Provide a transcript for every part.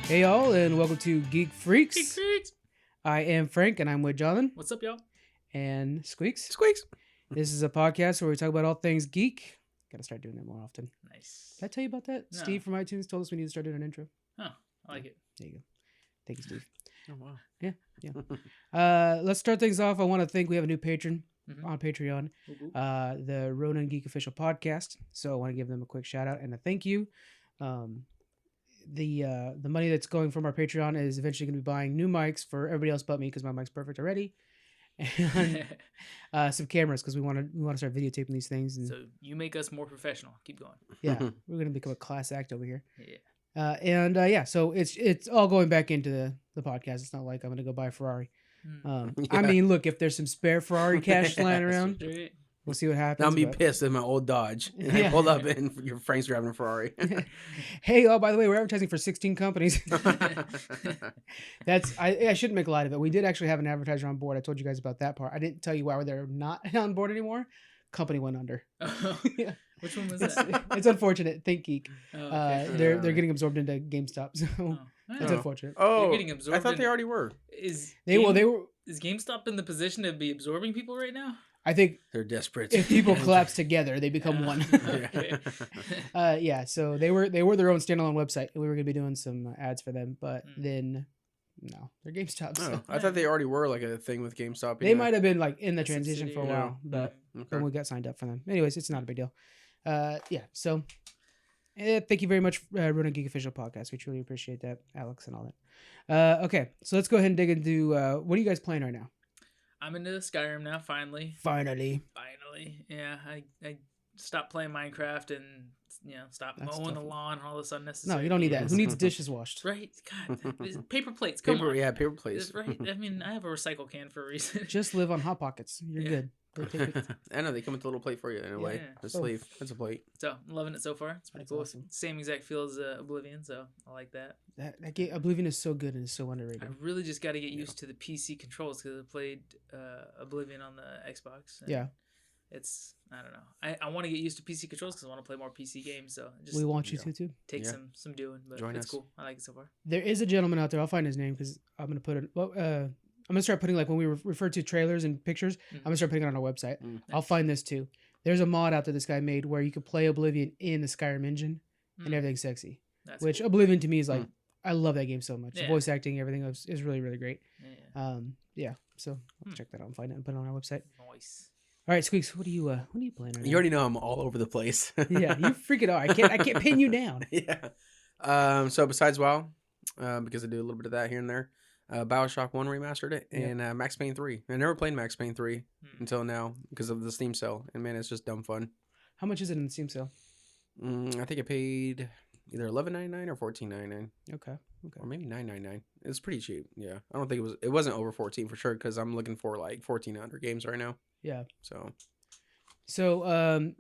Hey y'all, and welcome to Geek Freaks. Geek Freaks. I am Frank, and I'm with Jonathan. What's up, y'all? And Squeaks. Squeaks. This is a podcast where we talk about all things geek. Gotta start doing that more often. Nice. Did I tell you about that? No. Steve from iTunes told us we need to start doing an intro. Oh, I like it. There you go. Thank you, Steve. Oh, wow. Yeah. Let's start things off. I want to thank we have a new patron on Patreon, Ooh. the Ronan Geek Official Podcast. So I want to give them a quick shout out and a thank you. The money that's going from our Patreon is eventually going to be buying new mics for everybody else but me because my mic's perfect already, and some cameras because we want to start videotaping these things. And So you make us more professional. Keep going. yeah, we're going to become a class act over here. Yeah. So it's all going back into the podcast. It's not like I'm going to go buy a Ferrari. Yeah. I mean, look, if there's some spare Ferrari cash flying around, Right. we'll see what happens. I'll be but- pissed at my old Dodge. And I pulled up and your Frank's driving a Ferrari. Hey, oh, by the way, we're advertising for 16 companies. I shouldn't make a light of it. We did actually have an advertiser on board. I told you guys about that part. I didn't tell you why they're not on board anymore. Company went under. Yeah. Which one was that? It's unfortunate. Think Geek. Oh, okay. They're getting absorbed into GameStop, so it's Oh. unfortunate. Oh, They're getting absorbed I thought they in- already were. Is They were. Is GameStop in the position to be absorbing people right now? I think They're desperate. if people collapse together, they become one. Okay. Yeah. So they were their own standalone website, and we were gonna be doing some ads for them, but then no, they're GameStop. So. Oh, I thought they already were like a thing with GameStop. They might have been like in the It's a transition for a city, while, but then we got signed up for them. Anyways, it's not a big deal. Yeah. So, thank you very much, Ronan Geek Official Podcast. We truly appreciate that, Alex, and all that. Okay, so let's go ahead and dig into what are you guys playing right now? I'm into Skyrim now. Finally. Finally. Yeah. I stopped playing Minecraft and stopped That's mowing the tough. lawn. All this unnecessary. No, you don't need that. BS. Who needs dishes washed? Right? God, paper plates. Come on. paper plates. That's right. I mean, I have a recycle can for a reason. Just live on Hot Pockets. You're Yeah. good. They take it. I know they come with a little plate for you in a way. Yeah. A sleeve. It's a plate. So I'm loving it so far. It's pretty That's cool. awesome. Same exact feel as Oblivion, so I like that. That game, Oblivion is so good and is so I underrated. really just got to get used to the PC controls because I played Oblivion on the Xbox. and Yeah. It's I don't know. I want to get used to PC controls because I want to play more PC games. So it just We want you yeah. to too. take Yeah. some doing, but Join it's us. cool. I like it so far. There is a gentleman out there. I'll find his name because I'm gonna put it. Well, I'm gonna start putting like when we refer to trailers and pictures. I'm gonna start putting it on our website. I'll find this too. There's a mod out there this guy made where you can play Oblivion in the Skyrim engine and Mm. everything's sexy. That's Which cool. Oblivion to me is like I love that game so much. The Yeah. voice acting, everything is really really great. Yeah. Yeah. So let's check that out and find it and put it on our website. Nice. All right, Squeaks, what are you playing right now? You already know I'm all over the place. Yeah, you freaking are. I can't pin you down. Yeah. So besides WoW, because I do a little bit of that here and there, BioShock 1 remastered it, Yeah. and Max Payne 3. I never played Max Payne 3 Hmm. until now because of the Steam sale, and man, it's just dumb fun. How much is it in the Steam sale? I think I paid either $11.99 or $14.99, Okay. or maybe $9.99. It's pretty cheap. Yeah, I don't think it wasn't over 14 for sure because I'm looking for like 1400 games right now. Yeah. So So,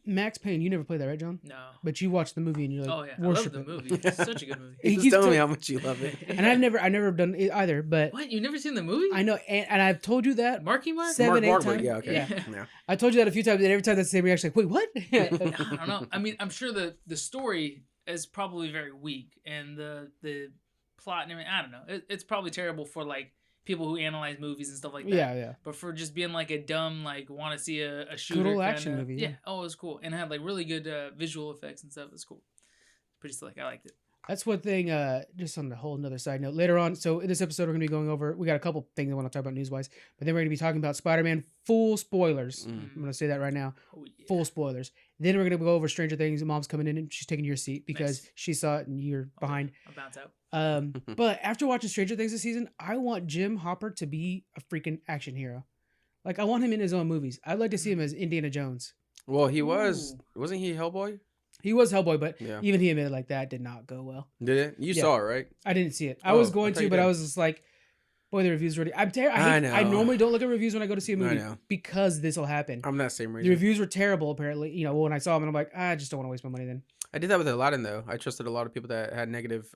Max Payne, you never played that, right, John? No. But you watched the movie and you're like, Oh yeah, I love worship the it. movie. It's such a good movie. He just keeps telling me tell- how much you love it. And I've never done it either, but What? You never seen the movie? I know, and I've told you that. Marky Mark. Seven, eight Mark times. Wahlberg, yeah, okay, Yeah. yeah. I told you that a few times, and every time that's the same reaction. Like, wait, what? I don't know. I mean, I'm sure the story is probably very weak, and the plot and everything. I don't know. It's probably terrible for like people who analyze movies and stuff like that. Yeah. But for just being like a dumb, like want to see a shooter Good old kinda, action movie, Yeah. yeah. Oh, it was cool, and it had like really good visual effects and stuff. It was cool. Pretty slick. I liked it. That's one thing, just on a whole another side note. Later on, so in this episode, we're going to be going over, we got a couple things I want to talk about news-wise, but then we're going to be talking about Spider-Man, full spoilers. I'm going to say that right now. Oh yeah. Full spoilers. Then we're going to go over Stranger Things. Mom's coming in and she's taking your seat because Nice. she saw it and you're Oh, behind. I'll bounce out. But after watching Stranger Things this season, I want Jim Hopper to be a freaking action hero. Like, I want him in his own movies. I'd like to see him as Indiana Jones. Well, he Ooh. wasn't he Hellboy? He was Hellboy, but Yeah. even he admitted like that did not go well. Did it? You Yeah. saw it, right? I didn't see it. I Oh, was I going thought to, you but I did. was just like, boy, the reviews were. I I know. normally don't look at reviews when I go to see a movie know. because this will happen. I'm that same The reason. reviews were terrible, apparently. When I saw them, and I'm like, I just don't want to waste my money then. I did that with Aladdin though. I trusted a lot of people that had negative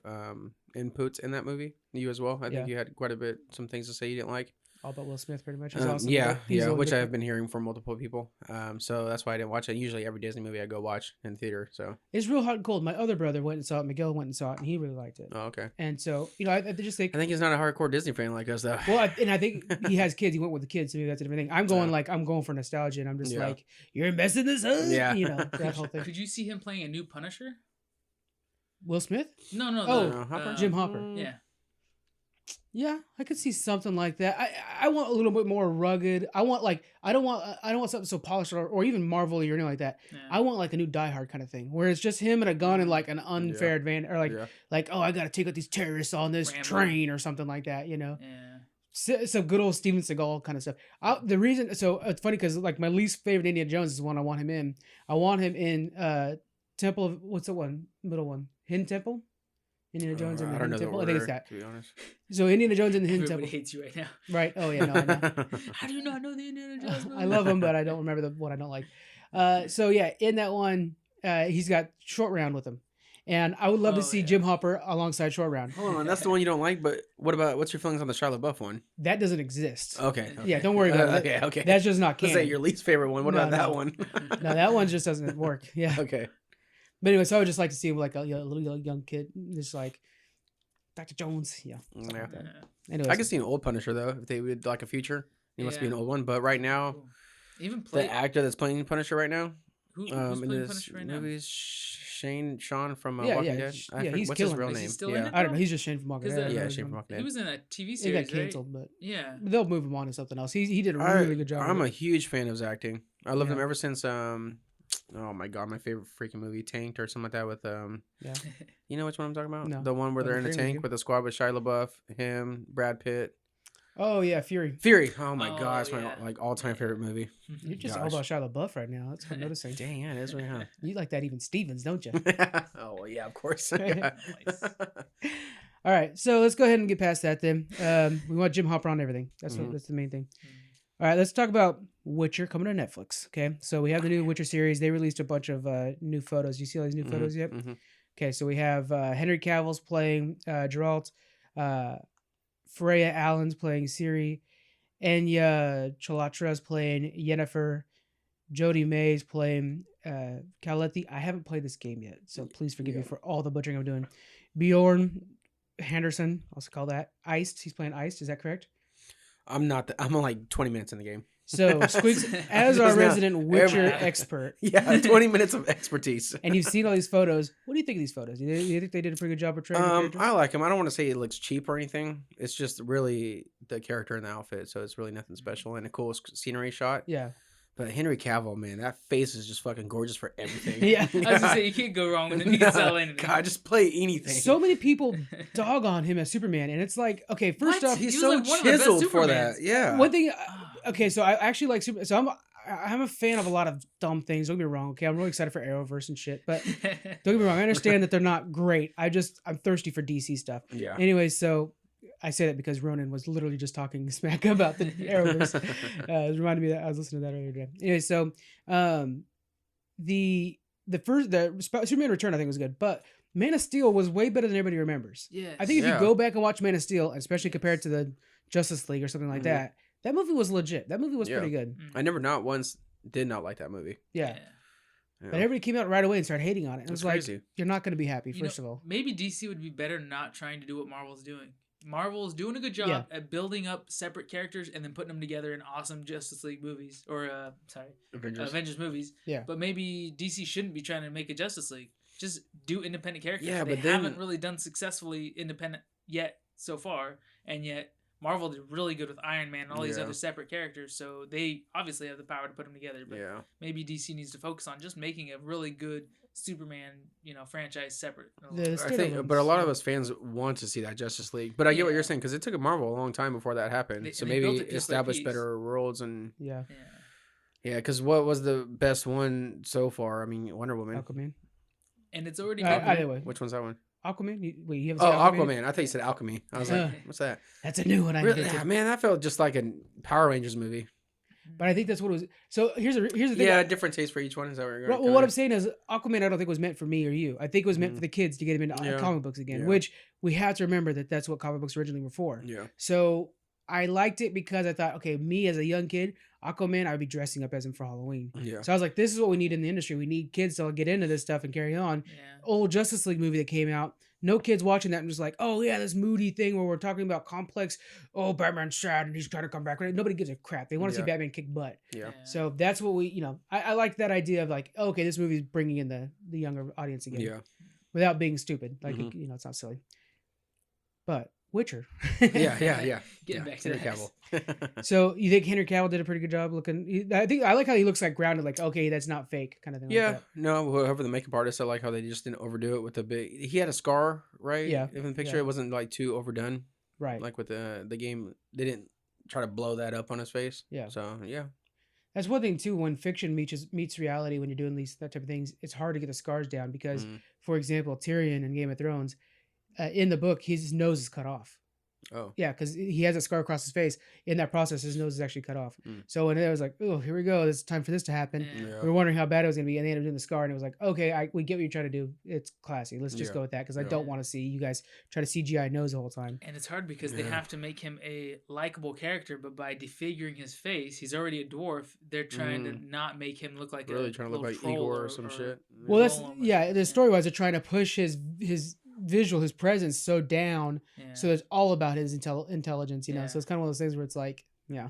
inputs in that movie. You as well. I think Yeah. you had quite a bit some things to say you didn't like. all about Will Smith, pretty much. He's awesome. Yeah, but he's yeah, the only which good I've part. been hearing from multiple people. So that's why I didn't watch it. Usually every Disney movie I go watch in theater. So It's real hot and cold. My other brother went and saw it. Miguel went and saw it, and he really liked it. oh, okay. And so, I just think, I think he's not a hardcore Disney fan like us though. well, I think he has kids. He went with the kids, so maybe that's a different thing. I'm going for nostalgia, and I'm just Yeah. like, you're messing this up, Yeah. that whole thing. Could you see him playing a new Punisher? Will Smith? No, no. Oh, Hopper? Jim Hopper. Yeah. Yeah, I could see something like that. I want a little bit more rugged. I don't want something so polished or even Marvel or anything like that. Yeah. I want like a new Die Hard kind of thing, where it's just him and a gun and like an unfair advantage, or like oh, I got to take out these terrorists on this Rambo. train or something like that. Yeah. Some good old Steven Seagal kind of stuff. The reason, so it's funny because like my least favorite Indiana Jones is the one I want him in. I want him in Temple of, what's the one middle one? Hidden Temple. Indiana Jones in the I don't Hidden know the Temple. I order, think it's that. to be honest. So Indiana Jones in the Hidden Everybody Temple. hates you right now. Right. Oh yeah. No, I know. How do you not know the Indiana Jones movie? I love him, but I don't remember the one I don't like. So yeah, in that one, he's got Short Round with him, and I would love to see Jim Hopper alongside Short Round. Hold on, that's the one you don't like. But what's your feelings on the Shia LaBeouf one? That doesn't exist. Okay. Yeah, don't worry about it. Okay. That's just not Let's canon. say your least favorite one. What No, about that no. one? No, that one just doesn't work. Yeah. Okay. But anyway, so I would just like to see like a little young kid, just like Dr. Jones. Yeah. something Yeah. like that. Yeah. Anyways, I could see an old Punisher though if they would like a future. He must be an old one, but right now Even play the actor that's playing Punisher right now, who's in playing this Punisher right now? movie is Sean from Yeah, Walking yeah, Dead. he's What's his killing real it. Is he name? still in Yeah. it? I don't know. He's just Shane from Walking 'Cause Dead. the- Yeah, I Shane from don't know. Walking He Dead. was in a TV He series, got canceled, right? Yeah. but they'll move him on to something else. He did a really good job. I'm of a it. huge fan of his acting. I loved him Yeah. ever since oh my god, my favorite freaking movie, Tanked or something like that with Yeah. you know which one I'm talking about? No. The one where But they're I'm in a agreeing with tank you. with a squad with Shia LaBeouf, him, Brad Pitt. Oh yeah, Fury. Fury. Oh my Oh, god, it's yeah. my all-time favorite movie. You're just Gosh. all about Shia LaBeouf right now. That's what I'm noticing. Dang, yeah, it is right now. You like that even Stevens, don't you? Oh well, yeah, of course. Nice. All right, so let's go ahead and get past that then. We want Jim Hopper on everything. That's Mhm. that's the main thing. All right, let's talk about Witcher coming to Netflix. Okay, so we have the new Witcher series. They released a bunch of new photos. You see all these new photos yet? Mhm. Okay, so we have Henry Cavill's playing Geralt, Freya Allen's playing Ciri, Enya Chalatra's playing Yennefer, Jodie May's playing Caletti. I haven't played this game yet, so please forgive me Yeah. for all the butchering I'm doing. Bjorn Henderson, also call that Iced. He's playing Iced. Is that correct? I'm like 20 minutes in the game. So Squigs, as our Just now, resident Witcher every- expert, Yeah, 20 minutes of expertise. and you've seen all these photos. What do you think of these photos? Do you think they did a pretty good job portraying the characters? I like him. I don't want to say it looks cheap or anything. It's just really the character and the outfit, so it's really nothing special and a cool scenery shot. Yeah. But Henry Cavill, man, that face is just fucking gorgeous for everything. Yeah. I was gonna say you can't go wrong with him. You can sell anything. God, just play anything. So many people dog on him as Superman, and it's like, okay, first What? off, He's He was so like one of the best chiseled for that. Supermans. Yeah. one thing. Okay, so I actually like Super. So I'm a fan of a lot of dumb things. Don't get me wrong. Okay, I'm really excited for Arrowverse and shit, but don't get me wrong. I understand that they're not great. I'm thirsty for DC stuff. Yeah. Anyway, so I say that because Ronan was literally just talking smack about the Arrowverse. It reminded me that I was listening to that earlier today. Anyway, so the Superman Return I think was good, but Man of Steel was way better than everybody remembers. Yes. I think if you Yeah. go back and watch Man of Steel, especially compared to the Justice League or something like Mhm. that movie was legit. That movie was Yeah. pretty good. I never not once did not like that movie. Yeah. Yeah. But everybody came out right away and started hating on it. It was That's like, crazy. you're not going to be happy, You first know, of all. maybe DC would be better not trying to do what Marvel's doing. Marvel's doing a good job Yeah. at building up separate characters and then putting them together in awesome Justice League movies or Avengers movies. Yeah. But maybe DC shouldn't be trying to make a Justice League. Just do independent characters. Yeah, they but then- haven't really done successfully independent yet so far, and yet Marvel did really good with Iron Man and all these Yeah. other separate characters. So they obviously have the power to put them together. But Yeah. maybe DC needs to focus on just making a really good Superman, franchise separate. The I Still think, ones, but a lot of yeah. us fans want to see that Justice League. But I get what Yeah. you're saying because it took Marvel a long time before that happened. They- So and they built maybe it piece by establish piece. better worlds and Yeah. Yeah. because what was the best one so far? I mean, Wonder Woman. Aquaman. And it's already Either way. Which one's that one? Aquaman? Wait, you haven't Oh, seen Aquaman? Aquaman. I thought you said Alchemy. I was Uh, like, what's that? That's a new one. I Really? invented. Ah, man, that felt just like a Power Rangers movie. But I think that's what it was. So here's the thing. Yeah, different taste for each one. Is that what you're Well, what I'm saying is Aquaman I don't think was meant for me or you. I think it was meant Mhm. for the kids to get them into Yeah. comic books again, Yeah. which we have to remember that that's what comic books originally were for. Yeah. So I liked it because I thought, okay, me as a young kid, Aquaman, I would be dressing up as him for Halloween. Yeah. So I was like, this is what we need in the industry. We need kids to get into this stuff and carry on. Yeah. Old Justice League movie that came out. No kids watching that and just like, oh yeah, this moody thing where we're talking about complex. Oh, Batman's sad and he's trying to come back. Nobody gives a crap. They want to see Batman kick butt. Yeah. So that's what we, I like that idea of like, okay, this movie's bringing in the younger audience again. Yeah. Without being stupid, like it's not silly. But Witcher. Yeah. Getting back to Henry that. Cavill. So you think Henry Cavill did a pretty good job looking? I like how he looks like grounded, like okay, that's not fake, kind of thing. Yeah, like that. no, whoever the makeup artist, I like how they just didn't overdo it with the big. He had a scar, right? Yeah. Even the picture, Yeah. it wasn't like too overdone. Right. Like with the game, they didn't try to blow that up on his face. Yeah. So yeah. That's one thing too. When fiction meets reality, when you're doing that type of things, it's hard to get the scars down because, for example, Tyrion in Game of Thrones, in the book, his nose is cut off. Oh. Yeah, because he has a scar across his face. In that process, his nose is actually cut off. So when it was like, oh, here we go, it's time for this to happen. Yeah. We were wondering how bad it was going to be, and they ended up doing the scar, and it was like, okay, we get what you're trying to do. It's classy. Let's just go with that because I don't want to see you guys try to CGI nose the whole time. And it's hard because they have to make him a likable character, but by defiguring his face, he's already a dwarf. They're trying to not make him look like really trying to look like Igor or some shit. Well, that's the story-wise, they're trying to push his visual, his presence so down, so it's all about his intelligence, So it's kind of one of those things where it's like, yeah.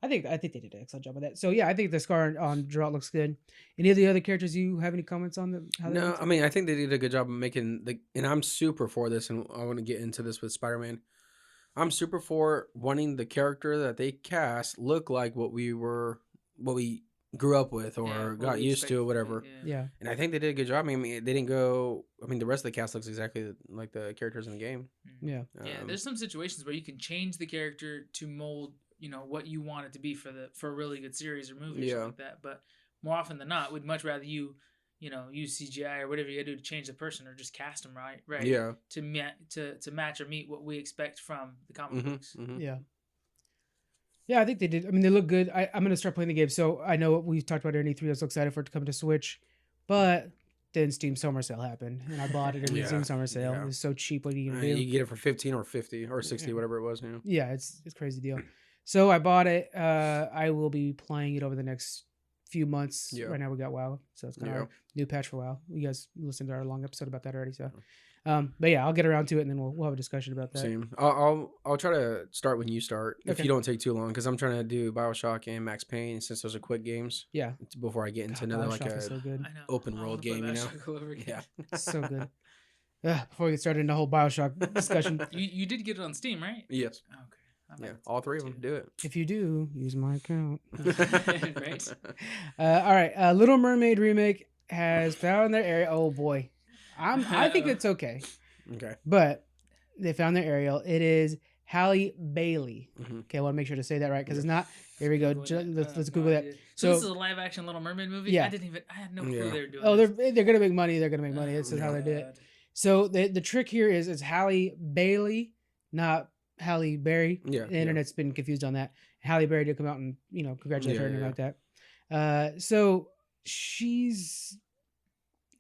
I think they did an excellent job of that. So yeah, I think the scar on Geralt looks good. Any of the other characters you have any comments on? No, I mean I think they did a good job of making and I'm super for this, and I want to get into this with Spider-Man. I'm super for wanting the character that they cast look like what we grew up with or got used to or whatever. Yeah. And I think they did a good job. I mean, they didn't go. I mean, the rest of the cast looks exactly like the characters in the game. Yeah. There's some situations where you can change the character to mold, what you want it to be for a really good series or movie or something like that. But more often than not, we'd much rather use CGI or whatever you gotta do to change the person or just cast them right. Yeah. To match or meet what we expect from the comic books. Yeah. Yeah, I think they did. I mean, they look good. I'm going to start playing the game. So I know we've talked about it in E3. I was so excited for it to come to Switch. But then Steam Summer Sale happened. And I bought it in the Steam Summer Sale. It was so cheap. What are you going to do? You get it for 15 or 50 or 60, whatever it was. Yeah, it's a crazy deal. So I bought it. I will be playing it over the next few months. Yeah. Right now we got WoW. So it's kind of our new patch for WoW. You guys listened to our long episode about that already. So. But yeah, I'll get around to it and then we'll have a discussion about that. Same. I'll try to start when you start if Okay. you don't take too long because I'm trying to do BioShock and Max Payne since those are quick games. Yeah. Before I get into another like BioShock is a so good. I know. open I world wanna play game, BioShock all over again. Yeah. So good. Before we get started in the whole BioShock discussion, You did get it on Steam, right? Yes. Oh, okay. Yeah. All three of them do it. if you do, use my account. Right. All right. Little Mermaid remake has found their area. Oh boy, I think it's okay, Okay. but they found their Ariel. It is Halle Bailey. Mhm. Okay, I want to make sure to say that right because it's not. Here we go. Let's Google that. So So- this is a live action Little Mermaid movie. Yeah. I had no clue Yeah. they were doing. Oh, this. they're gonna make money. They're gonna make money. This is how they do it. God. So the trick here is it's Halle Bailey, not Halle Berry. Yeah. The internet's been confused on that. Halle Berry did come out and congratulate her and Yeah. like that. So she's,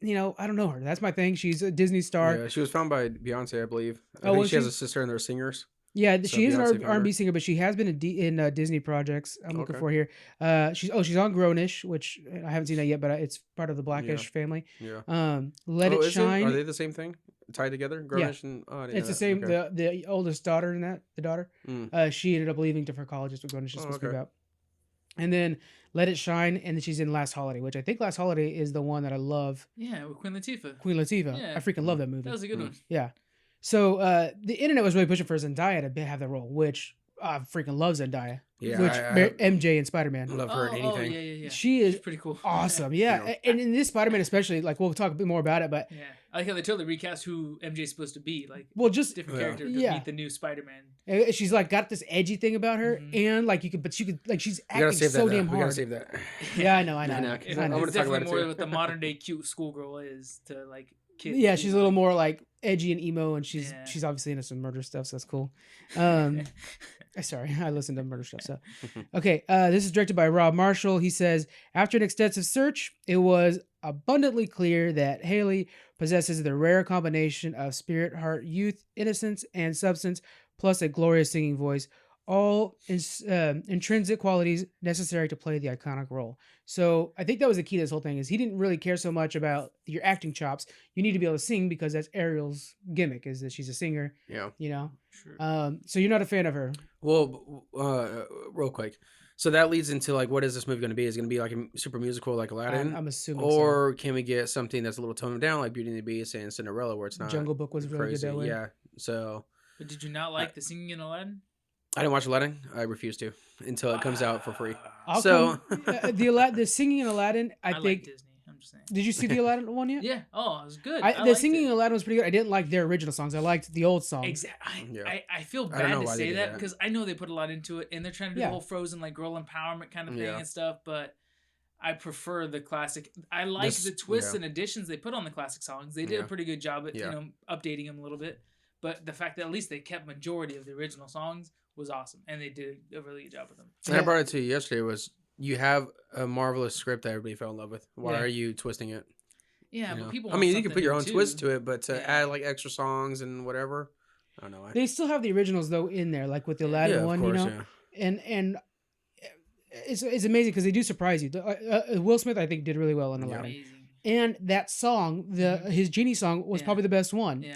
I don't know her. That's my thing. She's a Disney star. Yeah, she was found by Beyonce, I believe. I Oh, think was she has she? a sister and they're singers. Yeah, So she is an Beyonce found R&B her. singer, but she has been in Disney projects. I'm looking Okay. for here. She's on Grownish, which I haven't seen that yet, but it's part of the Blackish family. Yeah. Let It is Shine. Are they the same thing? Tied together? Grownish and I didn't It's know the same. that. Okay. The oldest daughter in that, the daughter. She ended up leaving different colleges. What Grownish is supposed to be okay. about. And then Let It Shine, and then she's in Last Holiday, which I think Last Holiday is the one that I love. Yeah, with Queen Latifah. Queen Latifah. Yeah. I freaking love that movie. That was a good one. Yeah. So the internet was really pushing for Zendaya to have the role, which I freaking love Zendaya. Yeah, Which I MJ and Spider-Man. love her in anything. Yeah. She She's is pretty cool. awesome. Yeah. Yeah. And in this Spider-Man especially, like we'll talk a bit more about it, but Yeah, I like how they totally recast who MJ's supposed to be, like well, just different Yeah. character to Yeah. meet the new Spider-Man. she's like got this edgy thing about her, Mhm. and like she could like she's We gotta acting save so that. damn We gotta hard. save that. Yeah, I know. I know. I know. It's, I'm gonna it's talk about definitely it more too. what the modern day cute schoolgirl is to like kids. Yeah, she's a little more like edgy and emo, and she's Yeah. she's obviously into some murder stuff, so that's cool. Sorry, I listened to murder stuff. So, okay, this is directed by Rob Marshall. He says, after an extensive search, it was abundantly clear that Haley possesses the rare combination of spirit, heart, youth, innocence, and substance, plus a glorious singing voice, all intrinsic qualities necessary to play the iconic role. So I think that was the key to this whole thing is he didn't really care so much about your acting chops. You need to be able to sing because that's Ariel's gimmick is that she's a singer. Yeah. You know. Sure. So you're not a fan of her. Well, real quick. So that leads into like, what is this movie going to be? Is it going to be like a super musical like Aladdin? I'm assuming. Or can we get something that's a little toned down like Beauty and the Beast and Cinderella, where it's not Jungle Book was really crazy? good that way. Yeah. So. But did you not like the singing in Aladdin? I didn't watch Aladdin. I refuse to until it comes out for free. The singing in Aladdin, I think. Like Disney. I'm just saying. Did you see the Aladdin one yet? Yeah. Oh, it was good. The singing in Aladdin was pretty good. I didn't like their original songs. I liked the old songs. Exactly. Yeah. I feel I don't know bad to why they say did that that. because I know they put a lot into it and they're trying to do Yeah. the whole Frozen like girl empowerment kind of thing Yeah. and stuff. But I prefer the classic. I like the twists and additions they put on the classic songs. They did a pretty good job at updating them a little bit. But the fact that at least they kept majority of the original songs was awesome, and they did a really good job with them. And I brought it to you yesterday. Was you have a marvelous script that everybody fell in love with? Why are you twisting it? Yeah, You but know? people. I Want mean, you can something put your new, own too. twist to it, but to add like extra songs and whatever, I don't know. They still have the originals though in there, like with the Aladdin of one, course, you know. And it's amazing because they do surprise you. Will Smith, I think, did really well in Aladdin. Amazing. And that song, his genie song, was probably the best one. Yeah.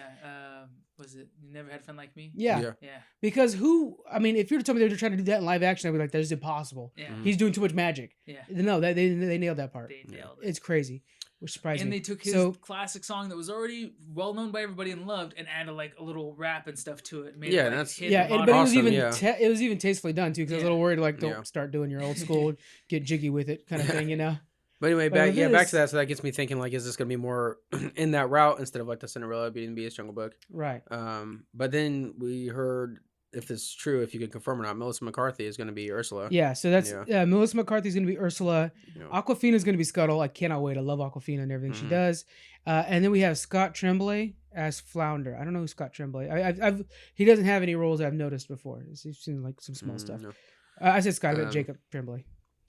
Was it You Never Had Fun Like Me? Yeah. Yeah. Because if you were to tell me they were trying to do that in live action, I'd be like, that is impossible. Yeah. He's doing too much magic. Yeah. No, they nailed that part. They nailed it. It's crazy, which surprised And me. they took his classic song that was already well known by everybody and loved, and added like a little rap and stuff to it. Made it, like, that's hit yeah, the but bottom. it was Awesome, even yeah. it was even tastefully done too. Because I was a little worried, like, don't Yeah. start doing your old school, get jiggy with it kind of thing, you know. But anyway, But back to that. So that gets me thinking, like, is this going to be more in that route instead of like the Cinderella, Beauty and the Beast, Jungle Book? Right. But then we heard, if this is true, if you can confirm or not, Melissa McCarthy is going to be Ursula. Yeah. So that's Melissa McCarthy's going to be Ursula. Yeah. Aquafina's going to be Scuttle. I cannot wait. I love Aquafina and everything she does. And then we have Scott Tremblay as Flounder. I don't know who Scott Tremblay. He doesn't have any roles I've noticed before. He's seen like some small stuff. No. I said Scott, but Jacob Tremblay.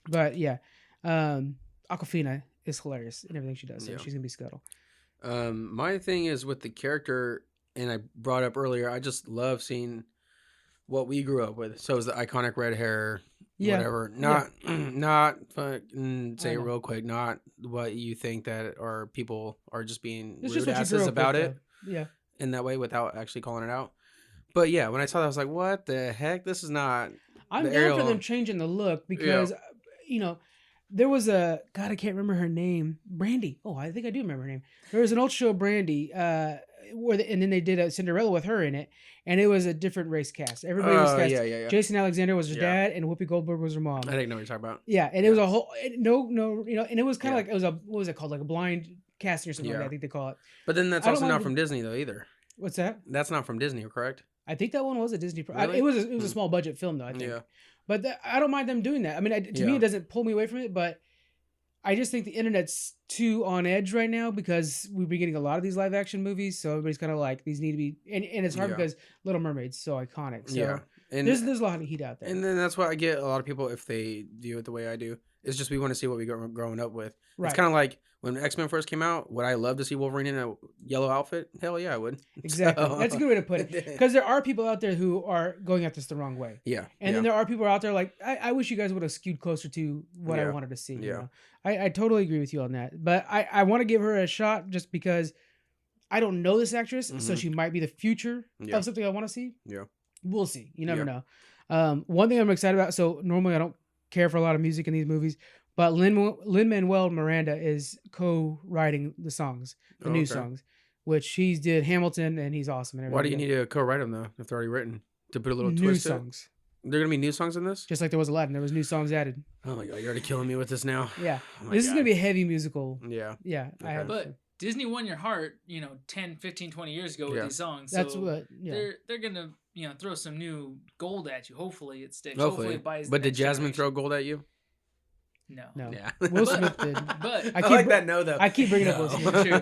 But yeah, Aquafina is hilarious in everything she does. So she's gonna be Scuttle. My thing is with the character, and I brought up earlier, I just love seeing what we grew up with. So it's the iconic red hair, whatever. Not fucking say it real quick. Not what you think that or people are just being It's rude just what you grew asses up about with, it. though. Yeah. In that way without actually calling it out. But yeah, when I saw that, I was like, what the heck? This is not. I'm the down Ariel. for them changing the look because, there was a God. I can't remember her name. Brandy. Oh, I think I do remember her name. There was an old show, Brandy, and then they did a Cinderella with her in it, and it was a different race cast. Everybody was cast. Yeah. Jason Alexander was her dad, and Whoopi Goldberg was her mom. I didn't know what you're talking about. Yeah, and it was a whole and it was kind of like it was what was it called, like a blind casting or something like that, I think they call it. But then that's I don't also not mind from Disney though either. What's that? That's not from Disney, correct? I think that one was a Disney. Really? It was a small budget film though. I think. Yeah. But I don't mind them doing that. I mean, to me, it doesn't pull me away from it. But I just think the internet's too on edge right now because we've been getting a lot of these live action movies. So everybody's kind of like, these need to be, and it's hard because Little Mermaid's so iconic. So and there's a lot of heat out there. And then that's why I get a lot of people, if they view it the way I do, it's just we want to see what we got growing up with. Right. It's kind of like when X-Men first came out, would I love to see Wolverine in a yellow outfit? Hell yeah, I would. Exactly. So. That's a good way to put it. Because there are people out there who are going at this the wrong way. Yeah. And then there are people out there like, I wish you guys would have skewed closer to what I wanted to see. You know? I totally agree with you on that. But I want to give her a shot just because I don't know this actress, so she might be the future of something I want to see. Yeah. We'll see. You never know. One thing I'm excited about, so normally I don't care for a lot of music in these movies, but Lin-Manuel Miranda is co-writing the songs, the new songs, which he did Hamilton, and he's awesome. And why do you need to co-write them, though, if they're already written? To put a little new twist songs. They're going to be new songs in this? Just like there was Aladdin. There was new songs added. Oh, my God. You're already killing me with this now. Yeah. This is going to be a heavy musical. Yeah. Yeah. Okay. But Disney won your heart, 10, 15, 20 years ago with these songs. So that's what, they're going to, throw some new gold at you. Hopefully it sticks. Hopefully it buys. But did Jasmine throw gold at you? No. Yeah. Will Smith did. But I like that no, though. I keep bringing up Will Smith. True.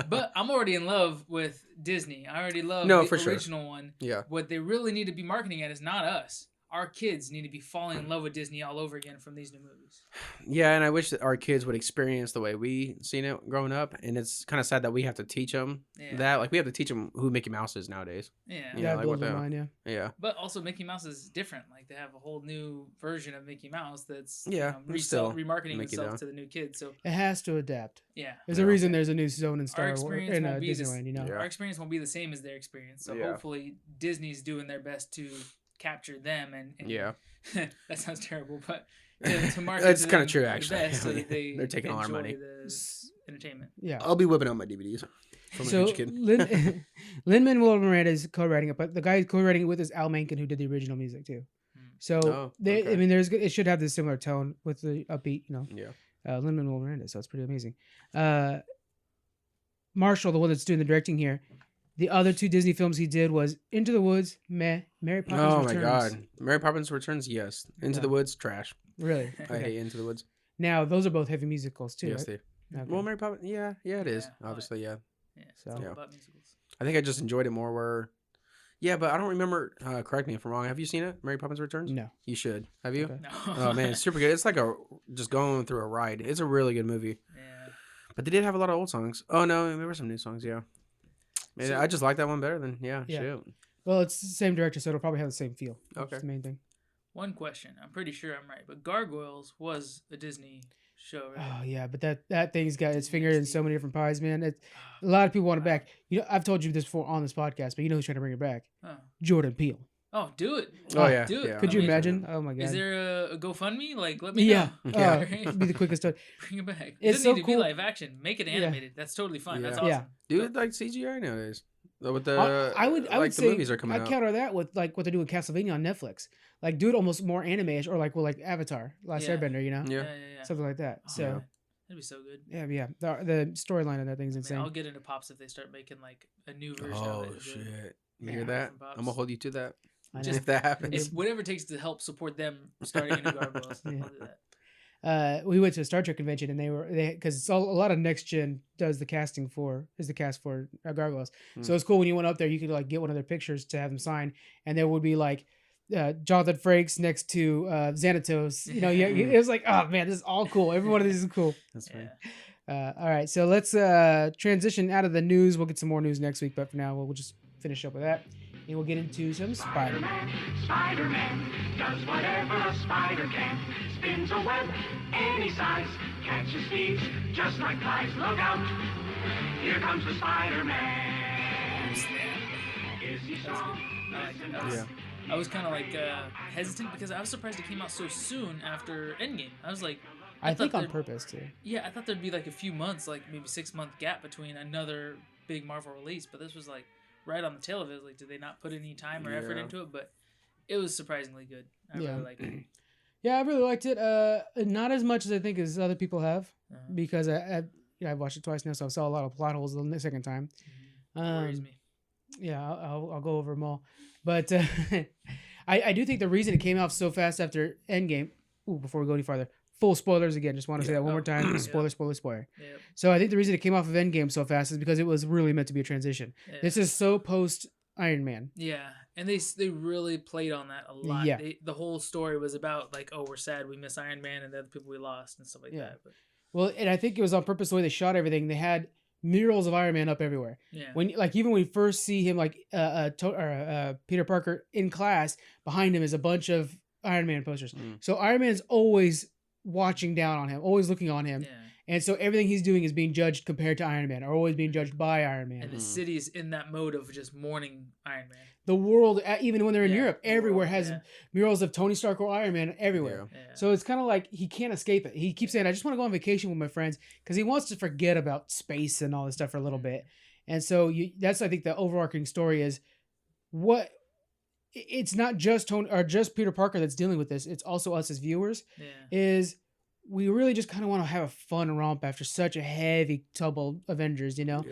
But I'm already in love with Disney. I already love the original one. Yeah. What they really need to be marketing at is not us. our kids need to be falling in love with Disney all over again from these new movies. Yeah, and I wish that our kids would experience the way we seen it growing up, and it's kind of sad that we have to teach them that. Like, we have to teach them who Mickey Mouse is nowadays. Yeah. Yeah, like blows my mind, Yeah. But also Mickey Mouse is different. Like, they have a whole new version of Mickey Mouse that's still remarketing Mickey itself though. to the new kids. So it has to adapt. yeah. There's a reason there's a new zone in Star Wars in Disneyland, you know. Our experience won't be the same as their experience. So hopefully Disney's doing their best to capture them and that sounds terrible, but to market that's kind of true actually. So that they're taking all our money. The entertainment. Yeah, I'll be whipping out my DVDs from so a huge kid. Lin-Manuel Miranda is co-writing it, but the guy co-writing it with is Al Menken, who did the original music too. So I mean, it should have this similar tone with the upbeat, you know. Yeah. Lin-Manuel Miranda, so it's pretty amazing. Marshall, the one that's doing the directing here, the other 2 Disney films he did was Into the Woods, meh. Mary Poppins Returns. Oh my god, Mary Poppins Returns, yes. Into the Woods, trash. Really? I hate Into the Woods. Now those are both heavy musicals too. Yes, right? they. Okay. Well, Mary Poppins, yeah, it is. Obviously, yeah. Yeah, it's all about musicals. I think I just enjoyed it more where. Yeah, but I don't remember. Correct me if I'm wrong. Have you seen it, Mary Poppins Returns? No. You should. Have you? Okay. No. Oh man, it's super good. It's like just going through a ride. It's a really good movie. Yeah. But they did have a lot of old songs. Oh no, there were some new songs. Yeah. Man, I just like that one better than shoot. Well, it's the same director, so it'll probably have the same feel. Okay. That's the main thing. One question. I'm pretty sure I'm right, but Gargoyles was a Disney show, right? Oh yeah, but that thing's got its finger in so many different pies, man. A lot of people want it back. You know, I've told you this before on this podcast, but you know who's trying to bring it back? Jordan Peele. Oh, do it! Oh yeah, do it! Yeah. Could you imagine? Oh my god! Is there a GoFundMe? Like, let me know. Yeah, it'd be the quickest time. Bring it back. It It's doesn't so need to cool. be live action. Make it animated. That's totally fine. That's awesome. Yeah. Do it like CGI nowadays. With the I would say say movies are coming I'd out. counter that with like what they're doing Castlevania on Netflix. Like do it almost more anime-ish, or like Avatar, Last Airbender, you know? Yeah. Something like that. Oh, So that'd be so good. yeah. The storyline of that thing's insane. I'll get into Pops if they start making like a new version Oh of it. shit! You hear that? Pops. I'm gonna hold you to that. I know. Just if that happens. It's whatever it takes to help support them starting a new Gargoyles. I'll do that. We went to a Star Trek convention and they because a lot of Next Gen does the cast for Gargoyles. So it's cool when you went up there, you could like get one of their pictures to have them sign, and there would be like Jonathan Frakes next to Xanatos. You know, it was like, oh man, this is all cool. Every one of these is cool. That's funny. All right, so let's transition out of the news. We'll get some more news next week, but for now, we'll just finish up with that. And we'll get into some Spider-Man. Spider-Man does whatever a spider can. Spins a web any size. Catches thieves just like flies. Look out. Here comes the Spider-Man. Is he strong? I was kind of like hesitant because I was surprised it came out so soon after Endgame. I was like, I think on purpose too. Yeah, I thought there'd be like a few months, like maybe 6-month gap between another big Marvel release, but this was like right on the tail of it. Like, did they not put any time or effort into it? But it was surprisingly good. I really liked it. Yeah, I really liked it. Not as much as I think as other people have, because I've watched it twice now, so I saw a lot of plot holes the second time. Worries me. Yeah, I'll go over them all, but I do think the reason it came out so fast after Endgame. Before we go any farther, full spoilers again. Just want to say that one more time. Spoiler. Yep. So I think the reason it came off of Endgame so fast is because it was really meant to be a transition. Yeah. This is so post Iron Man. Yeah, and they really played on that a lot. Yeah. The whole story was about like, oh, we're sad we miss Iron Man and the other people we lost and stuff like that. But. Well, and I think it was on purpose the way they shot everything. They had murals of Iron Man up everywhere. Yeah. Even when we first see him, like Peter Parker in class, behind him is a bunch of Iron Man posters. So Iron Man's always watching down on him, always looking on him. Yeah. And so everything he's doing is being judged compared to Iron Man, or always being judged by Iron Man. And the city's in that mode of just mourning Iron Man. The world, even when they're in Europe, everywhere has murals of Tony Stark or Iron Man everywhere. Yeah. So it's kind of like he can't escape it. He keeps saying, I just want to go on vacation with my friends, because he wants to forget about space and all this stuff for a little bit. And so that's, I think, the overarching story is what... It's not just Tony or just Peter Parker that's dealing with this. It's also us as viewers. Is we really just kind of want to have a fun romp after such a heavy tumble Avengers, you know?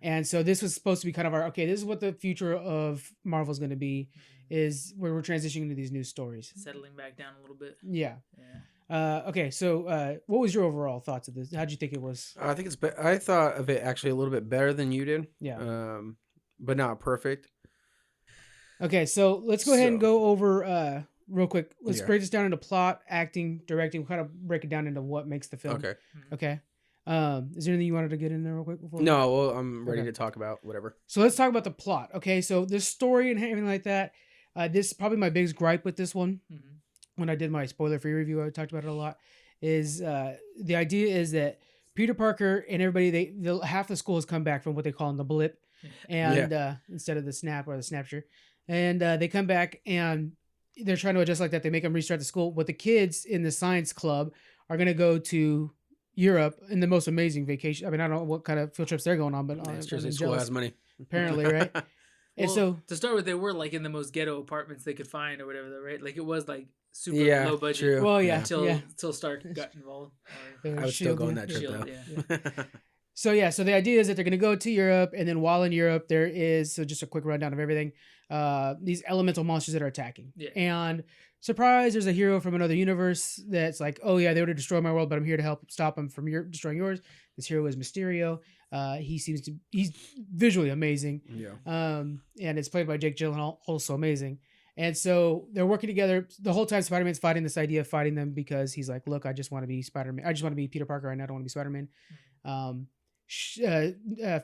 And so this was supposed to be kind of our, this is what the future of Marvel's going to be, is where we're transitioning into these new stories. Settling back down a little bit. Yeah. Okay, so what was your overall thoughts of this? How'd you think it was? I think I thought of it actually a little bit better than you did. Yeah. But not perfect. Okay, so let's go ahead and go over real quick, let's Yeah. break this down into plot, acting, directing. We'll kind of break it down into what makes the film. Okay. Okay. Is there anything you wanted to get in there real quick before? No, well, I'm ready Okay. to talk about whatever. So let's talk about the plot. Okay, so this story and everything like that. This is probably my biggest gripe with this one. Mm-hmm. When I did my spoiler-free review, I talked about it a lot. Is the idea is that Peter Parker and everybody, half the school has come back from what they call the blip, and instead of the snap or the snapshot, and they come back and they're trying to adjust like that. They make them restart the school. But the kids in the science club are going to go to Europe in the most amazing vacation. I mean, I don't know what kind of field trips they're going on, but School has money. Apparently, right? And Well, so to start with, they were like in the most ghetto apartments they could find or whatever, right? Like it was like super Yeah, low budget. true. well, yeah, Until Stark got involved. I would still go on that trip Shield, though. yeah. So the idea is that they're going to go to Europe, and then while in Europe, there is just a quick rundown of everything. These elemental monsters that are attacking, and surprise, there's a hero from another universe that's like, oh yeah, they would have destroyed my world, but I'm here to help stop them from destroying yours. This hero is Mysterio. He's visually amazing. Yeah. And it's played by Jake Gyllenhaal, also amazing. And so they're working together the whole time. Spider-Man's fighting this idea of fighting them because he's like, look, I just want to be Spider-Man. I just want to be Peter Parker, and I don't want to be Spider-Man.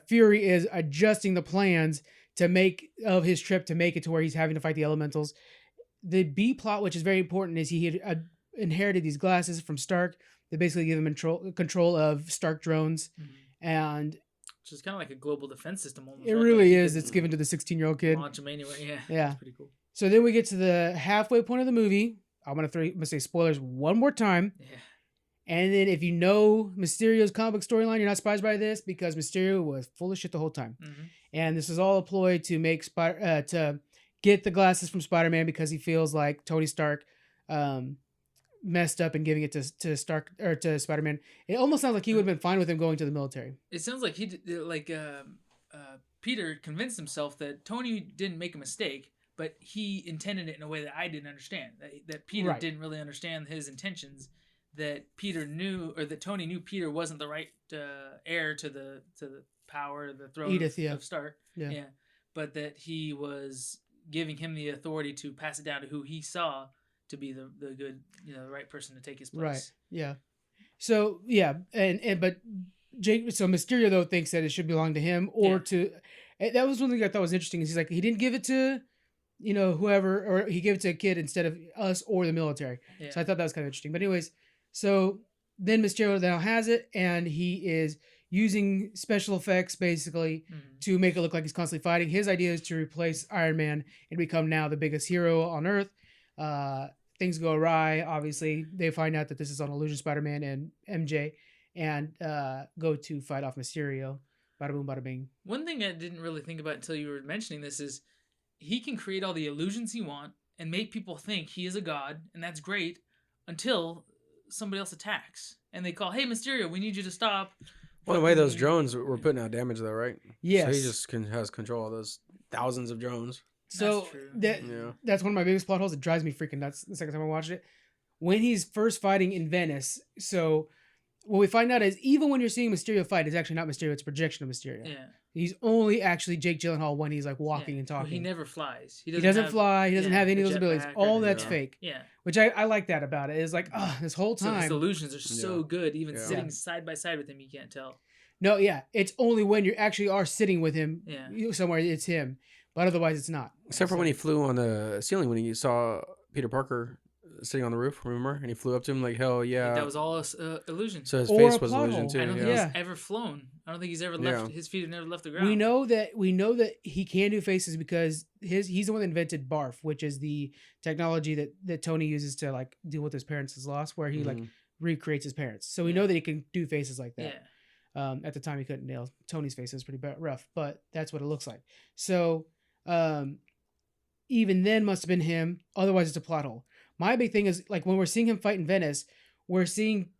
Fury is adjusting the plans to make of his trip to make it to where he's having to fight the elementals. The B plot, which is very important, is he had inherited these glasses from Stark that basically give him control of Stark drones. And which is kind of like a global defense system almost. it right? really Like is. It's given to the 16-year-old kid. Launch them anywhere. Yeah. Yeah. It's pretty cool. So then we get to the halfway point of the movie. I'm gonna say spoilers one more time. Yeah. And then if you know Mysterio's comic book storyline, you're not surprised by this because Mysterio was full of shit the whole time. Mm-hmm. And this is all a ploy to make to get the glasses from Spider-Man because he feels like Tony Stark messed up and giving it to Stark or to Spider-Man. It almost sounds like he would have been fine with him going to the military. It sounds like Peter convinced himself that Tony didn't make a mistake, but he intended it in a way that I didn't understand. That Peter didn't really understand his intentions. That Peter knew, or that Tony knew Peter wasn't the right heir to the power, the throne Edith, of Stark. Yeah. But that he was giving him the authority to pass it down to who he saw to be the good, the right person to take his place. Right. Yeah. So yeah, but Mysterio though thinks that it should belong to him or to. That was one thing I thought was interesting. Is he's like he didn't give it to, whoever, or he gave it to a kid instead of us or the military. Yeah. So I thought that was kind of interesting. But anyways, so then Mysterio now has it, and he is using special effects basically to make it look like he's constantly fighting. His idea is to replace Iron Man and become now the biggest hero on Earth. Things go awry. Obviously, they find out that this is on Illusion Spider-Man and MJ, and go to fight off Mysterio. Bada boom, bada bing. One thing I didn't really think about until you were mentioning this is he can create all the illusions he wants and make people think he is a god, and that's great until somebody else attacks and they call, "Hey, Mysterio, we need you to stop." Well, the way those drones were putting out damage, though, right? Yes. So he just has control of those thousands of drones. So that's one of my biggest plot holes. It drives me freaking nuts the second time I watched it. When he's first fighting in Venice, so what we find out is even when you're seeing Mysterio fight, it's actually not Mysterio, it's a projection of Mysterio. Yeah. He's only actually Jake Gyllenhaal when he's like walking and talking. Well, he never flies. He doesn't fly. He doesn't have any of those abilities. All that's fake. Yeah. Which I like that about it. It's like, this whole time. So his illusions are so good. Even sitting side by side with him, you can't tell. No, yeah. It's only when you actually are sitting with him somewhere, it's him. But otherwise, it's not. Except for when he flew on the ceiling, when he saw Peter Parker sitting on the roof, remember? And he flew up to him like, hell yeah. That was all illusion. So his face was illusion too. I don't think he's ever flown. I don't think he's ever left. His feet have never left the ground. We know that he can do faces because he's the one that invented Barf, which is the technology that Tony uses to like deal with his parents' loss, where he like recreates his parents. So we know that he can do faces like that. Yeah. At the time, he couldn't nail Tony's face. It was pretty rough, but that's what it looks like. So even then must have been him. Otherwise, it's a plot hole. My big thing is like when we're seeing him fight in Venice, we're seeing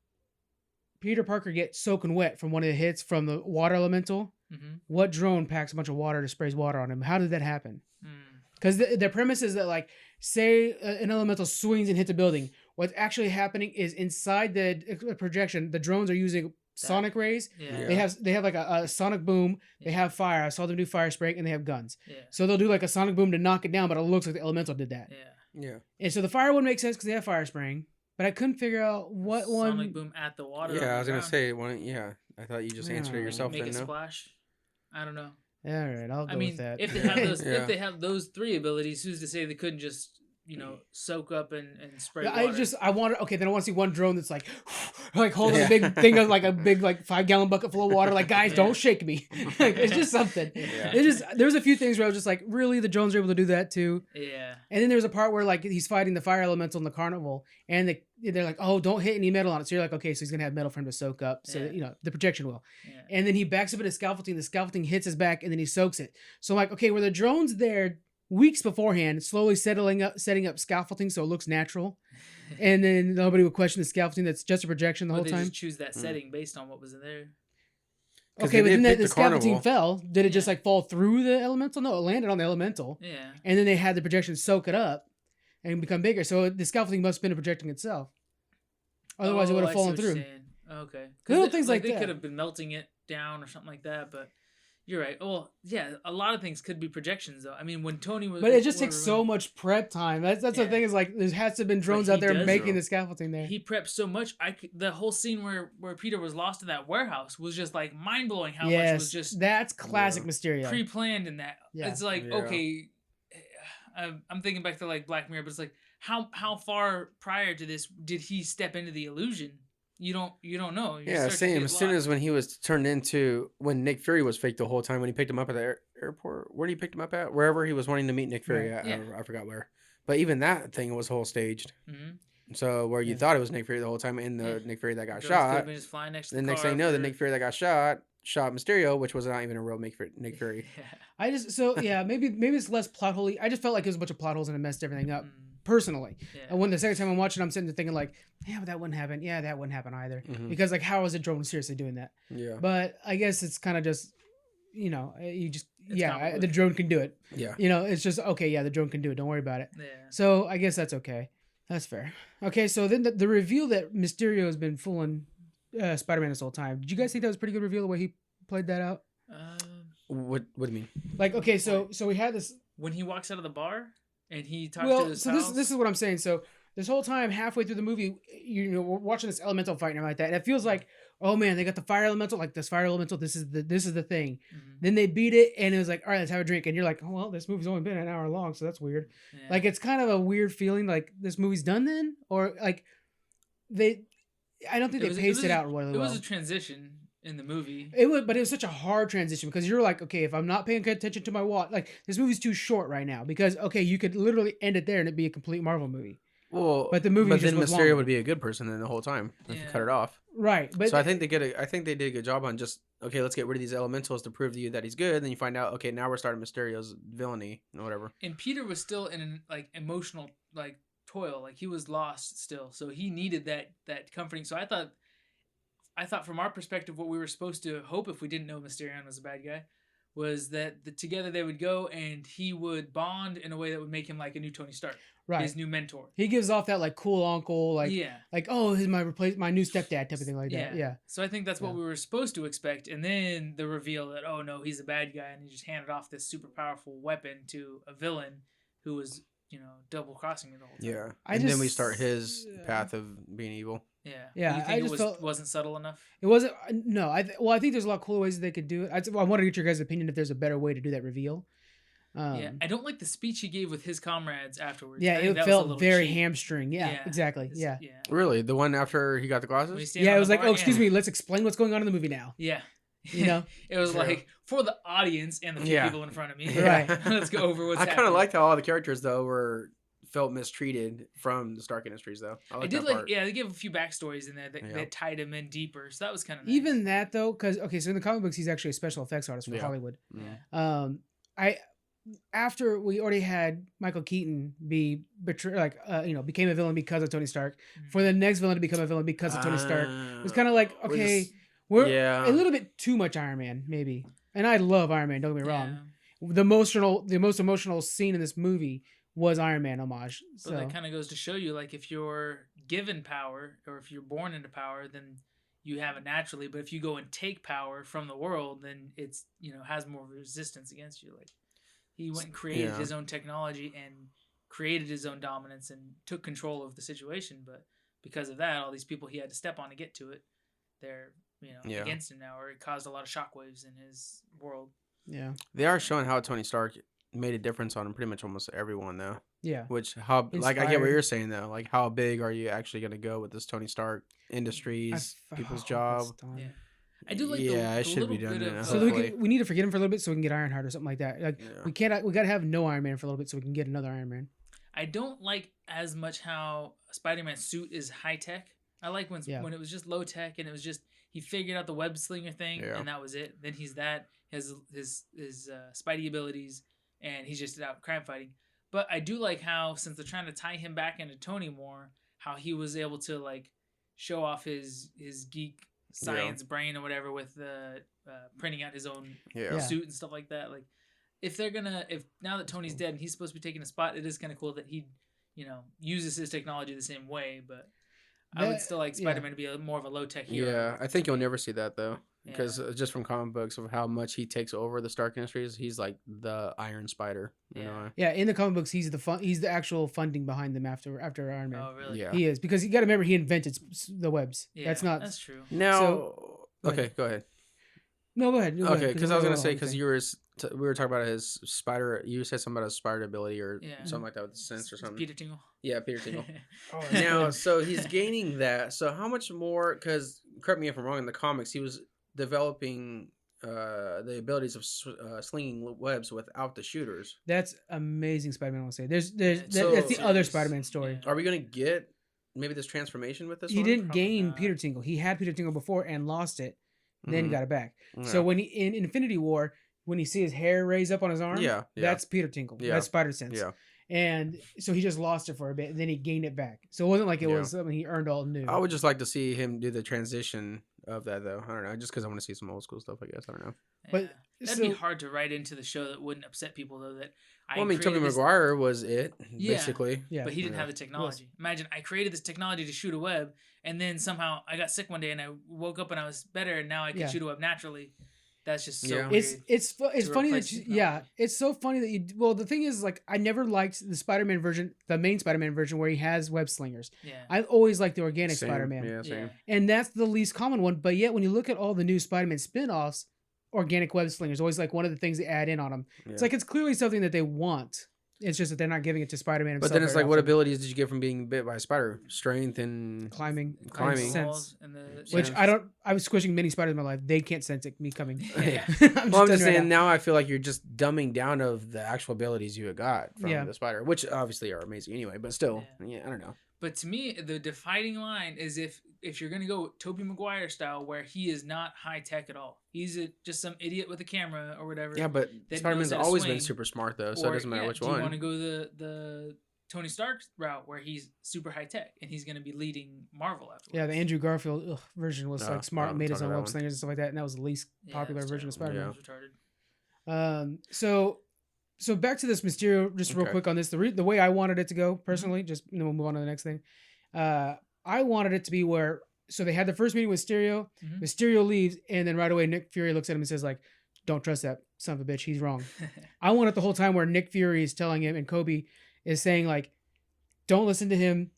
Peter Parker get soaking wet from one of the hits from the water elemental. Mm-hmm. What drone packs a bunch of water to sprays water on him? How did that happen? Because the premise is that like say an elemental swings and hits a building. What's actually happening is inside the projection, the drones are using sonic rays. Yeah. They have like a sonic boom. They have fire. I saw them do fire spray, and they have guns. Yeah. So they'll do like a sonic boom to knock it down, but it looks like the elemental did that. Yeah. Yeah. And so the fire one makes sense because they have fire spraying, but I couldn't figure out what one. Sonic boom at the water. Yeah, I was gonna ground. say one. Yeah, I thought you just answered it yourself. Make then, a no? splash. I don't know. All right, I'll go with that. if they have those, Yeah. if they have those 3 abilities, who's to say they couldn't just soak up and spray water? I want to. Okay, then I want to see one drone that's like holding a big thing of like a big 5-gallon bucket full of water. Like, guys, don't shake me. Like, it's just something. Yeah. It's just there's a few things where I was just like, really, the drones are able to do that too. Yeah. And then there's a part where like he's fighting the fire elemental in the carnival, and they're like, oh, don't hit any metal on it. So you're like, okay, so he's gonna have metal for him to soak up, so the projection will. Yeah. And then he backs up at his scaffolding. The scaffolding hits his back, and then he soaks it. So I'm like, okay, were the drones there weeks beforehand, slowly setting up scaffolding so it looks natural, and then nobody would question the scaffolding that's just a projection the whole They time? just choose that setting based on what was in there. Okay, but then the scaffolding Carnival. fell. Did it just like fall through the elemental? No, it landed on the elemental. Yeah. And then they had the projection soak it up and become bigger. So the scaffolding must have been projecting itself. Otherwise, it would have I see fallen what you're through. saying. Okay. Little things like they that. could have been melting it down or something like that, but you're right. Well, yeah, a lot of things could be projections, though. I mean, when Tony was, But it just takes so much prep time. That's the thing, is like there has to have been drones he out there does, making though. the scaffolding there. He prepped so much. The whole scene where Peter was lost in that warehouse was just like mind blowing. How much was just that's classic Mysterio. pre-planned in that. Yeah. It's like Yeah. okay, I'm thinking back to like Black Mirror, but it's like how far prior to this did he step into the illusion? You don't know. You Yeah, start to same. get As soon lost. as when he was turned into when Nick Fury was fake the whole time when he picked him up at the airport. Where did he pick him up at? Wherever he was wanting to meet Nick Fury Right. at. Yeah. I forgot where. But even that thing was whole staged. Mhm. So where you Yeah. thought it was Nick Fury the whole time, and the Yeah. Nick Fury that got Drones could have shot. been just flying next to Then the next car thing you know, the for- Nick Fury that got shot Mysterio, which was not even a real Nick Fury. Yeah. Maybe it's less plot holy. I just felt like it was a bunch of plot holes and it messed everything up. Mm. Personally. Yeah. And when the second time I'm watching, I'm sitting there thinking like, yeah, but that wouldn't happen. Yeah, that wouldn't happen either. Mhm. Because like, how is a drone seriously doing that? Yeah. But I guess it's kind of just, you just, It's the complicated. drone can do it. Yeah. It's just, okay, yeah, the drone can do it. Don't worry about it. Yeah. So I guess that's okay. That's fair. Okay, so then the reveal that Mysterio has been fooling Spider-Man this whole time. Did you guys think that was a pretty good reveal the way he played that out? What do you mean? Like, okay, so we had this. When he walks out of the bar and he talks to Well, his so house. this is what I'm saying. So this whole time, halfway through the movie, we're watching this elemental fight and everything like that, and it feels like, oh man, they got the fire elemental. Like this fire elemental, this is the thing. Mhm. Then they beat it, and it was like, all right, let's have a drink. And you're like, oh well, this movie's only been an hour long, so that's weird. Yeah. Like it's kind of a weird feeling. Like this movie's done then, or like I don't think they paced it out really It well. was a transition in the movie. But it was such a hard transition because you're like, okay, if I'm not paying attention to my watch, like this movie's too short right now because okay, you could literally end it there and it'd be a complete Marvel movie. Well, But the movie But just then was Mysterio longer. would be a good person then the whole time if you Yeah. cut it off. Right, but So I think they did a good job on just okay, let's get rid of these elementals to prove to you that he's good. Then you find out okay, now we're starting Mysterio's villainy or whatever. And Peter was still in an like emotional like toil, like he was lost still, so he needed that comforting. So I thought from our perspective, what we were supposed to hope if we didn't know Mysterio was a bad guy, was that together they would go and he would bond in a way that would make him like a new Tony Stark, right, his new mentor. he gives off that like cool uncle, like yeah. like oh, he's my new stepdad type of thing like that. Yeah, So I think that's what Yeah. we were supposed to expect, and then the reveal that oh no, he's a bad guy, and he just handed off this super powerful weapon to a villain who was double crossing me the whole time. Yeah, I and then we just- start his path of being evil. Yeah. Yeah, You I think just it felt- wasn't subtle enough? it wasn't. No, I think there's a lot of cool ways that they could do it. I want to get your guys' opinion if there's a better way to do that reveal. Yeah, I don't like the speech he gave with his comrades afterwards. I Yeah, think it that was a felt little very cheap. hamstring. Yeah, exactly. It's- Yeah. Yeah. Really, the one after he got the When he glasses. stands Yeah, on it was the like, bar, oh, excuse yeah. me, let's explain what's going on in the movie now. Yeah. You know? It was True. like for the audience and the few Yeah. people in front of me. Right. Let's go over what's I kind of happening. liked how all the characters though felt mistreated from the Stark Industries though. I I like did that like, part. yeah, they gave a few backstories in there that, Yeah. that tied him in deeper. So that was kind of nice. Even that though, because okay, so in the comic books, he's actually a special effects artist for Yeah. Hollywood. Mm. After we already had Michael Keaton be became a villain because of Tony Stark. Mhm. For the next villain to become a villain because of Tony Stark, it was kind of like, we're okay, just- we're yeah. a little bit too much Iron Man, maybe. And I love Iron Man. Don't get me Yeah. wrong. The most emotional scene in this movie was Iron Man homage. But So that kind of goes to show you, like, if you're given power or if you're born into power, then you have it naturally. But if you go and take power from the world, then it's, has more resistance against you. Like, he went and created Yeah. his own technology and created his own dominance and took control of the situation. But because of that, all these people he had to step on to get to it, they're against him now, or it caused a lot of shockwaves in his world. Yeah, they are showing how Tony Stark made a difference on pretty much almost everyone though. Yeah. Which I get what Inspired. you're saying though. Like how big are you actually going to go with this Tony Stark Industries, people's job? Yeah. I do like it should be done. So we need to forget him for a little bit so we can get Ironheart or something like that. Like we gotta have no Iron Man for a little bit so we can get another Iron Man. I don't like as much how Spider-Man's suit is high tech. I like when it was just low tech and it was just he figured out the web slinger thing and that was it. Then he's his Spidey abilities and he's just out crime fighting. But I do like how since they're trying to tie him back into Tony more, how he was able to like show off his geek science brain or whatever with printing out his own suit and stuff like that. Like if now that Tony's dead and he's supposed to be taking a spot, it is kind of cool that he uses his technology the same way, but I would still like Spider-Man to be more of a low-tech hero. Yeah, I think you'll never see that though, because just from comic books of how much he takes over the Stark Industries, he's like the Iron Spider. You know? Yeah, in the comic books, he's the actual funding behind them after Iron Man. Oh, really? Yeah, he is, because you got to remember he invented the webs. Yeah, that's true. Now, okay, go ahead. No, go ahead. Okay, because I was gonna say because we were talking about his spider. You said something about his spider ability or something like that with the sense or something. Peter Tingle. Yeah, Peter Tingle. Now, so he's gaining that. So how much more? Because correct me if I'm wrong. In the comics, he was developing the abilities of slinging webs without the shooters. That's amazing. Spider-Man. I want to say that's the other Spider-Man story. Are we gonna get maybe this transformation with this? He didn't gain Peter Tingle. He had Peter Tingle before and lost it. Then got it back. Yeah. So when in Infinity War, when you see his hair raise up on his arm, that's Peter Tingle. Yeah. That's Spider Sense. Yeah. And so he just lost it for a bit, and then he gained it back. So it wasn't like it was something he earned all new. I would just like to see him do the transition of that, though. I don't know, just because I want to see some old school stuff. I guess I don't know. But that'd be hard to write into the show that wouldn't upset people, though. Tobey Maguire was it basically. Yeah, but he didn't have the technology. Imagine I created this technology to shoot a web, and then somehow I got sick one day, and I woke up and I was better, and now I can shoot a web naturally. That's just so weird. It's funny that it's so funny that you. Well, the thing is, like, I never liked the Spider-Man version, the main Spider-Man version, where he has web slingers. Yeah, I always liked the organic Spider-Man. Yeah, same. And that's the least common one. But yet, when you look at all the new Spider-Man spin-offs, organic web slingers always like one of the things they add in on them. Yeah. It's like it's clearly something that they want. It's just that they're not giving it to Spider-Man himself. But then it's like, what abilities did you get from being bit by a spider? Strength and climbing. Sense. Which I was squishing many spiders in my life. They can't sense it, me coming. Yeah. I'm just saying now I feel like you're just dumbing down of the actual abilities you got from the spider, which obviously are amazing anyway, but still, I don't know. But to me, the defining line is if you're going to go Tobey Maguire style, where he is not high tech at all. He's just some idiot with a camera or whatever. Yeah, but Spider-Man's always been super smart, though, so it doesn't matter which one. Do you want to go the Tony Stark route, where he's super high tech, and he's going to be leading Marvel afterwards? Yeah, the Andrew Garfield version was like smart and made his own web slingers and stuff like that, and that was the least popular version of Spider-Man. Yeah. So back to this Mysterio, just real quick on this. The way I wanted it to go, personally, just we'll move on to the next thing. I wanted it to be where, so they had the first meeting with Mysterio. Mysterio leaves, and then right away Nick Fury looks at him and says, like, "Don't trust that son of a bitch. He's wrong." I want it the whole time where Nick Fury is telling him, and Kobe is saying, like, "Don't listen to him.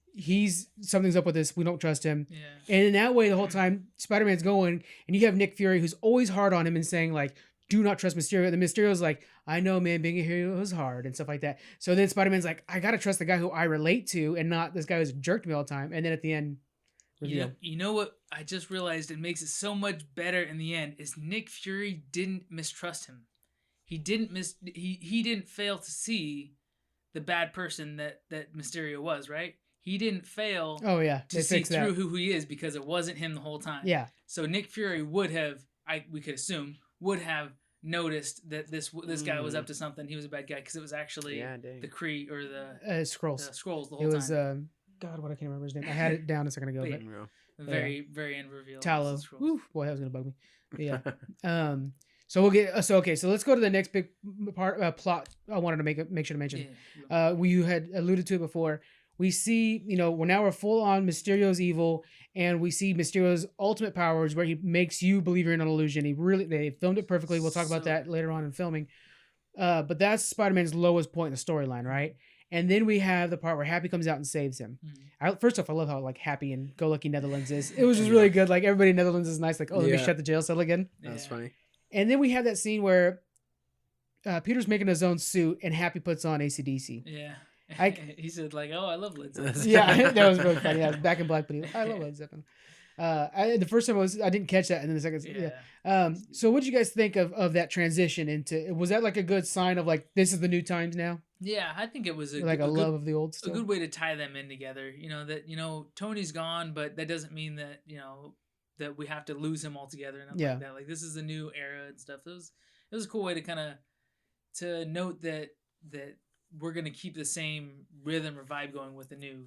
Something's up with this. We don't trust him." Yeah. And in that way, the whole time Spider-Man's going, and you have Nick Fury who's always hard on him and saying, like, "Do not trust Mysterio." And Mysterio's like, "I know, man, being a hero is hard," and stuff like that. So then Spider-Man's like, "I gotta trust the guy who I relate to, and not this guy who's a jerk to me all the time." And then at the end, you know what I just realized it makes it so much better in the end is Nick Fury didn't mistrust him. He didn't fail to see the bad person that Mysterio was, right? He didn't fail to see through who he is because it wasn't him the whole time. Yeah. So Nick Fury would have, we could assume, would have noticed that this guy was up to something. He was a bad guy because it was actually the Kree or the Scrolls. The Scrolls the whole time. It was I can't remember his name. I had it down a second ago. Very end reveal. Tallow. Woo, boy, that was gonna bug me. But yeah. So we'll get so let's go to the next big part plot. I wanted to make sure to mention. You had alluded to it before. We see, we're full on Mysterio's evil, and we see Mysterio's ultimate powers where he makes you believe you're in an illusion. They filmed it perfectly. We'll talk about that later on in filming. But that's Spider-Man's lowest point in the storyline, right? And then we have the part where Happy comes out and saves him. Mhm. First off, I love how like happy and go lucky Netherlands is. It was just really good. Like everybody in Netherlands is nice. Like, oh, let me Yeah. shut the jail cell again. That's Yeah. funny. And then we have that scene where Peter's making his own suit and Happy puts on AC/DC. Yeah. I- He said like, "Oh, I love Led Zeppelin." Yeah, that was really funny. Yeah, Back in Black, but I love Led Zeppelin. The first time I didn't catch that, and then the second, yeah. So what did you guys think of that transition into? Was that like a good sign of like this is the new times now? Yeah, I think it was Like a love of the old a stuff. good way to tie them in together. Tony's gone, but that doesn't mean that that we have to lose him altogether and Yeah. like that. Like this is a new era and stuff. It was a cool way to kind of to note that we're gonna keep the same rhythm or vibe going with the new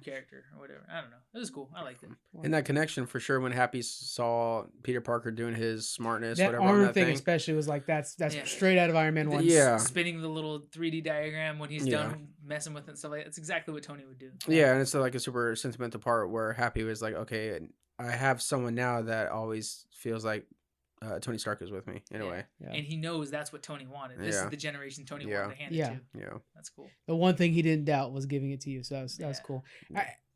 character or whatever. I don't know. It was cool. I liked it. And that connection for sure when Happy saw Peter Parker doing his smartness, That whatever on arm that thing thing. especially was like that's Yeah. straight out of Iron Man 1. Yeah. Spinning the little 3D diagram when he's Yeah. done messing with it and stuff like that. That's exactly what Tony would do. Yeah, and it's like a super sentimental part where Happy was like, okay, I have someone now that always feels like Tony Stark is with me in a Yeah. way. Yeah. And he knows that's what Tony wanted. This Yeah. is the generation Tony Yeah. wanted to hand Yeah. it to. Yeah. That's cool. The one thing he didn't doubt was giving it to you. So that was Yeah. cool.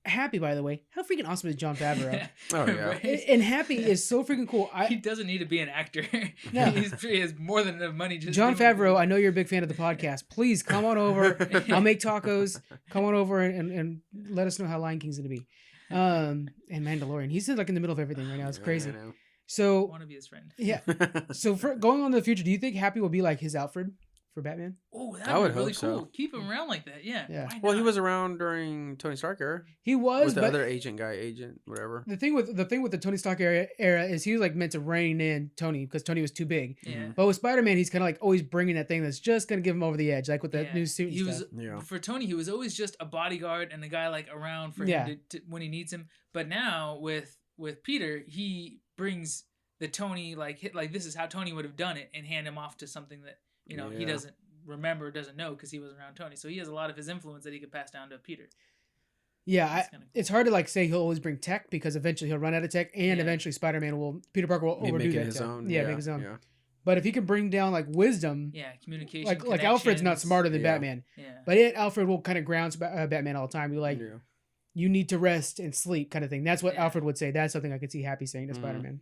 Happy, by the way, how freaking awesome is Jon Favreau? Oh, yeah. Right? And Happy is so freaking cool. He doesn't need to be an actor. No. He has more than enough money. Just John doing Favreau, it. I know you're a big fan of the podcast. Please come on over. I'll make tacos. Come on over and let us know how Lion King's gonna be. And Mandalorian. He's like in the middle of everything right now. It's crazy. I know. So want to be his friend. yeah. So for going on to the future, do you think Happy will be like his Alfred for Batman? Oh, that I would would be really hope so. cool. Keep him around like that. Yeah. Yeah. Why Well, he not? was around during Tony Stark era He was, with the but other agent, whatever. the thing with the Tony Stark era is he was like meant to rein in Tony because Tony was too big. Yeah. But with Spider-Man, he's kind of like always bringing that thing that's just gonna give him over the edge, like with that Yeah. new suit and He stuff. was Yeah. for Tony. He was always just a bodyguard and a guy like around for Yeah. him to when he needs him. But now with Peter, he brings the Tony like this is how Tony would have done it and hand him off to something that he Yeah. doesn't remember, doesn't know because he was around Tony. So he has a lot of his influence that he could pass down to Peter. Yeah, That's kinda cool. it's hard to like say he'll always bring tech because eventually he'll run out of tech, and Yeah. eventually Peter Parker will He overdo making that his tech. own. Yeah, make his own. Yeah. But if he can bring down like wisdom, Yeah, communication. like Alfred's not connections. smarter than Yeah. Batman, Yeah. but yet Alfred will kind of ground Batman all the time. Be like, Yeah. you need to rest and sleep, kind of thing. That's what Yeah. Alfred would say. That's something I could see Happy saying to Mhm. Spider-Man.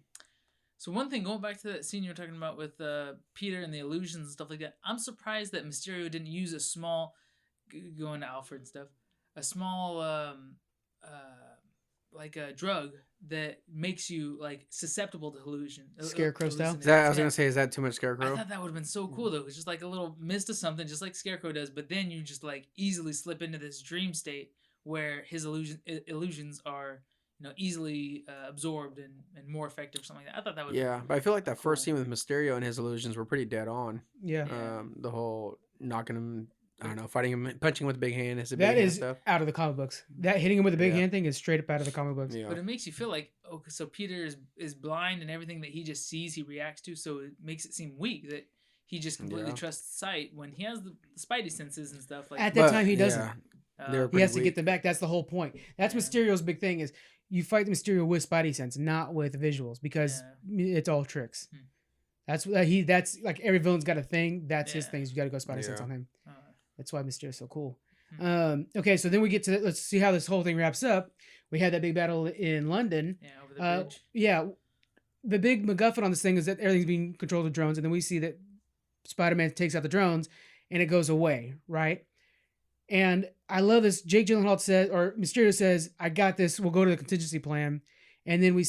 So one thing, going back to that scene you were talking about with Peter and the illusions and stuff like that, I'm surprised that Mysterio didn't use a small, going to Alfred and stuff, a small, like a drug that makes you like susceptible to Scarecrow style? Is that, I was Yeah. gonna say, is that too much I Scarecrow? thought that would have been so cool though. It's just like a little mist of something, just like Scarecrow does. But then you just like easily slip into this dream state where his illusions are easily absorbed and more effective, something like that. I thought that would. Yeah, but I feel like that first Cool. scene with Mysterio and his illusions were pretty dead on. Yeah, Yeah. The whole knocking him, I don't know, fighting him, punching him with the big hand, his big that hand is stuff. out of the comic books. That hitting him with a big Yeah. hand thing is straight up out of the comic books. Yeah. But it makes you feel like, okay, so Peter is blind and everything that he just sees, he reacts to. So it makes it seem weak that he just completely Yeah. trusts sight when he has the Spidey senses and stuff. Like At that But, time, he doesn't. yeah, they were He has to pretty get weak. them back. That's the whole point. That's Yeah. Mysterio's big thing is you fight the Mysterio with Spidey sense, not with visuals, because it's all tricks. Hmm. That's like every villain's got a thing. That's his Yeah. things. You got to go Spidey sense Yeah. on him. uh, That's why Mysterio's so cool. Hmm. Okay, so then we get to let's see how this whole thing wraps up. We had that big battle in London. yeah, over the bridge. Yeah, the big MacGuffin on this thing is that everything's being controlled with drones, and then we see that Spider-Man takes out the drones, and it goes away, right? And I love this. Jake Gyllenhaal says, or Mysterio says, "I got this. We'll go to the contingency plan," and then we'll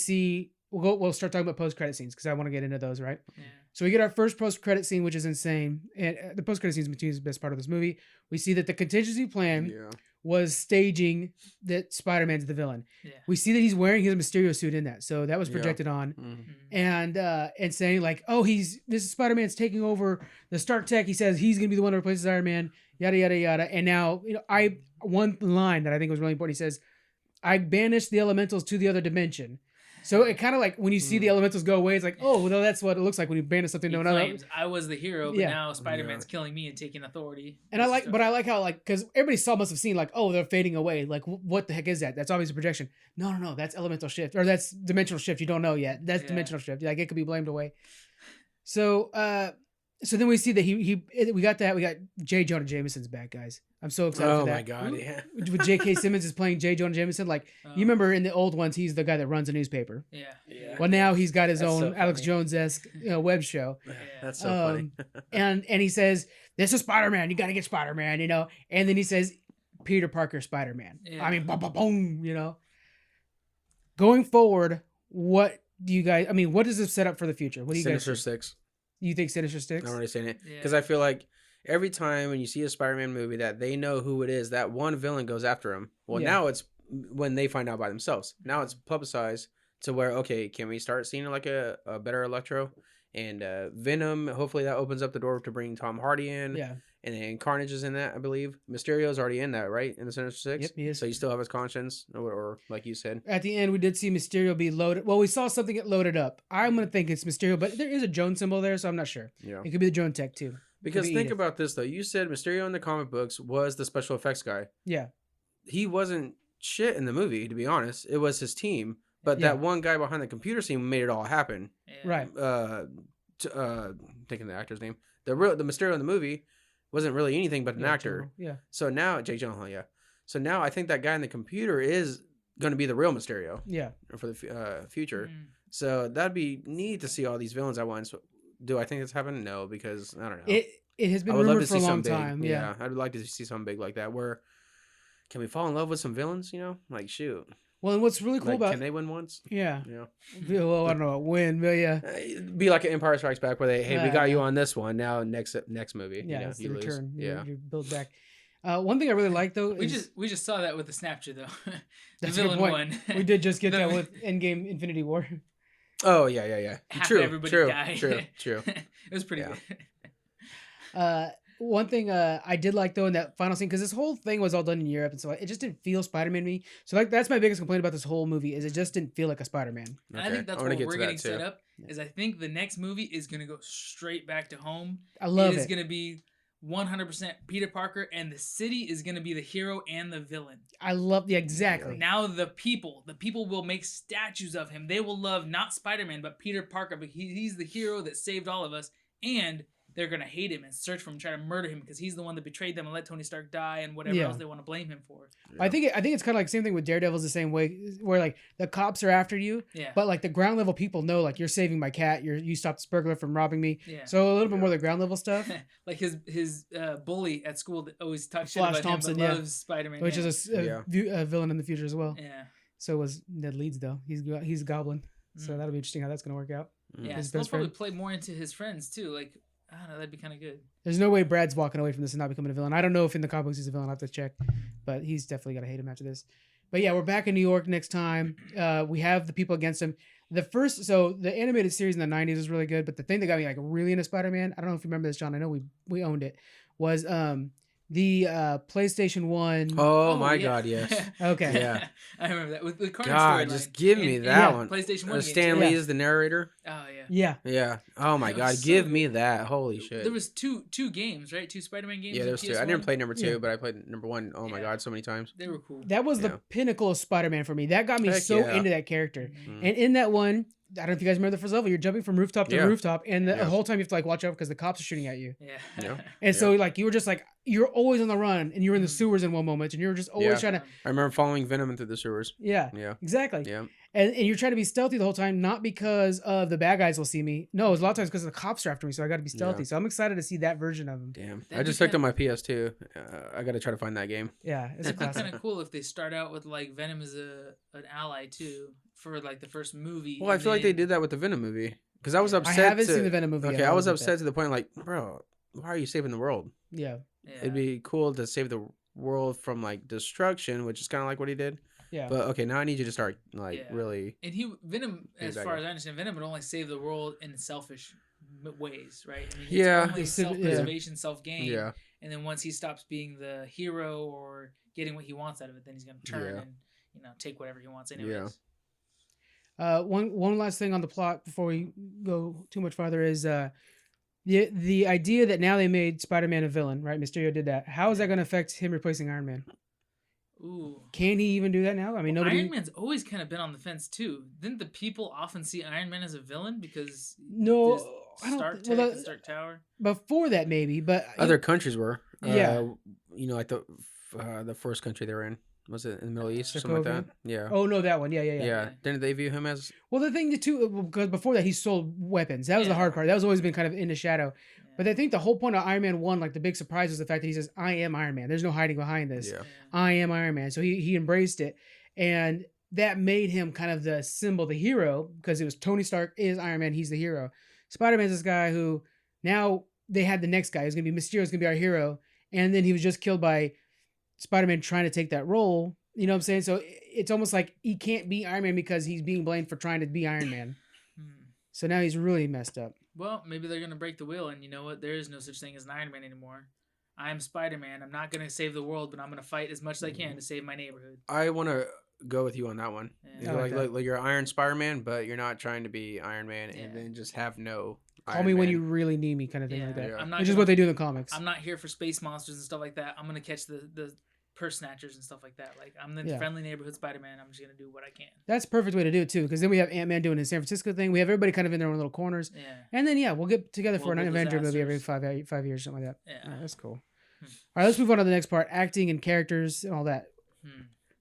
start talking about post-credit scenes because I want to get into those, right? Yeah. So we get our first post-credit scene, which is insane, and the post-credit scene is the best part of this movie. We see that the contingency plan Yeah. was staging that Spider-Man's the villain. Yeah. We see that he's wearing his Mysterio suit in that, so that was Yeah. projected on, Mhm. and saying like, oh, this is Spider-Man's taking over the Stark Tech. He says he's gonna be the one that replaces Iron Man, yada yada yada. And now, one line that I think was really important. He says, "I banished the elementals to the other dimension." So it kind of like when you see the elementals go away, it's like, oh, well, that's what it looks like when you banish something He to another. claims, I was the hero, but Yeah. now Spider-Man's killing me and taking authority. And I like how like because everybody must have seen like, oh, they're fading away. Like what the heck is that? That's obviously a projection. No, that's elemental shift or that's dimensional shift. You don't know yet. That's Yeah. dimensional shift. Like it could be blamed away. So So then we see that we got J. Jonah Jameson's back, guys. I'm so excited for Oh that. my god, yeah. With J.K. Simmons is playing J. Jonah Jameson. Like you remember in the old ones, he's the guy that runs a newspaper. Yeah. Well, now he's got his That's own so Alex funny. Jones-esque web show. That's so funny. and he says, "This is Spider-Man. You got to get Spider-Man," And then he says, "Peter Parker, Spider-Man." Yeah. I mean, boom, boom, boom. Going forward, what do you guys? I mean, what does this set up for the future? What do you Sinister guys? Six. You think Sinister Six? I'm already saying it Yeah. because I feel like every time when you see a Spider-Man movie that they know who it is, that one villain goes after him. Well, Yeah. now it's when they find out by themselves. Now it's publicized to where, okay, can we start seeing like a better Electro and Venom? Hopefully that opens up the door to bring Tom Hardy in. Yeah. And then Carnage is in that, I believe. Mysterio's already in that, right? In the Sinister Six? Yep, he is. So you still have his conscience, or like you said. At the end, we did see Mysterio be loaded. Well, we saw something get loaded up. I'm gonna think it's Mysterio, but there is a Jones symbol there, so I'm not sure. Yeah. It could be the Jones tech too. Because be think Edith. about this, though. You said Mysterio in the comic books was the special effects guy. Yeah. He wasn't shit in the movie, to be honest. It was his team. But Yeah. that one guy behind the computer scene made it all happen. Right. Thinking the actor's name. The Mysterio in the movie wasn't really anything but an Yeah, actor. Joel, yeah. So now, Jake Gyllenhaal, yeah. So now I think that guy in the computer is going to be the real Mysterio Yeah. for the future. Mm. So that'd be neat to see all these villains at once. Do I think it's happening? No, because I don't know. It has been I would love rumored to for a see long something big. time. Yeah. I'd like to see something big like that. Where can we fall in love with some villains? Like shoot, Well, and what's really cool like, about can they win once? yeah. Yeah, Well, I don't know, win, but yeah. It'd be like an Empire Strikes Back, where we got you Yeah. on this one. Now next movie, Yeah, it's you the lose. return. Yeah, You build back. One thing I really like though We is just saw that with the Snapchat though. The That's a good villain point. won. we did just get The- that with Endgame Infinity War. Oh yeah. Half True, everybody true, died. true. It was pretty Yeah. good. One thing I did like though in that final scene, because this whole thing was all done in Europe, and so it just didn't feel Spider-Man to me. So like that's my biggest complaint about this whole movie is it just didn't feel like a Spider-Man. And I think that's wanna what get we're to that, getting set too. up. Is I think the next movie is gonna go straight back to home. I love It is it. gonna be 100% Peter Parker, and the city is gonna be the hero and the villain. I love exactly. Now the people will make statues of him. They will love not Spider-Man but Peter Parker, but he's the hero that saved all of us, and they're gonna hate him and search for him, try to murder him because he's the one that betrayed them and let Tony Stark die and whatever Yeah. else they want to blame him for. I think it's kind of like same thing with Daredevil's the same way where like the cops are after you, Yeah. but like the ground level people know like you're saving my cat, you stopped this burglar from robbing me. Yeah. So a little bit more of the ground level stuff, Like his bully at school that always talks shit Flash about Thompson, him but yeah. loves Spider-Man. which yeah. is a villain in the future as well. Yeah. So was Ned Leeds though. He's a goblin. So Mm. that'll be interesting how that's gonna work out. Yeah. His So they'll best probably friend. play more into his friends too. Like, I don't know, that'd be kind of good. There's no way Brad's walking away from this and not becoming a villain. I don't know if in the comic books he's a villain. I have to check, but he's definitely got to hate him after this. But yeah, we're back in New York next time. We have the people against him. The animated series in the 90s was really good, but the thing that got me like really into Spider-Man, I don't know if you remember this, John. I know we owned it. Was the PlayStation 1. Oh my yeah. god, yes. Okay. Yeah. I remember that with the Carnage God, storyline just give me in that Yeah. one. PlayStation 1 games, Stan yeah. Lee is the narrator. Oh yeah. Yeah. Yeah. Oh my That god, was so give good. me that. Holy shit. There was two games, right? Two Spider-Man games. Yeah, on there was two. I PS1? didn't play number 2, Yeah. but I played number 1. Oh my Yeah. god, so many times. They were cool. That was Yeah. the pinnacle of Spider-Man for me. That got me Heck so yeah. into that character. Mhm. And in that one, I don't know if you guys remember the first level. You're jumping from rooftop to Yeah. rooftop, and the Yeah. whole time you have to like watch out because the cops are shooting at you. Yeah. Yeah. And so like you were just like you're always on the run, and you were in the Mhm. sewers in one moment, and you were just always Yeah. trying to I remember following Venom into the sewers. yeah, Yeah. exactly. Yeah. And you're trying to be stealthy the whole time, not because of the bad guys will see me. No, it's a lot of times because the cops are after me, so I got to be stealthy. Yeah. So I'm excited to see that version of him. Damn. That'd I just be hooked on my PS2. I got to try to find that game. Yeah, it's a That'd be classic. kind of cool if they start out with like Venom as an ally too for like the first movie. Well, I and feel like they then- did that with the Venom movie. Because I was I upset. I haven't seen the Venom movie. Okay, yet. I was I'll admit upset to the point like, bro, why are you saving the world? that. Yeah, Yeah. It'd be cool to save the world from like destruction, which is kind of like what he did. yeah. But okay, now I need you to start like Yeah. really. And Venom, He's as that far guy. as I understand, Venom would only save the world in selfish ways, right? I mean, it's Yeah. only It's- yeah. self-preservation, self-gain. Yeah. And then once he stops being the hero or getting what he wants out of it, then he's gonna turn Yeah. and take whatever he wants anyways. One last thing on the plot before we go too much farther is the idea that now they made Spider-Man a villain, right? Mysterio did that. How is that going to affect him replacing Iron Man? Ooh. Can he even do that now? I mean, nobody. Iron Man's always kind of been on the fence too. Didn't the people often see Iron Man as a villain because No, Stark Tower. Before that, maybe, but Other countries were. Yeah. Like the first country they were in. Was it in the Middle East or something like that? Yeah. Oh no, that one. Yeah. Yeah. Didn't they view him as? Well, the thing too, because before that he sold weapons. That was the hard part. That was always been kind of in the shadow. Yeah. But I think the whole point of Iron Man 1, like the big surprise, was the fact that he says, "I am Iron Man." There's no hiding behind this. Yeah. I am Iron Man. So he embraced it, and that made him kind of the symbol, the hero, because it was Tony Stark is Iron Man. He's the hero. Spider-Man's this guy who now they had the next guy who's gonna be Mysterio's gonna be our hero, and then he was just killed by Spider-Man trying to take that role. You know what I'm saying? So it's almost like he can't be Iron Man because he's being blamed for trying to be Iron Man. So now he's really messed up. Well, maybe they're going to break the wheel, and you know what? There is no such thing as an Iron Man anymore. I am Spider-Man. I'm not going to save the world, but I'm going to fight as much as I can to save my neighborhood. I want to go with you on that one. Yeah. Like you're Iron Spider-Man, but you're not trying to be Iron Man, and then just have no Call me when you really need me kind of thing like that. Yeah. Which is what they do in the comics. I'm not here for space monsters and stuff like that. I'm going to catch the purse snatchers and stuff like that. Like, I'm the friendly neighborhood Spider-Man. I'm just going to do what I can. That's a perfect way to do it, too, because then we have Ant-Man doing his San Francisco thing. We have everybody kind of in their own little corners. Yeah. And then, we'll get together for an Avenger movie every 5 years, something like that. Yeah. That's cool. All right, let's move on to the next part, acting and characters and all that.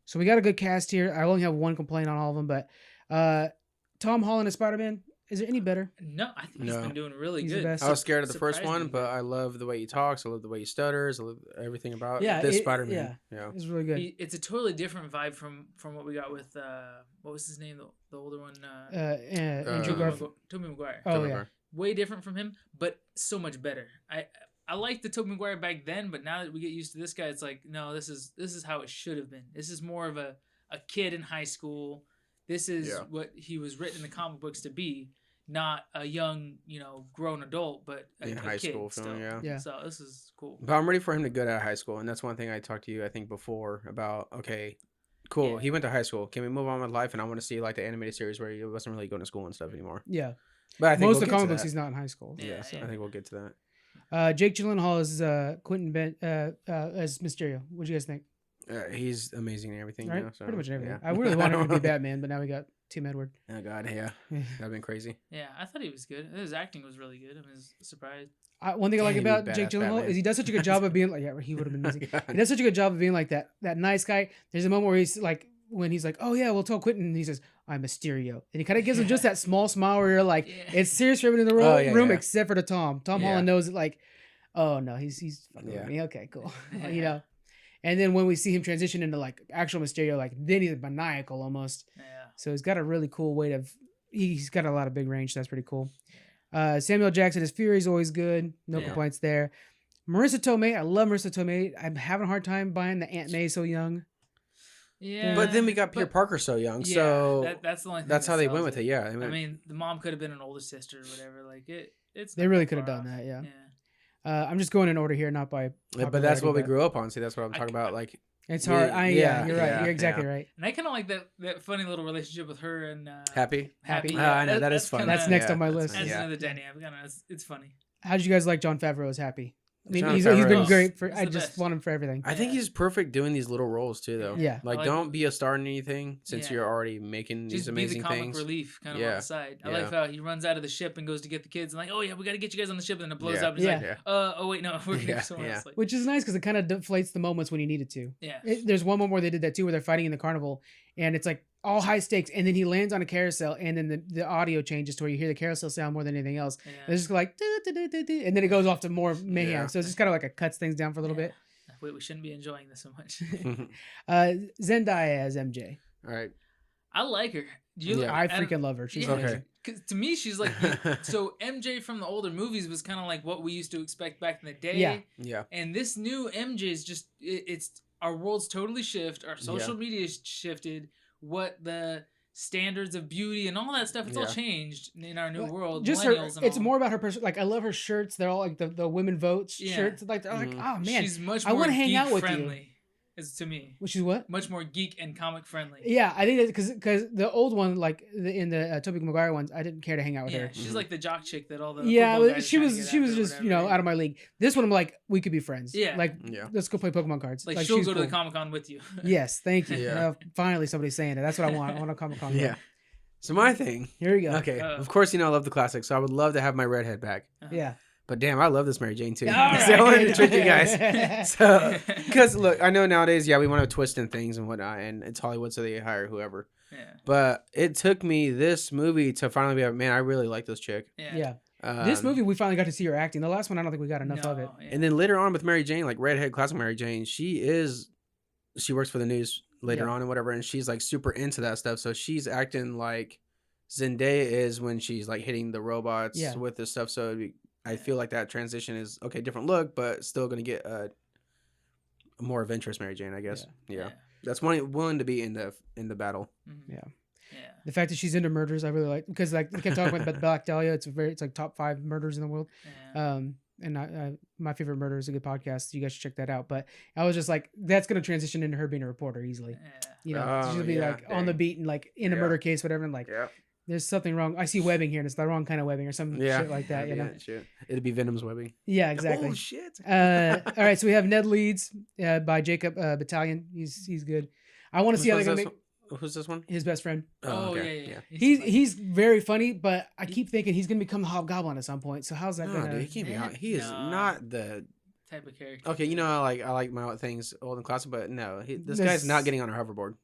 So we got a good cast here. I only have one complaint on all of them, but Tom Holland as Spider-Man, is it any better? No, I think he's been doing really good. I was scared of the first one, but I love the way he talks. I love the way he stutters. I love everything about this Spider-Man. Yeah, it's really good. It's a totally different vibe from what we got with what was his name, the older one? Andrew Garfield. Tobey Maguire. Oh yeah, way different from him, but so much better. I liked the Tobey Maguire back then, but now that we get used to this guy, it's like, no, this is how it should have been. This is more of a kid in high school. This is what he was written in the comic books to be. Not a young, grown adult, but a high kid school film, yeah. So this is cool. But I'm ready for him to go to high school, and that's one thing I talked to you, I think, before about. Okay, cool. Yeah. He went to high school. Can we move on with life? And I want to see like the animated series where he wasn't really going to school and stuff anymore. Yeah, but I think most of the comic books he's not in high school. Yeah, so I think we'll get to that. Jake Gyllenhaal is Quentin as Mysterio. What do you guys think? He's amazing and everything, right? So, pretty much everything. I really wanted him to be Batman, but now we got Tim Edward. Oh God, yeah, that'd been crazy. Yeah, I thought he was good. His acting was really good. I was surprised. One thing I like about Jake Gyllenhaal is he does such a good job of being like, he would have been amazing. He does such a good job of being like that nice guy. There's a moment where he's like, when he's like, oh yeah, we'll tell Quentin, and he says, I'm Mysterio, and he kind of gives him just that small smile where you're like, it's serious for everyone in the room except for the Tom Holland knows it, like, oh no, he's fucking with me. Okay, cool. And then when we see him transition into like actual Mysterio, like then he's maniacal almost. Yeah. So he's got a really cool way of. He's got a lot of big range. So that's pretty cool. Samuel Jackson as Fury is always good. No complaints there. Marissa Tomei, I love Marissa Tomei. I'm having a hard time buying the Aunt May so young. Yeah, but then we got Peter Parker so young, so that's the only thing. That's how they went with it. Yeah, I mean, the mom could have been an older sister or whatever. Like it's. They really could have done that. Yeah. I'm just going in order here, not by. But that's what we grew up on. See, that's what I'm talking about. Like, it's hard. You're right. You're exactly right. And I kind of like that funny little relationship with her and Happy. Yeah, I know that is fun. That's next on my list. That's another dynamic. It's funny. How did you guys like Jon Favreau as Happy? I mean, he's been great for. I just want him for everything. I think he's perfect doing these little roles too, though. Yeah, like don't be a star in anything since you're already making these amazing things. Just be the comic relief kind of on the side. I like how he runs out of the ship and goes to get the kids and like, oh yeah, we got to get you guys on the ship, and then it blows up. And he's like, oh wait, no, we're going somewhere else. Which is nice because it kind of deflates the moments when you need it to. Yeah. There's one moment where they did that too, where they're fighting in the carnival, and it's like all high stakes, and then he lands on a carousel, and then the audio changes to where you hear the carousel sound more than anything else. Yeah. And it's just like, and then it goes off to more mayhem. Yeah. So it's just kind of like cuts things down for a little bit. Wait, we shouldn't be enjoying this so much. Zendaya as MJ. All right. I like her. I freaking love her. She's amazing. Because to me, she's like, so MJ from the older movies was kind of like what we used to expect back in the day. Yeah. Yeah. And this new MJ is just, it's our world's totally shifted. Our social media is shifted. What the standards of beauty and all that stuff, it's all changed in our new world. Just it's more about her person. Like I love her shirts. They're all like the women vote shirts. Like I was like, oh man, she's much more I want to hang out with friendly. You. Is to me, which is what much more geek and comic friendly. Yeah, I think that's because the old one, like in the Tobey Maguire ones, I didn't care to hang out with her. She's like the jock chick that all the she was just out of my league. This one, I'm like, we could be friends. Yeah, let's go play Pokemon cards. Like she'll go to the Comic-Con with you. Yes, thank you. Finally, somebody's saying it. That's what I want. I want a Comic-Con. Yeah. So my thing. Here we go. Okay. Of course, I love the classics, so I would love to have my redhead back. Yeah. But damn, I love this Mary Jane too. All So right. I wanted to trick you guys. So, because look, I know nowadays, we want to twist in things and whatnot, and it's Hollywood, so they hire whoever. Yeah. But it took me this movie to finally be like, man, I really like this chick. Yeah. This movie, we finally got to see her acting. The last one, I don't think we got enough of it. Yeah. And then later on with Mary Jane, like redhead classic Mary Jane, she works for the news later on and whatever, and she's like super into that stuff. So she's acting like Zendaya is when she's like hitting the robots with this stuff. So I feel like that transition is okay, different look, but still going to get a more adventurous Mary Jane, I guess. Yeah. That's willing to be in the battle. Mm-hmm. Yeah. Yeah. The fact that she's into murders, I really like, because like we kept talking about Black Dahlia. It's like top 5 murders in the world. Yeah. And my favorite murder is a good podcast. You guys should check that out. But I was just like, that's gonna transition into her being a reporter easily. Yeah. She'll be like on the beat and like in a murder case, whatever. And like, there's something wrong. I see webbing here, and it's the wrong kind of webbing or some shit like that. It'd be Venom's webbing. Yeah, exactly. Oh shit. All right, so we have Ned Leeds by Jacob Battalion. He's good. I want to see how they're gonna make. Who's this one? His best friend. Oh, yeah. He's very funny, but I keep thinking he's gonna become the Hobgoblin at some point. So how's that gonna? Dude, he can't be. He is not the type of character. Okay, I like my things old and classic, but no, this guy's not getting on a hoverboard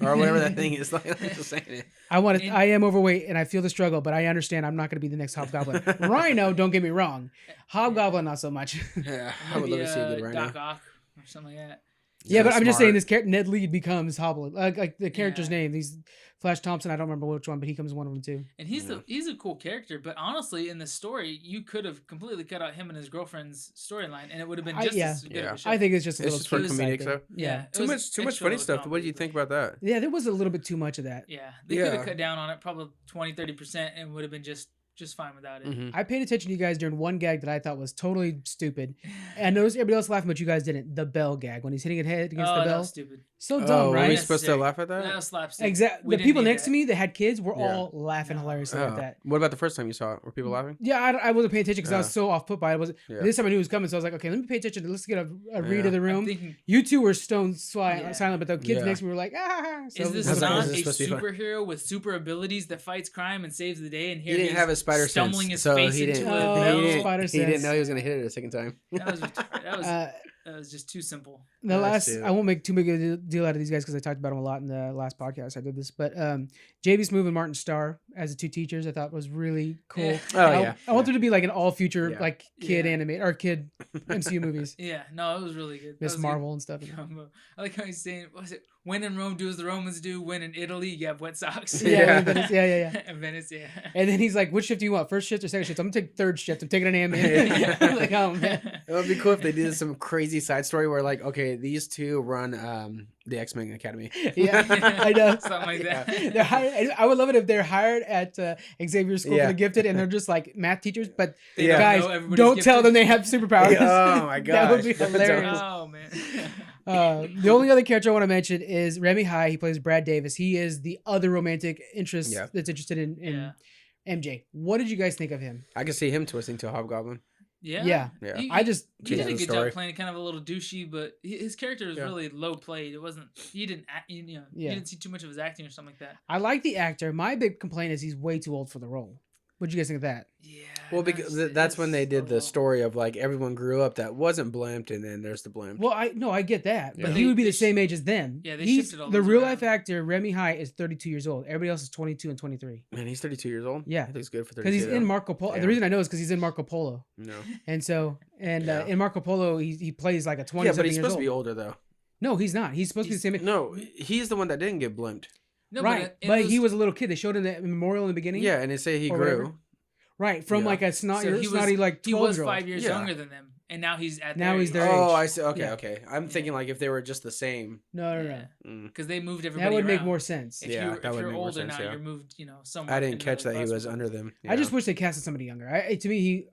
or whatever that thing is. Like, I'm just saying it. I am overweight and I feel the struggle, but I understand I'm not gonna be the next Hobgoblin. Rhino, don't get me wrong. Hobgoblin, not so much. Yeah, I would love to see a good Rhino. Doc Ock or something like that. Yeah, but I'm just saying this Ned Leeds becomes Hobgoblin. Like the character's name. These Flash Thompson. I don't remember which one, but he comes one of them too. And he's a cool character. But honestly, in the story, you could have completely cut out him and his girlfriend's storyline, and it would have been just as good of a show. I think it's just for comedic stuff. Yeah, too much funny stuff. What do you think about that? Yeah, there was a little bit too much of that. Yeah, they could have cut down on it probably 20-30%, and would have been just fine without it. Mm-hmm. I paid attention to you guys during one gag that I thought was totally stupid. And I noticed everybody else laughing, but you guys didn't. The bell gag, when he's hitting his head against the bell. That was stupid. So dumb, right? Were we supposed to laugh at that? That was slapstick. Exactly. The people next to me that had kids were all laughing hilariously at that. What about the first time you saw it? Were people laughing? Yeah, I wasn't paying attention because I was so off put by it. This time I knew it was coming, so I was like, okay, let me pay attention. Let's get a read of the room. You two were stone silent, but the kids next to me were like, ah. So is this not a superhero with super abilities that fights crime and saves the day? And here he didn't have a spider stumbling sense, his so face he into didn't. He didn't know he was going to hit it a second time. That was just too simple. I won't make too big a deal out of these guys because I talked about them a lot in the last podcast I did this. But JB Smoove and Martin Starr as the two teachers, I thought was really cool. I want them to be like an all future like kid animate or kid MCU movies. Yeah, no, it was really good. Miss Marvel and stuff. I like how he's saying, "Was it when in Rome, do as the Romans do. When in Italy, you have wet socks." Yeah. In Venice, yeah. And then he's like, "Which shift do you want? First shift or second shift?" I'm gonna take third shift. I'm taking an ambient. I'm like, oh man, it would be cool if they did some crazy side story where like, okay, these two run the X-Men Academy. Yeah, I know. Something like that. They're hired. I would love it if they're hired at Xavier School for the Gifted and they're just like math teachers, but guys, don't tell them they have superpowers. Oh my gosh. That would be hilarious. Oh man. The only other character I want to mention is Remy High. He plays Brad Davis. He is the other romantic interest that's interested in MJ. What did you guys think of him? I could see him twisting to a Hobgoblin. Yeah. He did a good job playing kind of a little douchey, but his character was really low played. It wasn't. You didn't see too much of his acting or something like that. I like the actor. My big complaint is he's way too old for the role. What did you guys think of that? Yeah. Well, because that's when they did the story of like everyone grew up that wasn't blimped, and then there's the blimp. Well, I get that, but he would be the same age as them. Yeah, they shifted all the real life actor. Remy High is 32 years old. Everybody else is 22 and 23. Man, he's 32 years old. Yeah, I think he's good for 32. Because he's in Marco Polo. Yeah. The reason I know is because he's in Marco Polo. No. And so in Marco Polo, he plays like a 20. Yeah, but he's supposed to be older though. No, he's not. He's supposed to be the same age. No, he's the one that didn't get blimped. No, right, but he was a little kid. They showed in the memorial in the beginning. Yeah, and they say he grew. Whatever. Right, from like a snotty like 12-year-old. He was 5 years younger than them, and now he's at their age. Oh, I see. Okay. I'm thinking like if they were just the same. No. Because they moved everybody. That would around. make more sense. If you're older now, you're moved. Somewhere. I didn't catch that he was under them. Yeah. I just wish they casted somebody younger. To me,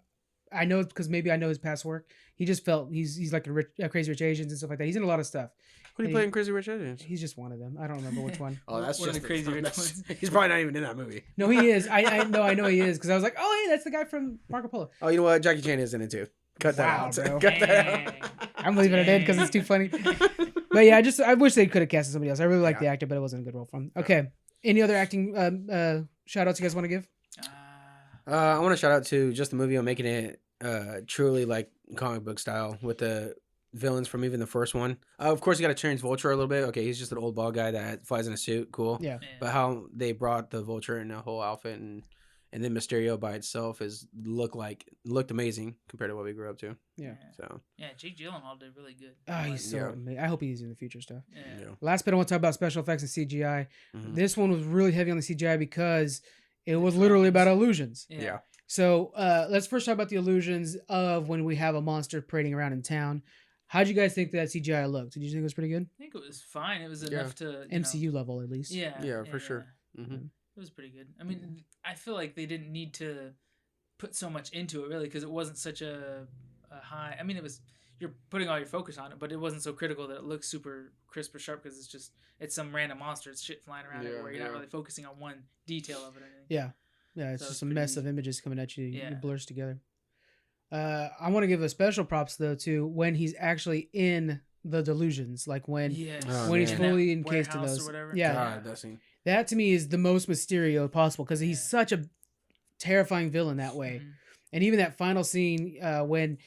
I know it's because maybe I know his past work. He just felt he's like a Crazy Rich Asians and stuff like that. He's in a lot of stuff. What do you play in Crazy Rich Asians? He's just one of them. I don't remember which one. Oh, that's one just of the Crazy Rich ones. He's probably not even in that movie. No, he is. I know he is because I was like, oh, hey, that's the guy from Marco Polo. Oh, you know what? Jackie Chan is in it too. Cut that out. Bro. Cut that out. I'm leaving it in because it's too funny. But yeah, I wish they could have casted somebody else. I really like the actor, but it wasn't a good role for him. Okay. Any other acting shout outs you guys want to give? I want to shout out to just the movie on making it truly like comic book style with the villains from even the first one. Of course, you got to change Vulture a little bit. Okay, he's just an old bald guy that flies in a suit. Cool. Yeah. But how they brought the Vulture in a whole outfit and then Mysterio by itself looked amazing compared to what we grew up to. Yeah. So. Yeah, Jake Gyllenhaal did really good. Oh, he's so amazing. I hope he's in the future stuff. Yeah. Last bit, I want to talk about special effects and CGI. Mm-hmm. This one was really heavy on the CGI because it was literally about illusions. Yeah. So let's first talk about the illusions of when we have a monster parading around in town. How'd you guys think that CGI looked? Did you think it was pretty good? I think it was fine. It was enough to MCU level at least. Yeah, for sure. Mm-hmm. It was pretty good. I mean, I feel like they didn't need to put so much into it really because it wasn't such a high. I mean, it was you're putting all your focus on it, but it wasn't so critical that it looks super crisp or sharp because it's some random monster. It's shit flying around everywhere. You're not really focusing on one detail of it or anything. Yeah, it's just a mess easy. of images coming at you. Yeah. It blurs together. I want to give a special props though to when he's actually in the delusions, like when he's fully encased in those. Yeah, God, that scene. That to me is the most Mysterio possible because he's such a terrifying villain that way. Mm-hmm. And even that final scene when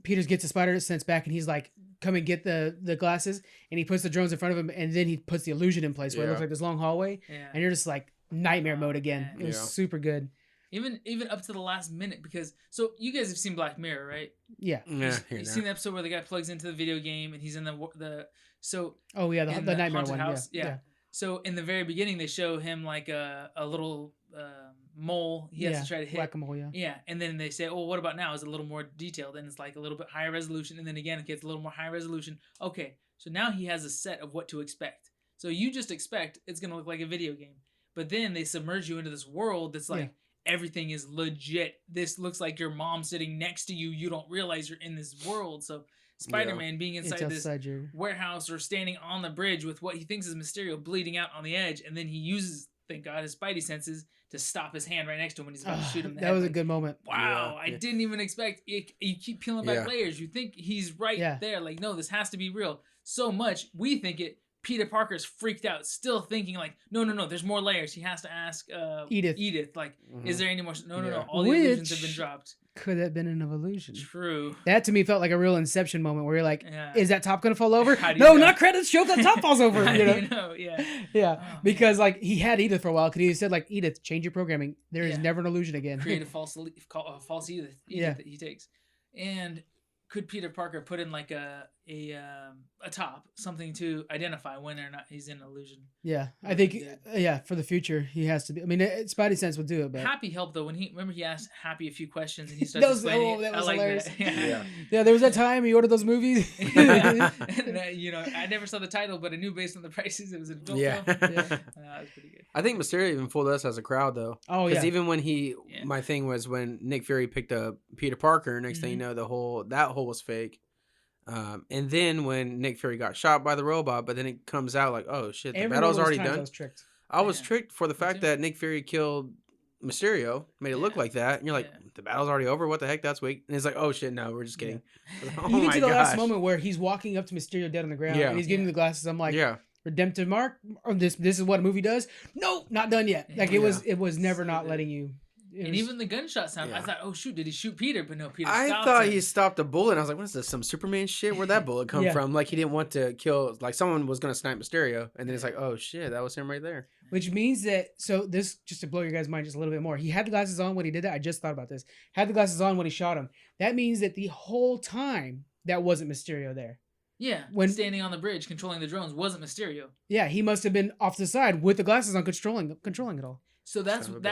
Peters gets the spider sense back and he's like, come and get the glasses, and he puts the drones in front of him, and then he puts the illusion in place where it looks like this long hallway, and you're just like nightmare mode again. It was super good. Even up to the last minute, because so you guys have seen Black Mirror, right? Yeah. You've seen the episode where the guy plugs into the video game and he's in the so. Oh yeah, the nightmare one. House. Yeah. So in the very beginning, they show him like a little mole. He has to try to hit. Whack-a-mole, Yeah, and then they say, "Oh, what about now? Is it a little more detailed?" And it's like a little bit higher resolution, and then again it gets a little more high resolution. Okay, so now he has a set of what to expect. So you just expect it's gonna look like a video game, but then they submerge you into this world that's like. Everything is legit. This looks like your mom sitting next to you. You don't realize you're in this world. So Spider-Man being inside this warehouse or standing on the bridge with what he thinks is Mysterio bleeding out on the edge. And then he uses, thank God, his Spidey senses to stop his hand right next to him when he's about to shoot him in the head. That was a good moment. Wow. I didn't even expect it. You keep peeling back layers. You think he's right there. Like, no, this has to be real. So much. We think it. Peter Parker's freaked out, still thinking like, no, there's more layers. He has to ask Edith, like, is there any more? No. All the illusions have been dropped. Could have been an illusion. True. That to me felt like a real Inception moment where you're like, is that top gonna fall over? No, know? Not credits. Show that top falls over. You know? Yeah. Oh, because like he had Edith for a while because he said like, Edith, change your programming. There is never an illusion again. Create a false Edith that he takes. And could Peter Parker put in like a top, something to identify when or not he's in illusion? Yeah, I think for the future he has to be. I mean, Spidey sense would do it, but Happy helped though when he asked Happy a few questions and he started explaining. That was hilarious. That. Yeah. There was that time he ordered those movies. And, I never saw the title, but I knew based on the prices it was an adult film. That was pretty good. I think Mysterio even fooled us as a crowd though. Oh yeah. Because even when my thing was when Nick Fury picked up Peter Parker. Next thing you know, that whole was fake. And then when Nick Fury got shot by the robot, but then it comes out like, oh shit, the battle's already done. I was tricked for the fact that Nick Fury killed Mysterio, made it look like that, and you're like, the battle's already over. What the heck? That's weak. And it's like, oh shit, no, we're just kidding. Oh you get to the last moment where he's walking up to Mysterio dead on the ground, and he's giving the glasses. I'm like, redemptive mark. Or this is what a movie does. No, not done yet. Like it was never not letting you. And even the gunshot sound, I thought, oh shoot, did he shoot Peter? But no, Peter stopped him. I thought he stopped a bullet. And I was like, what is this, some Superman shit? Where'd that bullet come from? Like he didn't want to kill, like someone was going to snipe Mysterio. And then it's like, oh shit, that was him right there. Which means that, so this, just to blow your guys' mind just a little bit more, he had the glasses on when he did that. I just thought about this. Had the glasses on when he shot him. That means that the whole time that wasn't Mysterio there. Yeah, when standing on the bridge controlling the drones wasn't Mysterio. Yeah, he must have been off to the side with the glasses on controlling it all. So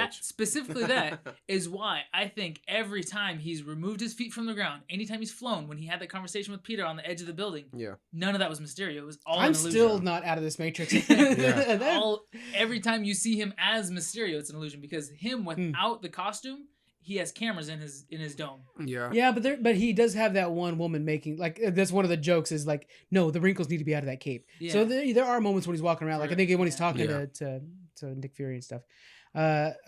specifically that is why I think every time he's removed his feet from the ground, anytime he's flown, when he had that conversation with Peter on the edge of the building, none of that was Mysterio. It was all an illusion. I'm still not out of this Matrix. Every time you see him as Mysterio, it's an illusion because him without the costume, he has cameras in his dome. Yeah, but he does have that one woman making, like, that's one of the jokes is like, no, the wrinkles need to be out of that cape. Yeah. So there are moments when he's walking around, like I think when he's talking to Nick Fury and stuff.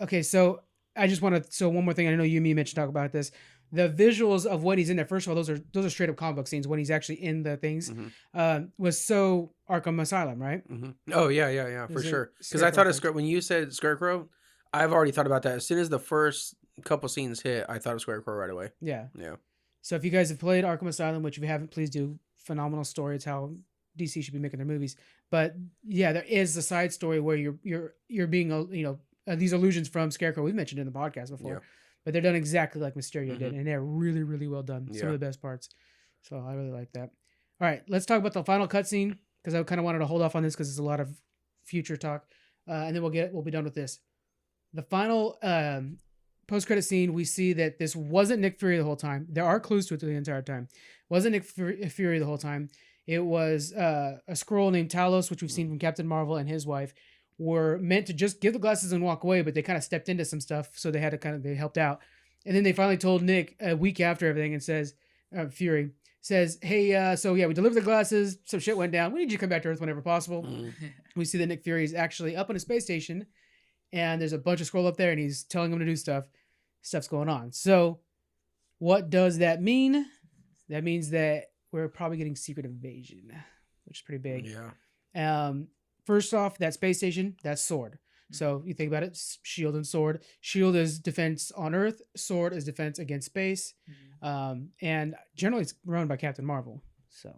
Okay, so I just want to. So one more thing, I know you and me mentioned talk about this. the visuals of when he's in there. First of all, those are straight up comic book scenes when he's actually in the things. Was so Arkham Asylum, right? Oh yeah, for sure. Because I thought when you said Scarecrow, I've already thought about that. As soon as the first couple scenes hit, I thought of Scarecrow right away. Yeah. Yeah. So if you guys have played Arkham Asylum, which if you haven't, please do. Phenomenal story. It's how DC should be making their movies. But yeah, there is the side story where you're being these illusions from Scarecrow we've mentioned in the podcast before, but they're done exactly like Mysterio did, and they're really really well done. Some of the best parts. So I really like that. All right, let's talk about the final cutscene because I kind of wanted to hold off on this because there's a lot of future talk, and then we'll be done with this. The final post-credit scene, we see that this wasn't Nick Fury the whole time. There are clues to it the entire time. It wasn't Nick Fury the whole time. It was a Skrull named Talos, which we've seen from Captain Marvel, and his wife were meant to just give the glasses and walk away, but they kind of stepped into some stuff, so they had to they helped out. And then they finally told Nick a week after everything and says, Fury says, hey, so yeah, we delivered the glasses, some shit went down. We need you to come back to Earth whenever possible. We see that Nick Fury is actually up on a space station, and there's a bunch of Skrull up there, and he's telling them to do stuff. Stuff's going on. So what does that mean? That means that we're probably getting Secret Invasion, which is pretty big. Yeah. First off, that space station, that's Sword. So you think about it, Shield and Sword. Shield is defense on Earth. Sword is defense against space. And generally it's run by Captain Marvel. So,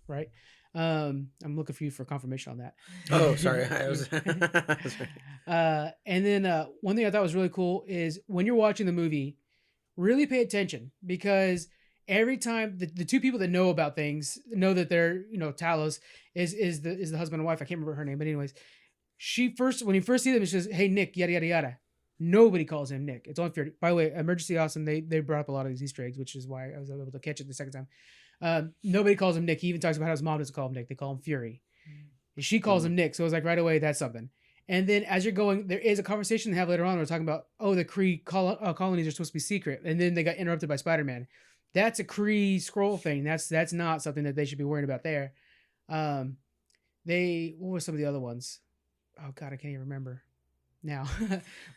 right? I'm looking for you for confirmation on that. Oh, sorry. I was... and then one thing I thought was really cool is when you're watching the movie, really pay attention because every time the two people that know about things know that they're, Talos is the husband and wife. I can't remember her name, but anyways, when you first see them, she says, "Hey, Nick, yada, yada, yada." Nobody calls him Nick. It's only Fury. By the way, Emergency Awesome, they brought up a lot of these Easter eggs, which is why I was able to catch it the second time. Nobody calls him Nick. He even talks about how his mom doesn't call him Nick. They call him Fury. And she calls him Nick. So it was like right away, that's something. And then as you're going, there is a conversation they have later on. We're talking about, the Kree colonies are supposed to be secret. And then they got interrupted by Spider-Man. That's a Kree Skrull thing. That's not something that they should be worrying about there. What were some of the other ones? Oh God, I can't even remember now.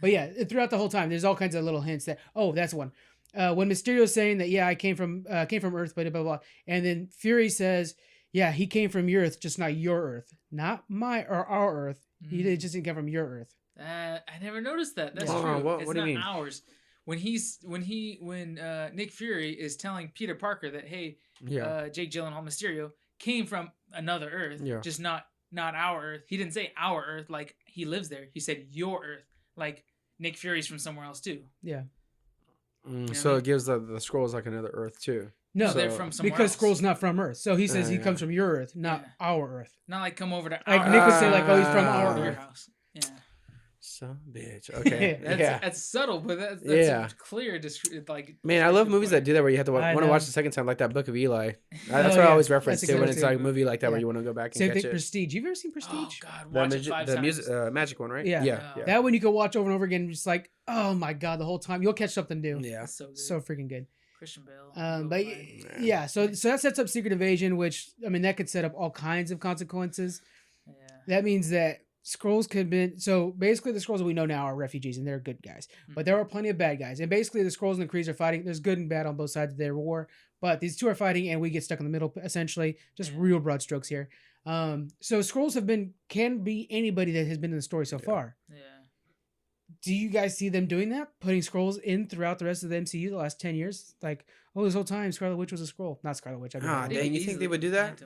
But yeah, throughout the whole time, there's all kinds of little hints that, that's one. When Mysterio's saying that, I came from Earth, blah, blah, blah. And then Fury says, he came from your Earth, just not your Earth. Not my or our Earth. He just didn't come from your Earth. I never noticed that. That's true. It's what do you mean? Ours. When Nick Fury is telling Peter Parker that, hey, Jake Gyllenhaal Mysterio came from another Earth, just not our Earth. He didn't say our Earth like he lives there. He said your Earth, like Nick Fury's from somewhere else too. Yeah. So it gives the Skrulls like another Earth too. No, they're from somewhere because else. Skrull's not from Earth. So he says he comes from your Earth, not our Earth. Not like come over to like our Nick would say, like, he's from our your Earth. house. Yeah. Son of a bitch. Okay. That's subtle, but that's clear. Like, man, I love movies that do that where you have to want to watch the second time, like that Book of Eli. That's what I always reference to when it's like a movie like that where you want to go back and Same catch thing, it. Prestige. You've ever seen Prestige? Oh God, watch it 5 times. The magic one, right? Yeah. That one you can watch over and over again. Just like, oh my God, the whole time you'll catch something new. Yeah, that's so good. So freaking good. Christian Bale. But so that sets up Secret Invasion, which that could set up all kinds of consequences. Yeah. That means that Skrulls could be so basically the Skrulls that we know now are refugees and they're good guys, but there are plenty of bad guys. And basically the Skrulls and the Krees are fighting. There's good and bad on both sides of their war, but these two are fighting and we get stuck in the middle. Essentially, just real broad strokes here. So Skrulls can be anybody that has been in the story so far. Yeah. Do you guys see them doing that? Putting Skrulls in throughout the rest of the MCU the last 10 years? Like, this whole time Scarlet Witch was a Skrull. Not Scarlet Witch. Dang, you think they would do that?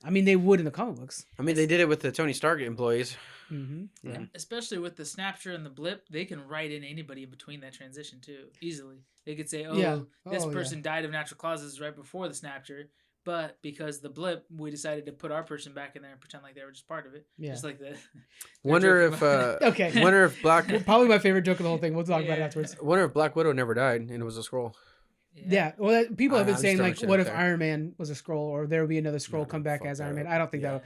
They would in the comic books. They did it with the Tony Stark employees. Mm-hmm. Yeah. Especially with the Snapshot and the blip, they can write in anybody in between that transition too, easily. They could say, this person died of natural causes right before the Snapshot, but because the blip, we decided to put our person back in there and pretend like they were just part of it. Yeah. Just like that. Wonder if Black... Probably my favorite joke of the whole thing. We'll talk about it afterwards. Wonder if Black Widow never died and it was a Skrull. Yeah. Well, people have been saying, like, what if Iron Man was a Skrull, or there would be another Skrull come back as Iron Man? I don't think that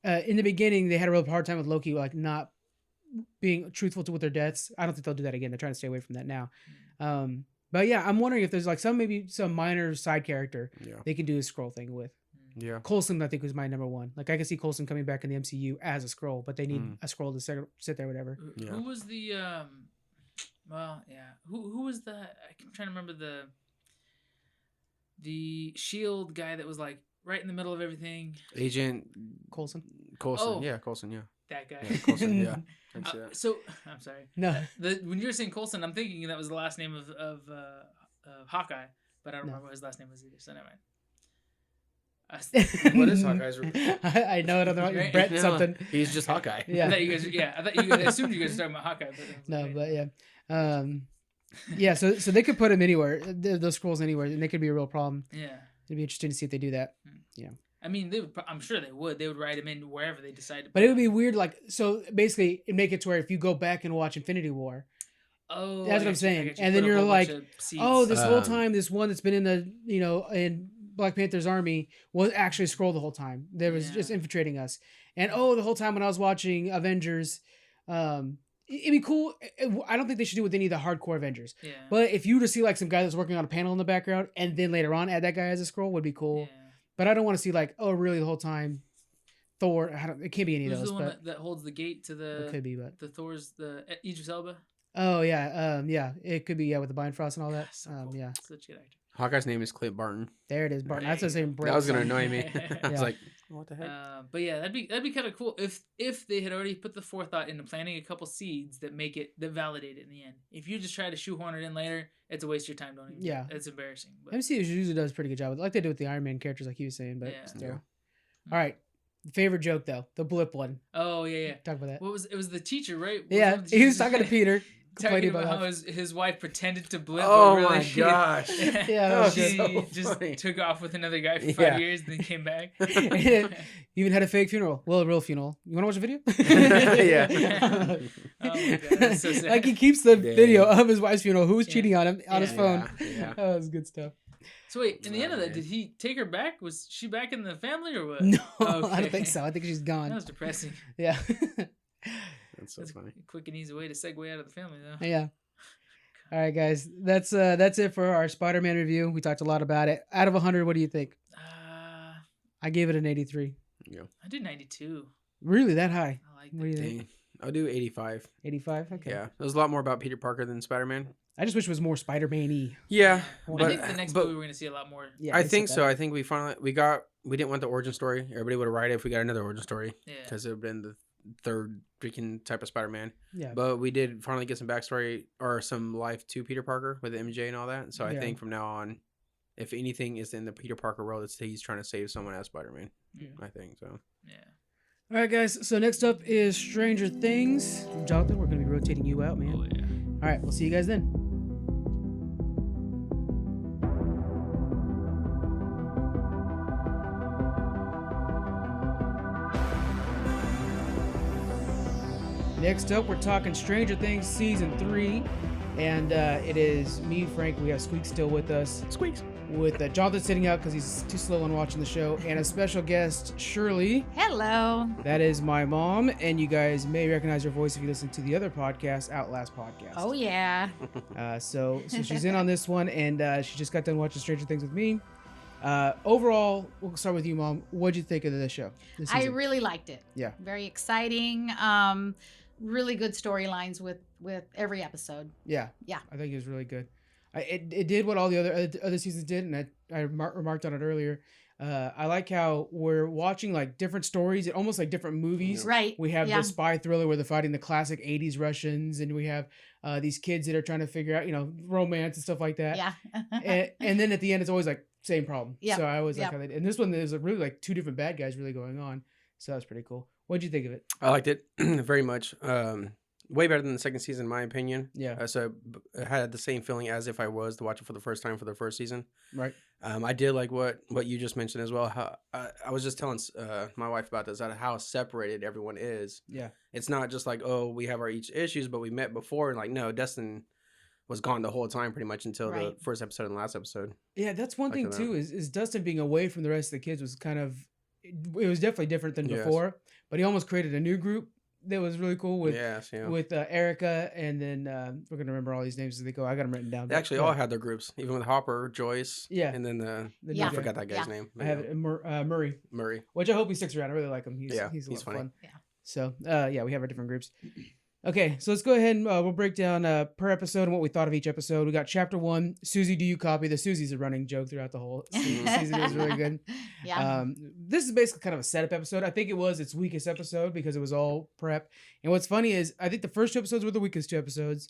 would. In the beginning, they had a real hard time with Loki, like, not being truthful with their deaths. I don't think they'll do that again. They're trying to stay away from that now. But yeah, I'm wondering if there's like some minor side character they can do a Skrull thing with. Yeah. Coulson, I think, was my number one. Like, I can see Coulson coming back in the MCU as a Skrull, but they need a Skrull to sit there, whatever. Who was the Well, yeah. Who was the? I'm trying to remember the Shield guy that was like right in the middle of everything. Agent Colson. Oh. Yeah, Coulson. Yeah, That guy. yeah, Coulson. Yeah, I can see that. So I'm sorry. No. When you were saying Coulson, I'm thinking that was the last name of Hawkeye, but I don't remember what his last name was either. So never mind. What is Hawkeye's? I know it on the Right? Brett No, something. He's just Hawkeye. Yeah. I thought you guys assumed you guys were talking about Hawkeye, but No, but yeah. Yeah, so they could put him anywhere, those scrolls anywhere, and they could be a real problem. yeah. It'd be interesting to see if they do that. I mean, I'm sure they would. They would write him in wherever they decide to. But it would be weird, like, so basically, it'd make it to where if you go back and watch Infinity War, Oh, that's what I I'm got saying. you. And then Put a you're whole like, bunch of seeds. oh, this whole time, this one that's been in the, in Black Panther's army was actually a Skrull the whole time. There was just infiltrating us. And the whole time when I was watching Avengers, it'd be cool. I don't think they should do it with any of the hardcore Avengers. Yeah. But if you were to see like some guy that's working on a panel in the background and then later on add that guy as a Skrull would be cool. Yeah. But I don't want to see like, oh, really the whole time Thor. It can't be any Who's of those. the one But that holds the gate to it could be, but the Thor's the Idris Elba? oh yeah, yeah, it could be with the Bifrost and all that. So cool. Yeah, Such a good actor. Hawkeye's name is Clint Barton. there it is, Barton. That's the There you same. That was gonna Brett annoy me. I was Yeah. like, what the heck? But yeah, that'd be kind of cool if they had already put the forethought into planting a couple seeds that validate it in the end. If you just try to shoehorn it in later, it's a waste of your time. Don't even. Yeah. It's embarrassing. But MCU usually does a pretty good job with it, like they do with the Iron Man characters, like you were saying. But Yeah. still, Yeah. all right. Favorite joke though, the blip one. oh yeah. Talk about that. It was the teacher, right? Yeah, he was talking to Peter, talking complaining about how that. his wife pretended to blip. Oh but really my she- gosh. Yeah, that was she so just funny. took off with another guy for 5 Yeah. years, then came back. Even had a fake funeral. Well, a real funeral. You want to watch a video? Yeah. Oh my God, that's so sad. Like he keeps the Dang. video of his wife's funeral. Who was cheating on him on his Yeah. phone? Yeah. That was good stuff. So wait, in the end of that, man. did he take her back? Was she back in the family or what? No, I Okay. don't think so. I think she's That gone. was depressing. Yeah. That's so That's funny. a quick and easy way to segue out of the family, though. Yeah. All right, guys. That's it for our Spider-Man review. We talked a lot about it. Out of 100, what do you think? I gave it an 83. I did 92. Really, that high? I like What do you think? Dang. I'll do 85. 85? Okay. Yeah. There's a lot more about Peter Parker than Spider-Man. I just wish it was more Spider-Man-y. Yeah. I think the next movie we're gonna see a lot more. Yeah, I they think said so. that. I think we didn't want the origin story. Everybody would have written it if we got another origin story. Yeah. Because it would have been the third freaking type of Spider-Man. Yeah. But we did finally get some backstory or some life to Peter Parker with MJ and all that. So I Yeah. think from now on, if anything is in the Peter Parker world, it's he's trying to save someone as Spider-Man. Yeah. I think so. Yeah. All right, guys. So next up is Stranger Things. Jonathan, we're going to be rotating you out, man. Oh yeah. All right. We'll see you guys then. Next up, we're talking Stranger Things Season 3. And it is me, Frank. We have Squeak still with us. Squeaks. With Jonathan sitting out because he's too slow on watching the show. And a special guest, Shirley. Hello. That is my mom. And you guys may recognize her voice if you listen to the other podcast, Outlast Podcast. Oh yeah. So she's in on this one. And she just got done watching Stranger Things with me. Overall, we'll start with you, Mom. What'd you think of this show? This I season? really liked it. Yeah. Very exciting. Really good storylines with every episode. Yeah. Yeah. I think it was really good. It did what all the other seasons did, and I remarked on it earlier. I like how we're watching like different stories, almost like different movies. Right. We have Yeah. the spy thriller where they're fighting the classic 80s Russians, and we have these kids that are trying to figure out, romance and stuff like that. Yeah. and then at the end, it's always like same problem. Yep. So I always like Yep. how they, and this one there's really like two different bad guys really going on. So that was pretty cool. What'd you think of it? I liked it very much. Way better than the second season, in my opinion. Yeah. So I had the same feeling as if I was to watch it for the first time for the first season. Right. I did like what you just mentioned as well. How I was just telling my wife about this, how separated everyone is. Yeah. It's not just like, oh, we have our each issues, but we met before, and like, no, Destin was gone the whole time pretty much until the Right. first episode and last episode. Yeah, that's one thing Like that. too. Is Dustin being away from the rest of the kids was kind of, it was definitely different than Yes. before. But he almost created a new group that was really cool with Yes, yeah. with Erica, and then we're gonna remember all these names as they go. I got them written down. They actually all had their groups, even with Hopper, Joyce, Yeah. and then The new Yeah. I guy. forgot that guy's Yeah. name. I have it, Murray, Murray. which I hope he sticks around. I really like him. He's Yeah, he's a he's lot of funny. fun. Yeah. So yeah, we have our different groups. Okay, so let's go ahead and we'll break down per episode and what we thought of each episode. We got chapter 1, Susie, do you copy? The Susie's a running joke throughout the whole season. It was really good. Yeah. This is basically kind of a setup episode. I think it was its weakest episode because it was all prep. And what's funny is I think the first 2 episodes were the weakest 2 episodes,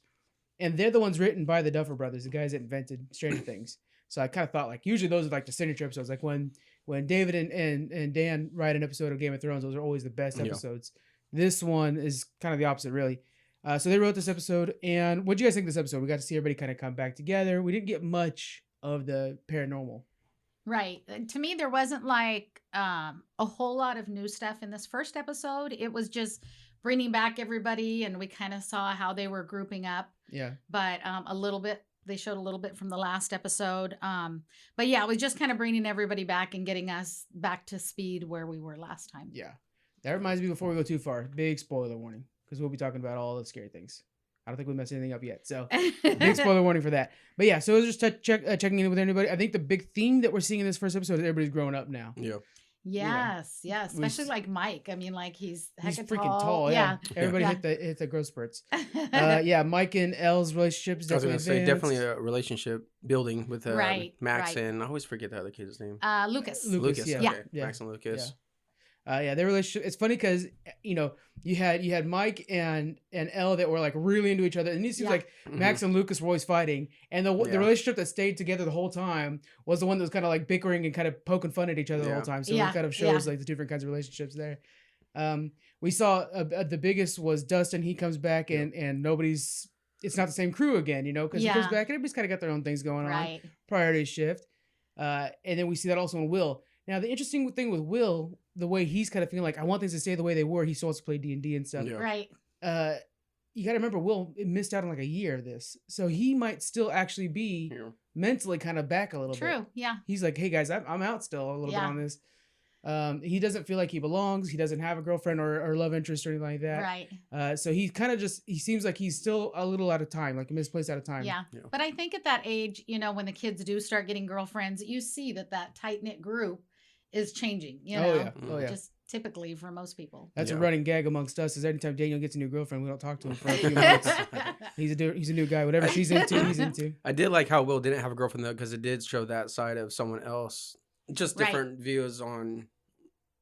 and they're the ones written by the Duffer Brothers, the guys that invented Stranger Things. So I kind of thought like usually those are like the signature episodes. Like when David and Dan write an episode of Game of Thrones, those are always the best episodes. This one is kind of the opposite, really. So they wrote this episode, and what do you guys think of this episode? We got to see everybody kind of come back together. We didn't get much of the paranormal. Right. To me, there wasn't like a whole lot of new stuff in this first episode. It was just bringing back everybody, and we kind of saw how they were grouping up. Yeah. But a little bit, they showed a little bit from the last episode. But yeah, it was just kind of bringing everybody back and getting us back to speed where we were last time. Yeah. That reminds me, before we go too far, big spoiler warning, because we'll be talking about all the scary things. I don't think we messed anything up yet. So big spoiler warning for that. But yeah, so it was just checking in with everybody. I think the big theme that we're seeing in this first episode is everybody's growing up now. Yeah. Yes, yes, especially like Mike. I mean, like he's freaking tall. Yeah. Everybody hit the growth spurts. Yeah, Mike and Elle's relationship is definitely definitely a relationship building with Max and I always forget the other kid's name. Lucas. Yeah. Okay. Max and Lucas. Their relationship. It's funny because you had Mike and Elle that were like really into each other, and it seems like Max and Lucas were always fighting, and the relationship that stayed together the whole time was the one that was kind of like bickering and kind of poking fun at each other the whole time. So it kind of shows like the different kinds of relationships there. We saw the biggest was Dustin. He comes back and nobody's. It's not the same crew again, because he comes back and everybody's kind of got their own things going on. Priorities shift, and then we see that also in Will. Now the interesting thing with Will, the way he's kind of feeling like I want things to stay the way they were. He still wants to play D&D and stuff. Yeah. Right. You got to remember, Will missed out on like a year of this, so he might still actually be mentally kind of back a little bit. True. Yeah. He's like, hey guys, I'm out still a little bit on this. He doesn't feel like he belongs. He doesn't have a girlfriend or love interest or anything like that. Right. So he kind of he seems like he's still a little out of time, like misplaced out of time. Yeah. But I think at that age, when the kids do start getting girlfriends, you see that tight-knit group is changing, Oh yeah. Just typically for most people. That's a running gag amongst us is anytime Daniel gets a new girlfriend, we don't talk to him for a few months. He's a new guy. Whatever she's into, he's into. I did like how Will didn't have a girlfriend though, because it did show that side of someone else. Just different views on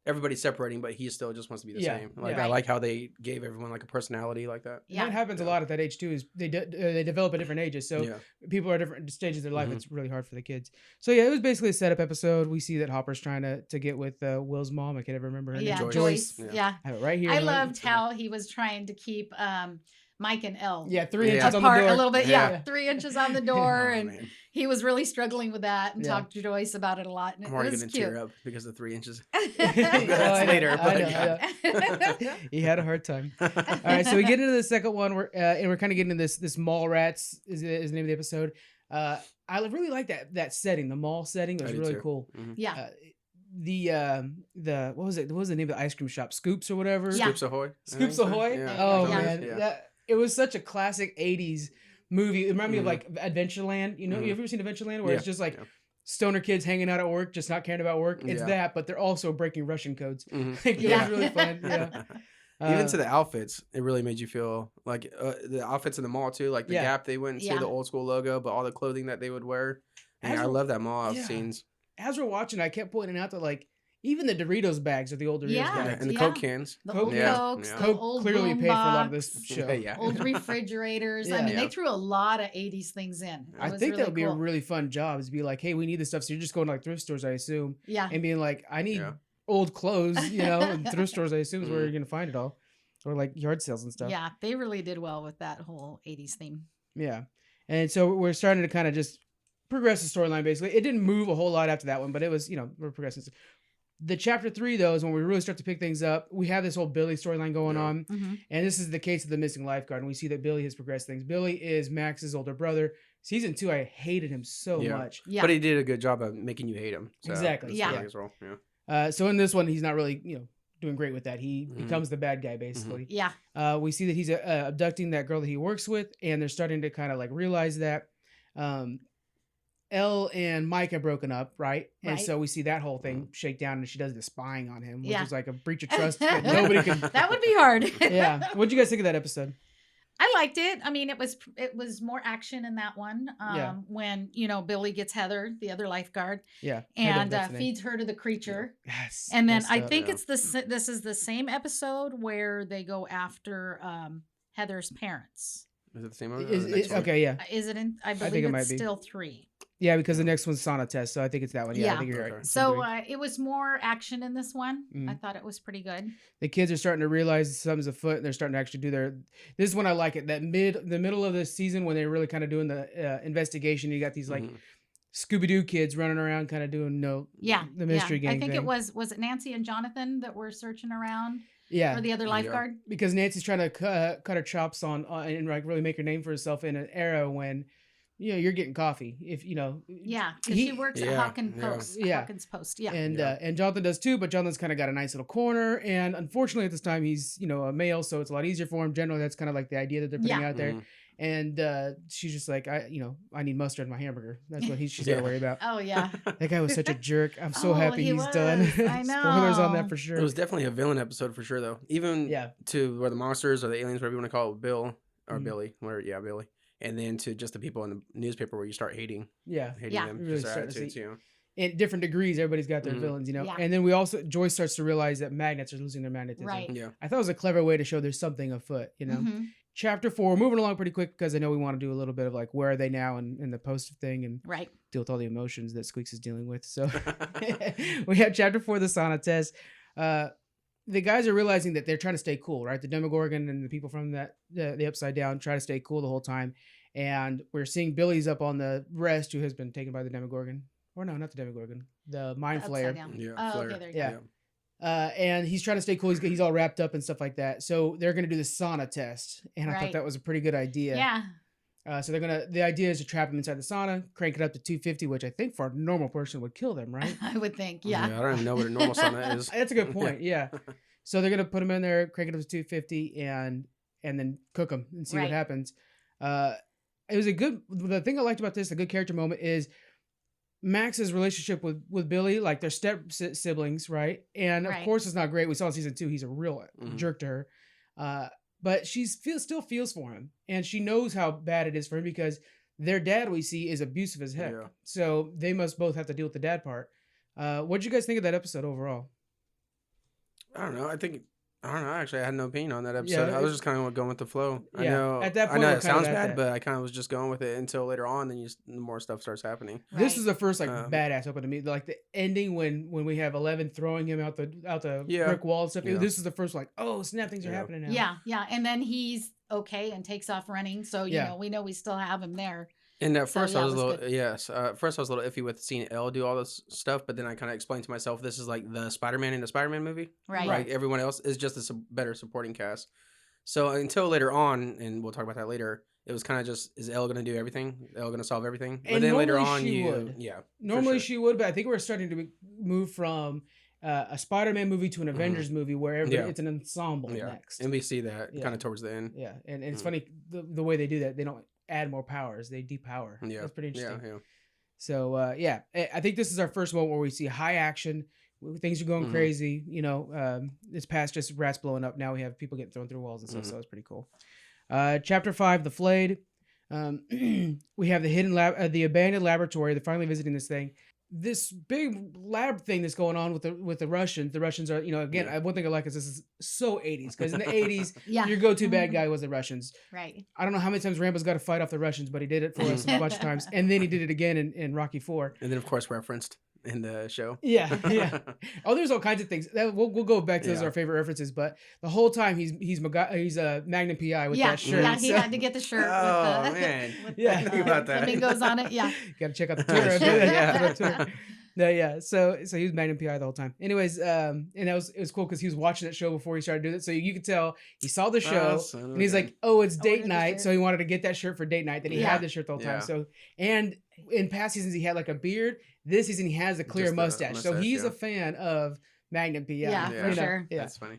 everybody separating, but he still just wants to be the same. Like I like how they gave everyone like a personality like that. Yeah, that happens a lot at that age too. Is they develop at different ages, so people are at different stages of their life. It's really hard for the kids. So yeah, it was basically a setup episode. We see that Hopper's trying to get with Will's mom. I can't ever remember her name. Joyce. Yeah, I have it right here. I loved how he was trying to keep Mike and Elle 3 inches on the door. A little bit. 3 inches on the door, and he was really struggling with that and talked to Joyce about it a lot. And I'm already going to tear up because of 3 inches. That's later. I know. He had a hard time. All right, so we get into the second one, and we're kind of getting into this Mall Rats is the name of the episode. I really like that setting. The mall setting was really cool. Mm-hmm. Yeah. What was it? What was the name of the ice cream shop? Scoops or whatever. Yeah. Scoops Ahoy. Scoops Ahoy. Yeah. Oh man, it was such a classic '80s movie. It reminded me of like Adventureland. You have ever seen Adventureland where it's just like stoner kids hanging out at work, just not caring about work? It's that, but they're also breaking Russian codes. It was really fun. Yeah. Even to the outfits, it really made you feel like the outfits in the mall too, like the Gap they went to, the old school logo, but all the clothing that they would wear. I love that mall scenes. As we're watching, I kept pointing out that like even the Doritos bags are the old Doritos bags. And the Coke cans. The old Cokes, the old clearly paid for a lot of this show. Old refrigerators. I mean, they threw a lot of 80s things in. I think that would be a really fun job is be like, hey, we need this stuff. So you're just going to like thrift stores, I assume. Yeah. And being like, I need old clothes, and thrift stores, I assume, is where you're going to find it all. Or like yard sales and stuff. Yeah, they really did well with that whole 80s theme. Yeah. And so we're starting to kind of just progress the storyline, basically. It didn't move a whole lot after that one, but it was, we're progressing. The chapter 3, though, is when we really start to pick things up. We have this whole Billy storyline going on. Mm-hmm. And this is the case of the missing lifeguard. And we see that Billy has progressed things. Billy is Max's older brother. Season 2, I hated him so much. Yeah. But he did a good job of making you hate him. So exactly. Yeah. As well. So in this one, he's not really, doing great with that. He becomes the bad guy, basically. Yeah. We see that he's abducting that girl that he works with. And they're starting to kind of like realize that. Elle and Mike have broken up, right? And so we see that whole thing shake down, and she does the spying on him, which is like a breach of trust that nobody can. That would be hard. Yeah. What'd you guys think of that episode? I liked it. I mean, it was more action in that one. Yeah. When Billy gets Heather, the other lifeguard, Yeah. and That's the name. feeds her to the creature. Yes. And then messed I up. think it's this is the same episode where they go after Heather's parents. Is it the same one? Or the next one? Okay, yeah. Is it in? I believe think it it's might be. still 3. Yeah, because the next one's sauna test, so I think it's that one. Yeah, I Yeah. think you're Okay. right. So it was more action in this one. I Mhm. thought it was pretty good. The kids are starting to realize something's afoot, and they're starting to actually do their. This is when I like it. The middle of the season when they're really kind of doing the investigation. You got these like Mhm. Scooby Doo kids running around, kind of doing the mystery yeah. gang. I think thing. it was it Nancy and Jonathan that were searching around Yeah, for the other lifeguard. because Nancy's trying to cut her chops on and like really make her name for herself in an era when you're getting coffee if Yeah, because she works at Hawkins Post. Yeah. Hawkins Post. Yeah. And Jonathan does too, but Jonathan's kind of got a nice little corner, and unfortunately at this time he's a male, so it's a lot easier for him. Generally that's kind of like the idea that they're putting out there. Mhm. And she's just like, I need mustard in my hamburger. That's what she's got to worry about. Oh yeah. That guy was such a jerk. I'm so Oh, happy he he's done. was. I Spoilers on that know. for sure. It was definitely a villain episode for sure, though. Even to where the monsters or the aliens, whatever you want to call it, Bill or Mhm. Billy, Billy, and then to just the people in the newspaper where you start hating Yeah. them, You really just their start to attitudes, see- In different degrees, everybody's got their Mhm. villains, Yeah. And then Joyce starts to realize that magnets are losing their magnetism. Right. Yeah. I thought it was a clever way to show there's something afoot, Mhm. Chapter 4, moving along pretty quick because I know we want to do a little bit of like where are they now in the post thing and Right. deal with all the emotions that Squeaks is dealing with. So we have chapter 4, the sauna test. The guys are realizing that they're trying to stay cool, right? The Demogorgon and the people from the Upside Down try to stay cool the whole time. And we're seeing Billy's up on the rest, who has been taken by the Demogorgon. Or no, not the Demogorgon. The Mind Upside Flayer. down. Yeah, Oh, Flayer. okay, there you Yeah. go. And he's trying to stay cool. He's all wrapped up and stuff like that. So they're going to do the sauna test. And I thought Right. that was a pretty good idea. Yeah. So the idea is to trap him inside the sauna, crank it up to 250, which I think for a normal person would kill them, right? I would think. Yeah, Yeah. I don't even know what a normal sauna is. That's a good point. Yeah. So they're going to put him in there, crank it up to 250 and then cook him and see what Right. happens. It was the thing I liked about this, the good character moment is Max's relationship with Billy, like they're step siblings, right? And of Right. course it's not great. We saw in season 2, he's a real Mhm. jerk to her. But she still feels for him. And she knows how bad it is for him because their dad, we see, is abusive as heck. Yeah. So they must both have to deal with the dad part. What'd you guys think of that episode overall? I don't know. Actually, I had no opinion on that episode. Yeah, I was just kind of going with the flow. Yeah, I know. at that I point, know we're it kind of sounds at bad, that. but I kind of was just going with it until later on. Then more stuff starts happening. This Right. is the first Um, badass open to me. Like the ending when we have 11 throwing him out the brick wall and stuff. Yeah. This is the first oh snap, things are Yeah. happening now. Yeah. Yeah. And then he's okay and takes off running. So we know we still have him there. And at So, first, yeah, I was it a was little good. first I was a little iffy with seeing Elle do all this stuff, but then I kind of explained to myself this is like the Spider-Man in the Spider-Man movie. Right. Like everyone else is just a better supporting cast. So until later on, and we'll talk about that later, it was kind of just is Elle going to do everything? Elle going to solve everything? But And then later normally on, she would. for Normally sure. she would, but I think we're starting to move from a Spider-Man movie to an Avengers movie where everybody, Yeah. it's an ensemble next. And we see that Yeah. kind of towards the end. Yeah, and it's Mhm. funny the way they do that. They don't add more powers; they depower. Yeah, That's pretty interesting. Yeah. So I think this is our first one where we see high action. Things are going Mhm. crazy. It's past just rats blowing up. Now we have people getting thrown through walls and stuff. Mhm. So it's pretty cool. Chapter 5, the flayed. We have the hidden lab, the abandoned laboratory. They're finally visiting this thing. This big lab thing that's going on with the Russians. The Russians are, again, Yeah. one thing I like is this is so 80s because in the 80s, Yeah. your go-to bad guy was the Russians. Right. I don't know how many times Rambo's got to fight off the Russians, but he did it for us a bunch of times, and then he did it again in Rocky 4. And then of course referenced in the show. Yeah, yeah. Oh, there's all kinds of things. We'll go back to those Yeah. our favorite references, but the whole time he's a Magnum PI with Yeah. that shirt. Yeah. He so- had to get the shirt Oh, with the, man. with Yeah. the, Think about that. flamingos on it. Yeah. Gotta check out the Twitter. Yeah. No, yeah. So he was Magnum PI the whole time. Anyways, and it was cool because he was watching that show before he started doing it. So you could tell he saw the show son of and he's a like, "Oh, it's date ordered the night," shirt. so he wanted to get that shirt for date night. Then he Yeah. had the shirt the whole time. Yeah. So and in past seasons he had like a beard. This season he has a clear Just a mustache. So mustache, he's yeah. a fan of Magnum PI. Yeah, for you know? sure. Yeah. That's funny.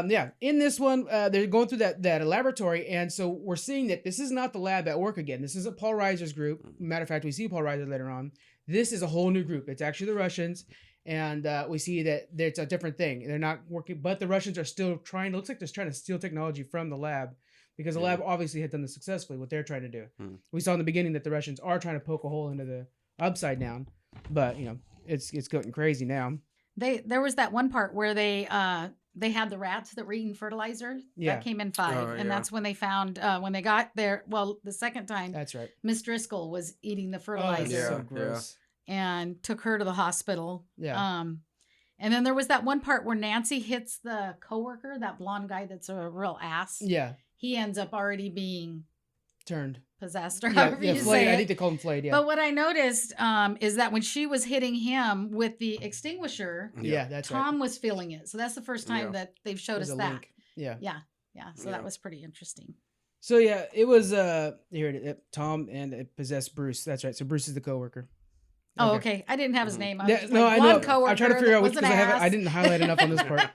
Yeah. In this one, they're going through that laboratory, and so we're seeing that this is not the lab at work again. This isn't Paul Reiser's group. Matter of fact, we see Paul Reiser later on. This is a whole new group. It's actually the Russians, and we see that it's a different thing. They're not working, but the Russians are still trying. It looks like they're trying to steal technology from the lab because the lab obviously had done this successfully. What they're trying to do, we saw in the beginning that the Russians are trying to poke a hole into the upside down, but it's getting crazy now. There was that one part where they had the rats that were eating fertilizer. Yeah. That came in 5, and that's when they found when they got there. Well, the second time, that's right. Miss Driscoll was eating the Oh, fertilizer, so gross. and took her to the hospital. Yeah. And then there was that one part where Nancy hits the coworker, that blonde guy that's a real ass. Yeah. He ends up already being turned, possessed, or however you flayed. say it. I think they call him flayed. Yeah. But what I noticed is that when she was hitting him with the extinguisher, that's Tom right. was feeling it. So that's the first time that they've showed us that. Link. Yeah. So that was pretty interesting. So yeah, it was here it is. Tom and it possessed Bruce. That's right. So Bruce is the coworker. Oh, okay. I didn't have his name. I was I know. Coworker, I'm trying to figure out which because I I didn't highlight enough on this part.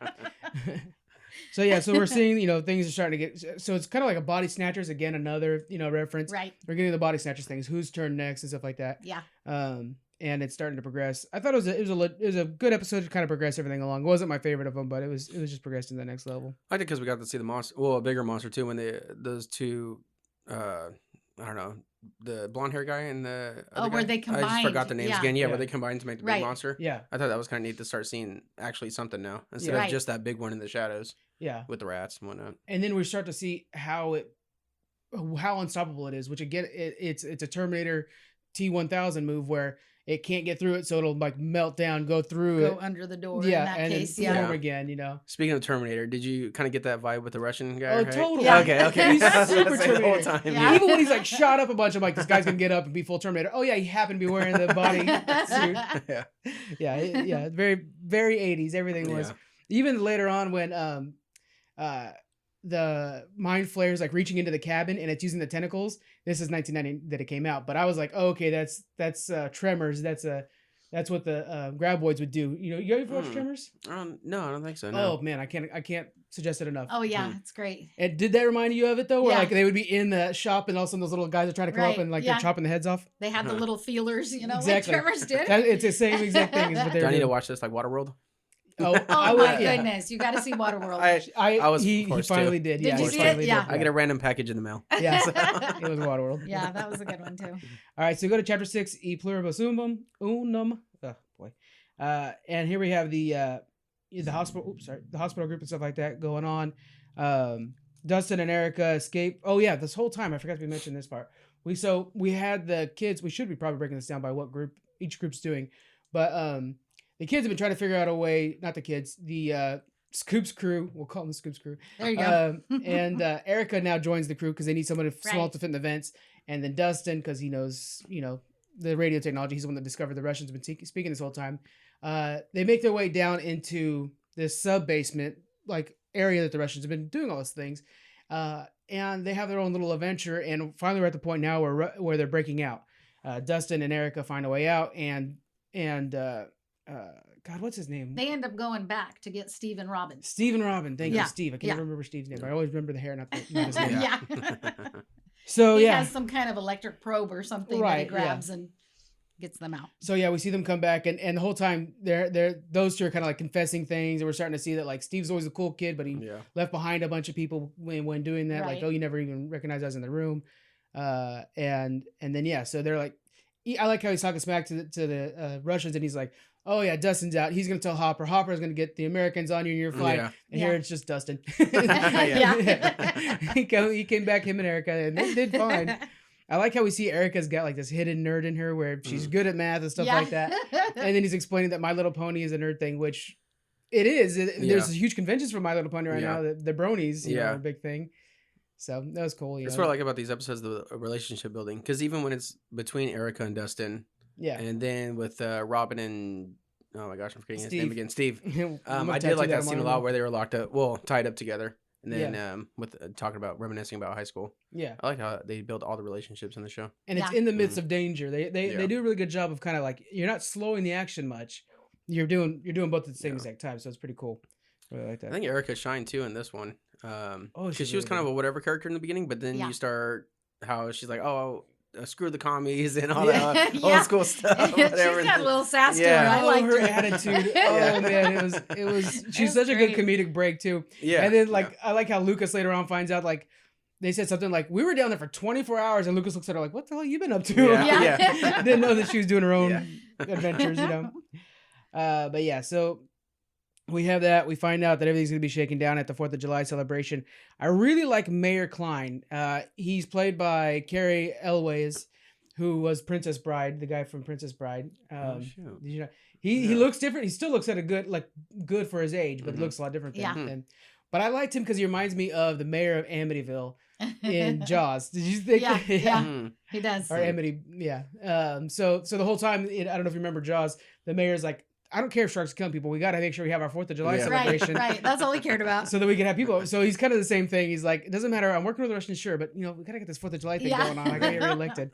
So yeah, so we're seeing things are starting to get. So it's kind of like a Body Snatchers again, another reference. Right. We're getting the Body Snatchers things. Whose turn next and stuff like that. Yeah. And it's starting to progress. I thought it was a good episode to kind of progress everything along. It wasn't my favorite of them, but it was just progressed to the next level. I think because we got to see the monster, well, a bigger monster too. When those two, I don't know, the blonde hair guy and the other guy. Where they combined. I just forgot the names again. Yeah, where they combined to make the big Right. monster. Yeah. I thought that was kind of neat to start seeing actually something now instead of just that big one in the shadows. Yeah. With the rats and whatnot. And then we start to see how unstoppable it is, which again, it's a Terminator T-1000 move where it can't get through it, so it'll like melt down, go through Go under the door. yeah, in that and case, then form again. Speaking of Terminator, did you kind of get that vibe with the Russian guy? Oh, right? totally. Yeah. Okay. He's super That's the whole Terminator. time. Yeah. Even when he's like shot up a bunch, I'm like, this guy's gonna get up and be full Terminator. Oh yeah, he happened to be wearing the body suit. Yeah. Very, very 80s. Everything was. Even later on when the Mind Flayer is like reaching into the cabin and it's using the tentacles. This is 1990 that it came out, but I was like, oh, okay, that's Tremors. That's what the graboids would do. You ever watch Tremors? No, I don't think so. No. Oh man, I can't suggest it enough. Oh yeah, it's great. And did that remind you of it though? Where like they would be in the shop and all of a sudden those little guys are trying to come up and like they're chopping the heads off. They had the little feelers, Exactly. like Tremors did. It's the same exact thing as what they Do were I need to doing. watch this like Waterworld? Oh my goodness, you got to see Waterworld. I was he forced finally to. did. Did Yeah, you he see it? finally Yeah. did, I get a random package in the mail. Yeah, it was Waterworld. Yeah, that was a good one too. All right, so go to chapter 6, E pluribus unum. Oh boy. And here we have the hospital. The hospital group and stuff like that going on. Dustin and Erica escape. Oh yeah, this whole time I forgot to mention this part. We had the kids. We should be probably breaking this down by what group each group's doing, but the kids have been trying to figure out a way. Not the kids. The Scoops crew. We'll call them the Scoops crew. There you go. And Erica now joins the crew because they need someone small to fit in the vents. And then Dustin, because he knows, the radio technology. He's the one that discovered the Russians have been speaking this whole time. They make their way down into this sub-basement like area that the Russians have been doing all those things. And they have their own little adventure. And finally we're at the point now where they're breaking out. Dustin and Erica find a way out and God, what's his name? They end up going back to get Steve and Robin. Steve and Robin. Thank you, Steve. I can't remember Steve's name. I always remember the hair, not his name. Yeah. So he has some kind of electric probe or something that he Right, grabs and gets them out. So we see them come back, and the whole time those two are kind of like confessing things, and we're starting to see that like Steve's always a cool kid, but he left behind a bunch of people when doing that. Right. Like, oh, you never even recognized us in the room, and then so they're like, I like how he's talking smack to the Russians, and he's like, oh yeah, Dustin's out. He's gonna tell Hopper. Hopper's gonna get the Americans on you in your fight, and here it's just Dustin. He came back, him and Erica, and they did fine. I like how we see Erica's got like this hidden nerd in her where she's good at math and stuff like that. And then he's explaining that My Little Pony is a nerd thing, which it is. There's huge conventions for My Little Pony right now. The bronies, are a big thing. So that was cool. That's what I like about these episodes, the relationship building. Because even when it's between Erica and Dustin, and then with Robin and oh my gosh, I'm forgetting his name again, Steve. I did like that scene a lot where they were tied up together. And then with talking about reminiscing about high school. Yeah. I like how they build all the relationships in the show. And it's in the midst of danger. They do a really good job of kind of like, you're not slowing the action much. You're doing both at the same exact time. So it's pretty cool. I really like that. I think Erica shined too in this one. Because she was really kind of a whatever character in the beginning, but then you start how she's like, oh, screw the commies and all that old school stuff. Whatever. She's got a little sass to her. I like her attitude. Oh man, it was. She's such a good comedic break too. Yeah. And then I like how Lucas later on finds out like they said something like, we were down there for 24 hours, and Lucas looks at her like, what the hell you been up to? Yeah. Didn't know that she was doing her own adventures, you know. But yeah, so we have that. We find out that everything's going to be shaken down at the 4th of July celebration. I really like Mayor Klein. He's played by Carrie Elways, who was Princess Bride, the guy from Princess Bride. Did you know? He looks different. He still looks at a good for his age, but looks a lot different than. But I liked him because he reminds me of the mayor of Amityville in Jaws. Did you think? Yeah. He does. Or Amity, yeah. So the whole time, I don't know if you remember Jaws, the mayor's like, I don't care if sharks kill people. We got to make sure we have our 4th of July celebration. Right. That's all he cared about. So that we can have people. So he's kind of the same thing. He's like, it doesn't matter. I'm working with the Russians, sure, but we got to get this 4th of July thing going on. I got to get reelected.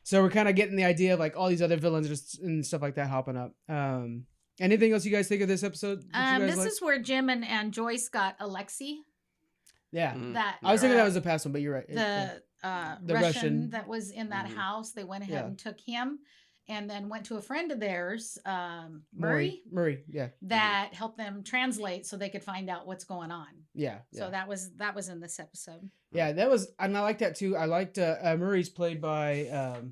So we're kind of getting the idea of like all these other villains and stuff like that hopping up. Anything else you guys think of this episode? This is where Jim and Joyce got Alexei. Yeah. That I was thinking that was the past one, but you're right. The Russian that was in that house. They went ahead and took him. And then went to a friend of theirs, Murray, yeah, that helped them translate so they could find out what's going on. Yeah. So that was in this episode. Yeah, that was, and I like that too. I liked Murray's played by. Let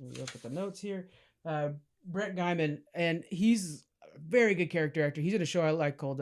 me look at the notes here. Brett Guyman, and he's a very good character actor. He's in a show I like called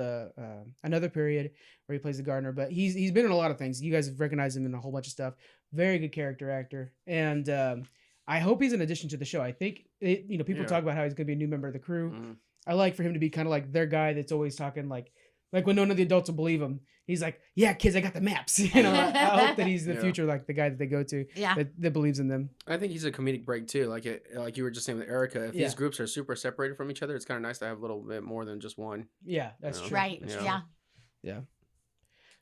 Another Period, where he plays the gardener. But he's been in a lot of things. You guys have recognized him in a whole bunch of stuff. Very good character actor, and. I hope he's an addition to the show. I think people talk about how he's going to be a new member of the crew. I like for him to be kind of like their guy that's always talking like when none of the adults will believe him. He's like, yeah, kids, I got the maps. I hope that he's the future, like the guy that they go to that believes in them. I think he's a comedic break too. Like you were just saying with Erica, if these groups are super separated from each other, it's kind of nice to have a little bit more than just one. Yeah, that's true. Right. Yeah.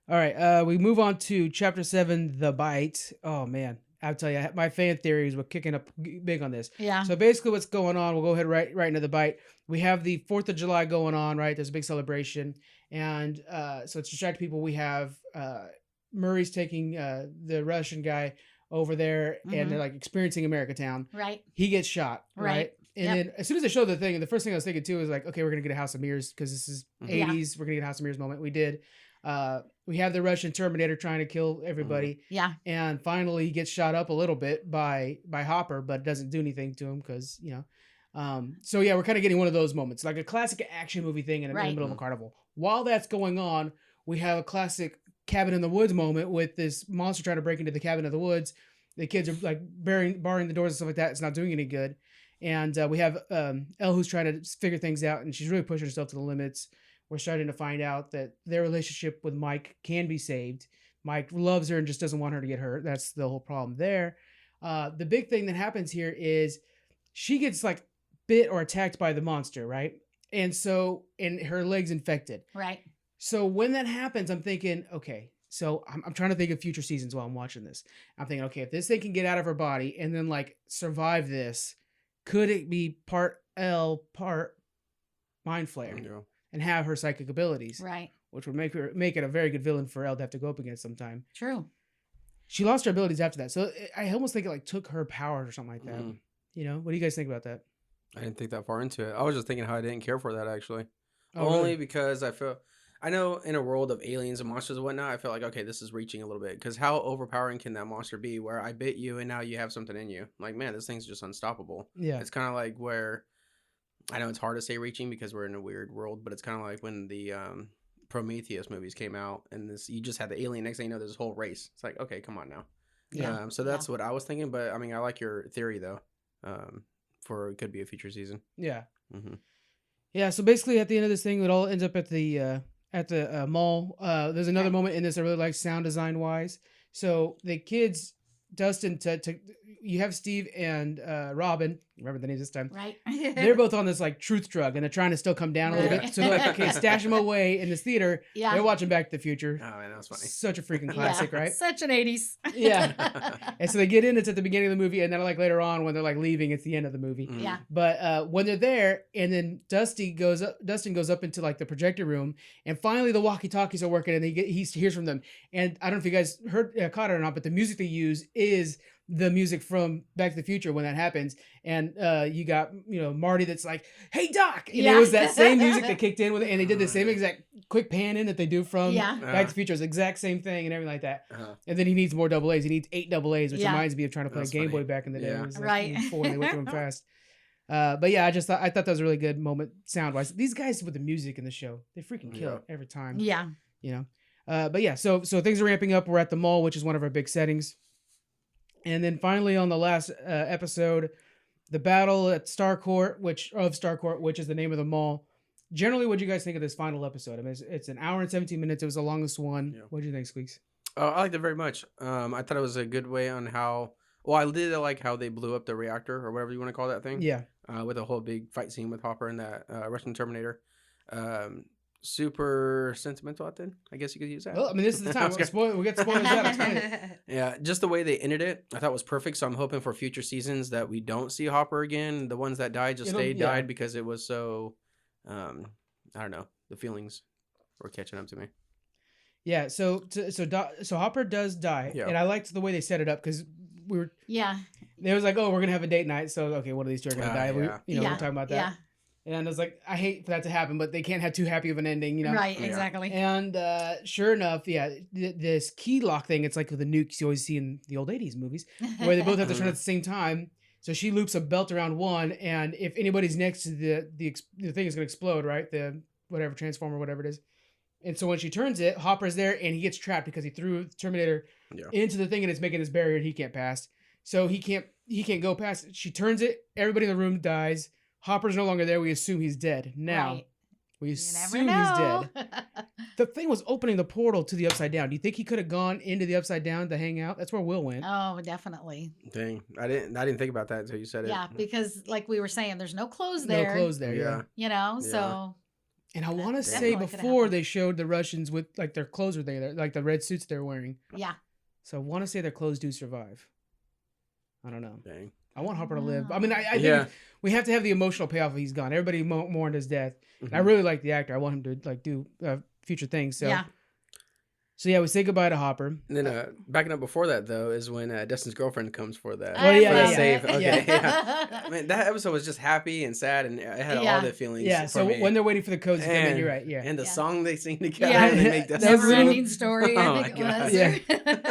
All right. We move on to chapter 7, The Bite. Oh man. I'll tell you, my fan theories were kicking up big on this. Yeah. So basically what's going on, we'll go ahead right into the bite. We have the 4th of July going on, right? There's a big celebration. And so it's distract people. We have Murray's taking the Russian guy over there and they're like experiencing America Town. Right. He gets shot. Right. And then as soon as they show the thing, and the first thing I was thinking too is like, okay, we're going to get a House of Mirrors because this is 80s. We're going to get a House of Mirrors moment. We did. We have the Russian Terminator trying to kill everybody. Yeah. And finally he gets shot up a little bit by Hopper, but it doesn't do anything to him because, so yeah, we're kind of getting one of those moments, like a classic action movie thing in the middle of a carnival. While that's going on, we have a classic cabin in the woods moment with this monster trying to break into the cabin in the woods. The kids are like barring the doors and stuff like that. It's not doing any good. And we have Elle who's trying to figure things out, and she's really pushing herself to the limits. We're starting to find out that their relationship with Mike can be saved. Mike loves her and just doesn't want her to get hurt. That's the whole problem there. The big thing that happens here is she gets like bit or attacked by the monster, right? And her leg's infected. Right. So when that happens, I'm thinking, okay, so I'm trying to think of future seasons while I'm watching this. I'm thinking, okay, if this thing can get out of her body and then like survive this, could it be part Elle, part Mind Flayer? Yeah. And have her psychic abilities, right? Which would make it a very good villain for Elle to have to go up against sometime. True. She lost her abilities after that, so I almost think it like took her powers or something like that. What do you guys think about that? I didn't think that far into it. I was just thinking how I didn't care for that actually. Oh, Only really? because I know in a world of aliens and monsters and whatnot, I felt like, okay, this is reaching a little bit. Because how overpowering can that monster be where I bit you and now you have something in you? Like, man, this thing's just unstoppable. Yeah. It's kind of like where, I know it's hard to say reaching because we're in a weird world, but it's kind of like when the Prometheus movies came out and you just had the alien. Next thing you know, there's this whole race. It's like, okay, come on now. Yeah. So that's what I was thinking. But I mean, I like your theory though. For it could be a future season. Yeah. Mm-hmm. Yeah. So basically, at the end of this thing, it all ends up at the mall. There's another moment in this I really like sound design wise. So the kids, Dustin, you have Steve and Robin. Remember the names this time. Right. They're both on this like truth drug, and they're trying to still come down a little bit. So they're like, okay, stash them away in this theater. Yeah. They're watching Back to the Future. Oh man, that was funny. Such a freaking classic, right? Such an 80s. Yeah. And so they get in. It's at the beginning of the movie, and then like later on when they're like leaving, it's the end of the movie. Mm. Yeah. But when they're there, and then Dustin goes up into like the projector room, and finally the walkie-talkies are working, and he hears from them. And I don't know if you guys caught it or not, but the music they use is the music from Back to the Future when that happens, and you got Marty that's like, "Hey Doc," and it was that same music that kicked in with it, and they did the same exact quick pan in that they do from Back to the Future. It's the exact same thing and everything like that. And then he needs more double A's. He needs 8 double A's, which reminds me of trying to play a Game Boy back in the day. It was like, you need 4 and they went through them fast. But yeah, I thought that was a really good moment sound wise. These guys with the music in the show, they freaking kill it every time. Yeah. But yeah, so things are ramping up. We're at the mall, which is one of our big settings. And then finally on the last episode, the battle at Starcourt, which is the name of the mall. Generally, what do you guys think of this final episode? I mean, it's an hour and 17 minutes. It was the longest one. Yeah. What do you think, Squeaks? I liked it very much. I thought it was a good way on how. Well, I did like how they blew up the reactor or whatever you want to call that thing. Yeah. With a whole big fight scene with Hopper and that Russian Terminator. Super sentimental, I guess you could use that. Well, I mean, this is the time. We get spoilers out. Yeah, just the way they ended it, I thought was perfect. So I'm hoping for future seasons that we don't see Hopper again. The ones that died died because it was so, I don't know, the feelings were catching up to me. Yeah, so Hopper does die, and I liked the way they set it up because we were. Yeah. It was like, oh, we're gonna have a date night, so okay, one of these two are gonna die. We're talking about that. Yeah. And I was like, I hate for that to happen, but they can't have too happy of an ending, Right, exactly. And sure enough, this key lock thing, it's like with the nukes you always see in the old 80s movies, where they both have to turn at the same time. So she loops a belt around one, and if anybody's next to the thing is going to explode, right? The whatever transformer, whatever it is. And so when she turns it, Hopper's there, and he gets trapped because he threw Terminator into the thing, and it's making this barrier he can't pass. So he can't go past it. She turns it, everybody in the room dies. Hopper's no longer there. We assume he's dead. Now, we assume he's dead. The thing was opening the portal to the Upside Down. Do you think he could have gone into the Upside Down to hang out? That's where Will went. Oh, definitely. Dang, I didn't think about that until you said it. Yeah, because like we were saying, there's no clothes there. No clothes there. Yeah. So. And I want to say before they showed the Russians with like their clothes were there, like the red suits they're wearing. Yeah. So I want to say their clothes do survive. I don't know. Dang. I want Hopper to live. I mean, I think we have to have the emotional payoff if he's gone. Everybody mourned his death. Mm-hmm. I really like the actor. I want him to like do future things. So we say goodbye to Hopper. And then backing up before that though is when Dustin's girlfriend comes for that. Oh yeah, save. Okay, I mean, that episode was just happy and sad, and it had all the feelings. Yeah. So when they're waiting for the codes to come in, you're right. Yeah. And the song they sing together, they make that Never-ending Story. I think it was. Yeah.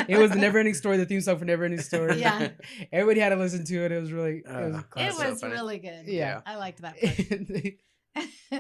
It was the Never-ending Story, the theme song for Never-ending Story. Yeah. Everybody had to listen to it. It was really. It was really good. Yeah. I liked that part.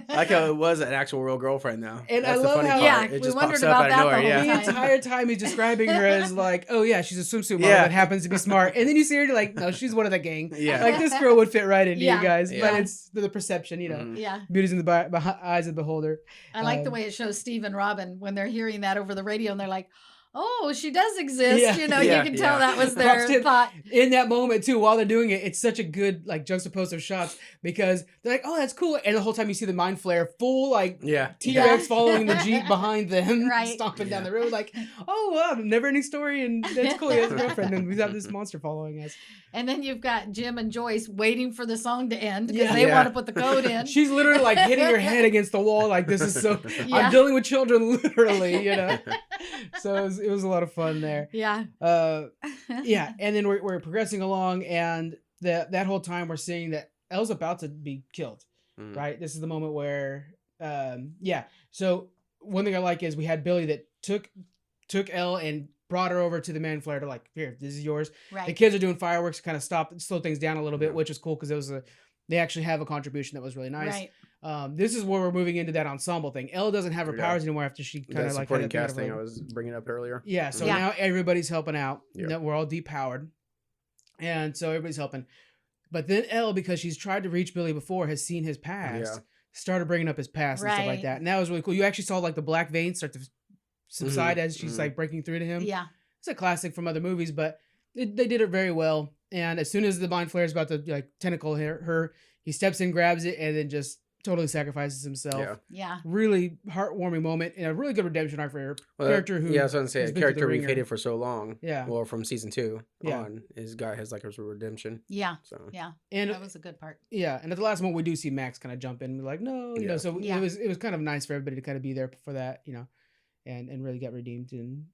Like how it was an actual real girlfriend now. And that's I love how it just pops up out of nowhere. The entire time he's describing her as like, oh yeah, she's a swimsuit model that happens to be smart. And then you see her like, no, she's one of the gang. Yeah. Like this girl would fit right into you guys. But it's the perception, Yeah. Beauty's in the eyes of the beholder. I like the way it shows Steve and Robin when they're hearing that over the radio and they're like, oh, she does exist. You can tell that was their thought. In that moment, too, while they're doing it, it's such a good, like, juxtaposition of shots because they're like, oh, that's cool. And the whole time you see the Mind Flayer full, like, T-Rex following the Jeep behind them, stomping down the road, like, oh, wow, Never-ending Story. And that's cool. He has a girlfriend. And we have this monster following us. And then you've got Jim and Joyce waiting for the song to end because they want to put the code in. She's literally, like, hitting her head against the wall, like, this is so, I'm dealing with children, literally, So it was a lot of fun there. Yeah. And then we're progressing along, and that whole time we're seeing that Elle's about to be killed, right? This is the moment where, So one thing I like is we had Billy that took Elle and brought her over to the Mind Flayer to like, here, this is yours. Right. The kids are doing fireworks, kind of slow things down a little bit, which is cool because they actually have a contribution that was really nice. Right. This is where we're moving into that ensemble thing. Elle doesn't have her powers anymore after she kind of like supporting casting I was bringing up earlier. Yeah, so now everybody's helping out. Yeah. We're all depowered, and so everybody's helping. But then Elle, because she's tried to reach Billy before, has seen his past. Started bringing up his past and stuff like that, and that was really cool. You actually saw like the black veins start to subside as she's like breaking through to him. Yeah, it's a classic from other movies, but they did it very well. And as soon as the Mind Flayer is about to like tentacle her, he steps in, grabs it, and then just totally sacrifices himself. Yeah. Really heartwarming moment and a really good redemption arc for her character who. Yeah, I was going to say, a character we've hated for so long. Yeah. Well, from season 2 on, his guy has like his redemption. Yeah. So. Yeah. And that was a good part. Yeah. And at the last moment, we do see Max kind of jump in and be like, no, so it was kind of nice for everybody to kind of be there for that, and really get redeemed. And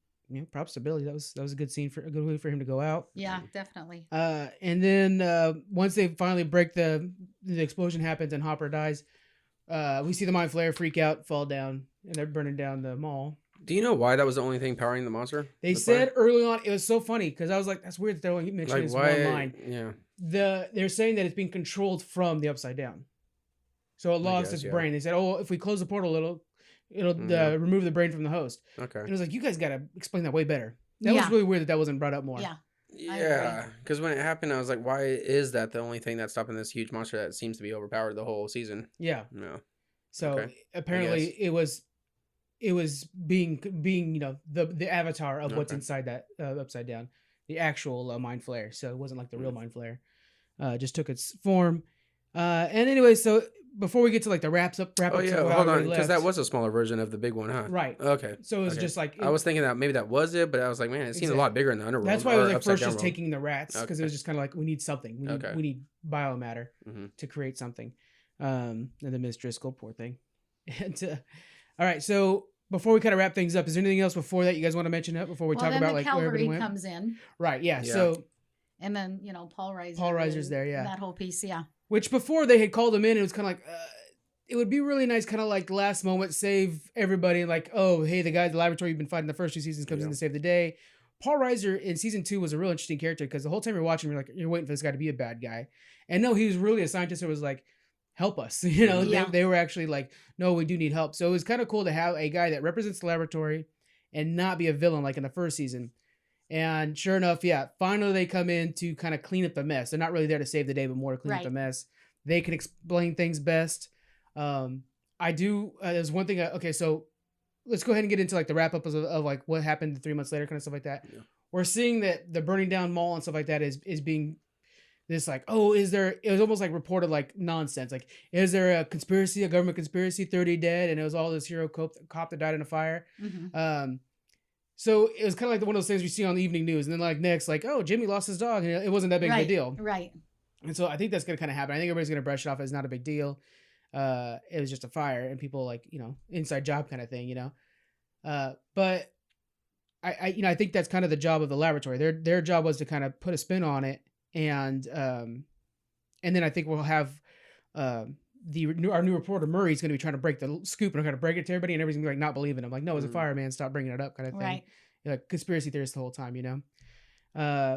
props to Billy. That was a good scene a good way for him to go out. Yeah, definitely. And then once they finally break the explosion happens and Hopper dies, we see the Mind Flayer freak out, fall down, and they're burning down the mall. Do you know why that was the only thing powering the monster? They said early on, it was so funny because I was like, that's weird that they're only mentioning this one line. Yeah. They're saying that it's being controlled from the Upside Down. So it lost its brain. They said, oh, if we close the portal, it'll remove the brain from the host. Okay. And it was like, you guys got to explain that way better. That was really weird that wasn't brought up more. Yeah. Yeah, because when it happened, I was like, why is that the only thing that's stopping this huge monster that seems to be overpowered the whole season? Yeah. No. So apparently it was being the avatar of what's inside that Upside Down, the actual Mind Flayer. So it wasn't like the real Mind Flayer. Just took its form. And anyway, so before we get to like the wrap up. Oh yeah, hold on, because that was a smaller version of the big one, huh? Right. Okay. So it was just like I was thinking that maybe that was it, but I was like, man, it seemed a lot bigger in the underworld. That's why I was like first just taking the rats because it was just kind of like we need something. We need biomatter to create something. And then Miss Driscoll, poor thing. And all right, so before we kind of wrap things up, is there anything else before that you guys want to mention up before we talk about like where everybody went? Comes in. Right. Yeah. So. And then Paul Reiser. Paul Reiser's there. Yeah. That whole piece. Yeah. Which before they had called him in, it was kind of like. It would be really nice, kind of like last moment, save everybody. Like, oh, hey, the guy at the laboratory you've been fighting the first 2 seasons comes in to save the day. Paul Reiser in season 2 was a real interesting character because the whole time you're watching, you're waiting for this guy to be a bad guy. And no, he was really a scientist who was like, help us. They were actually like, no, we do need help. So it was kind of cool to have a guy that represents the laboratory and not be a villain like in the first season. And sure enough, finally they come in to kind of clean up the mess. They're not really there to save the day, but more to clean up the mess. They can explain things best. There's one thing. Okay, so let's go ahead and get into like the wrap up of like what happened 3 months later, kind of stuff like that. Yeah. We're seeing that the burning down mall and stuff like that is being this like, oh, it was almost like reported like nonsense. Like, is there a government conspiracy, 30 dead? And it was all this hero cop that died in a fire. Mm-hmm. So it was kind of like one of those things we see on the evening news. And then like next, like, oh, Jimmy lost his dog. And it wasn't that big of a deal. Right. And so I think that's going to kind of happen. I think everybody's going to brush it off as not a big deal. It was just a fire and people like, inside job kind of thing, but I think that's kind of the job of the laboratory. Their job was to kind of put a spin on it. And then I think we'll have, our new reporter Murray's going to be trying to break the scoop and kind of break it to everybody and everybody's going to be like, not believing him. Like, no, it's a fire, man. Stop bringing it up kind of thing. Right. Like conspiracy theorists the whole time,